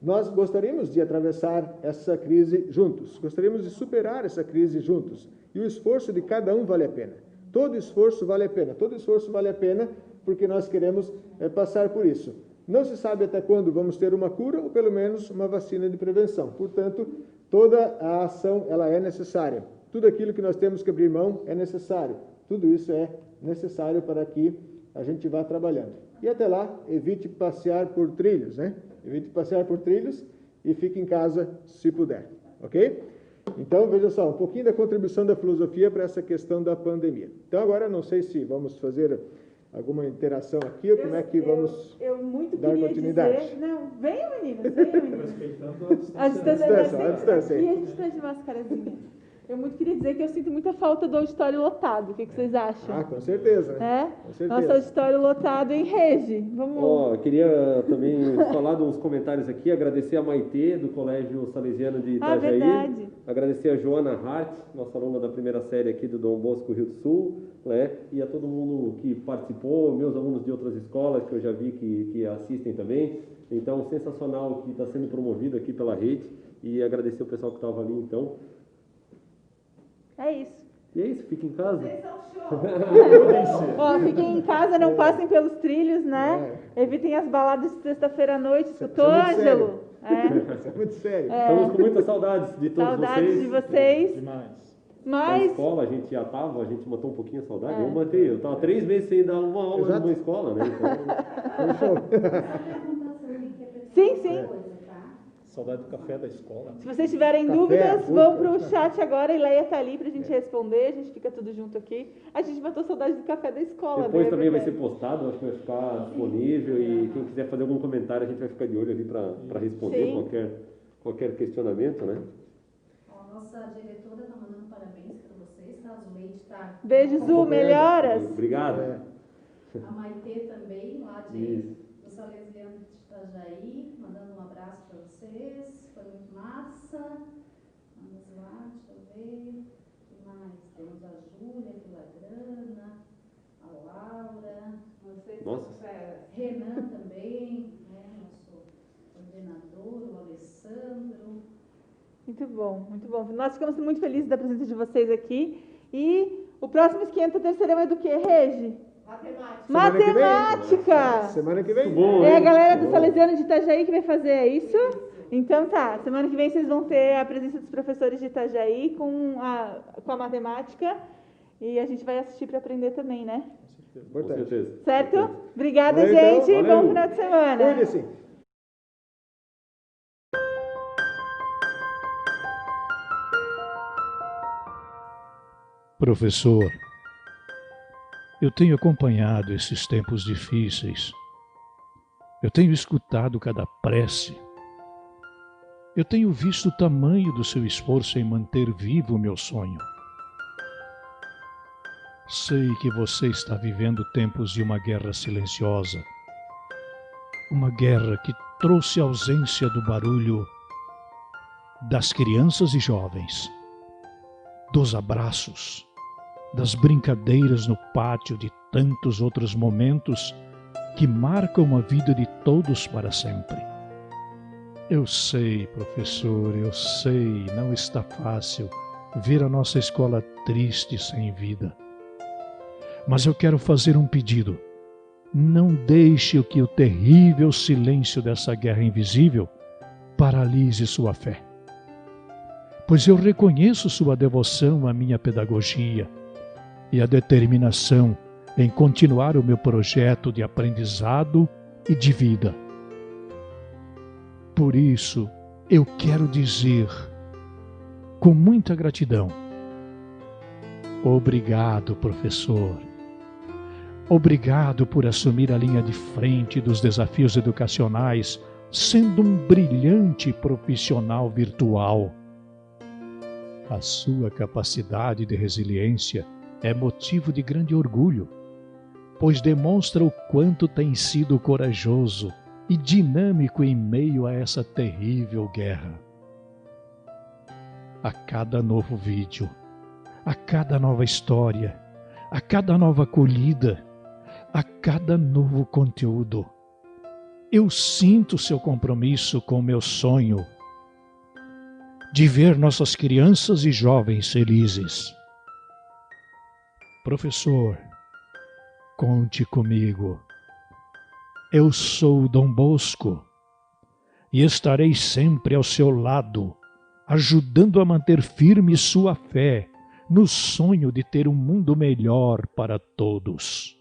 nós gostaríamos de atravessar essa crise juntos, gostaríamos de superar essa crise juntos, e o esforço de cada um vale a pena. Todo esforço vale a pena, todo esforço vale a pena porque nós queremos passar por isso. Não se sabe até quando vamos ter uma cura ou pelo menos uma vacina de prevenção. Portanto, toda a ação ela é necessária. Tudo aquilo que nós temos que abrir mão é necessário. Tudo isso é necessário para que a gente vá trabalhando. E até lá, evite passear por trilhos, né? Evite passear por trilhos e fique em casa se puder, ok? Então, veja só, um pouquinho da contribuição da filosofia para essa questão da pandemia. Então, agora, não sei se vamos fazer alguma interação aqui ou como é que vamos dar continuidade. Dizer, não, venham meninas, venham meninas. Respeitando a distância. E a gente está de mascarazinha. Eu muito queria dizer que eu sinto muita falta do auditório lotado. O que vocês acham? Com certeza. Né? Com certeza. Nosso auditório lotado em Regi. Vamos. Queria também falar de uns comentários aqui, agradecer a Maitê, do Colégio Salesiano de Itajaí. Verdade. Agradecer a Joana Hart, nossa aluna da primeira série aqui do Dom Bosco, Rio do Sul, né? E a todo mundo que participou, meus alunos de outras escolas que eu já vi que assistem também. Então, sensacional que está sendo promovido aqui pela rede. E agradecer o pessoal que estava ali, então. É isso. E é isso, fiquem em casa. Fiquem em casa, não passem pelos trilhos, né? Evitem as baladas de sexta-feira à noite. Escutou, Ângelo? Isso é muito sério. Estamos com muitas saudades de todos vocês. Saudades de vocês. Demais. Na escola a gente a gente matou um pouquinho a saudade. Eu estava 3 meses sem dar uma aula numa escola, né? Então, Sim. Saudade do café da escola. Se vocês tiverem dúvidas, vão para o chat agora. A Ileia está ali para a gente responder. A gente fica tudo junto aqui. A gente matou saudade do café da escola. Depois também vai ser postado, acho que vai ficar disponível. E quem quiser fazer algum comentário, a gente vai ficar de olho ali para responder qualquer questionamento, né? A nossa diretora está mandando parabéns para vocês, tá? A Zuleide está... Beijo, Zu, melhoras. Obrigado. A Maitê também, lá do Salesiano de Itajaí, mandando um abraço para vocês. Foi muito massa. Vamos lá, deixa eu ver. O que mais? Temos a Júlia, a Vilagrana, a Laura. Nossa. Renan também, né? Nosso coordenador, o Alessandro. Muito bom, muito bom. Nós ficamos muito felizes da presença de vocês aqui. E o próximo Esquenta Terceirão é do quê, Regi? Matemática! Semana que vem. É a galera do Salesiano de Itajaí que vai fazer, é isso? Então tá, semana que vem vocês vão ter a presença dos professores de Itajaí com a matemática e a gente vai assistir para aprender também, né? Com certeza. Certo? Obrigada, Valeu, gente. então. Valeu. Bom final de semana. Cuide-se. Professor, eu tenho acompanhado esses tempos difíceis. Eu tenho escutado cada prece. Eu tenho visto o tamanho do seu esforço em manter vivo o meu sonho. Sei que você está vivendo tempos de uma guerra silenciosa. Uma guerra que trouxe a ausência do barulho das crianças e jovens, dos abraços, das brincadeiras no pátio, de tantos outros momentos que marcam a vida de todos para sempre. Eu sei, professor, eu sei, não está fácil ver a nossa escola triste sem vida. Mas eu quero fazer um pedido. Não deixe que o terrível silêncio dessa guerra invisível paralise sua fé. Pois eu reconheço sua devoção à minha pedagogia e a determinação em continuar o meu projeto de aprendizado e de vida. Por isso, eu quero dizer, com muita gratidão, obrigado, professor. Obrigado por assumir a linha de frente dos desafios educacionais, sendo um brilhante profissional virtual. A sua capacidade de resiliência é motivo de grande orgulho, pois demonstra o quanto tem sido corajoso e dinâmico em meio a essa terrível guerra. A cada novo vídeo, a cada nova história, a cada nova acolhida, a cada novo conteúdo, eu sinto seu compromisso com o meu sonho de ver nossas crianças e jovens felizes. Professor, conte comigo. Eu sou Dom Bosco e estarei sempre ao seu lado, ajudando a manter firme sua fé no sonho de ter um mundo melhor para todos.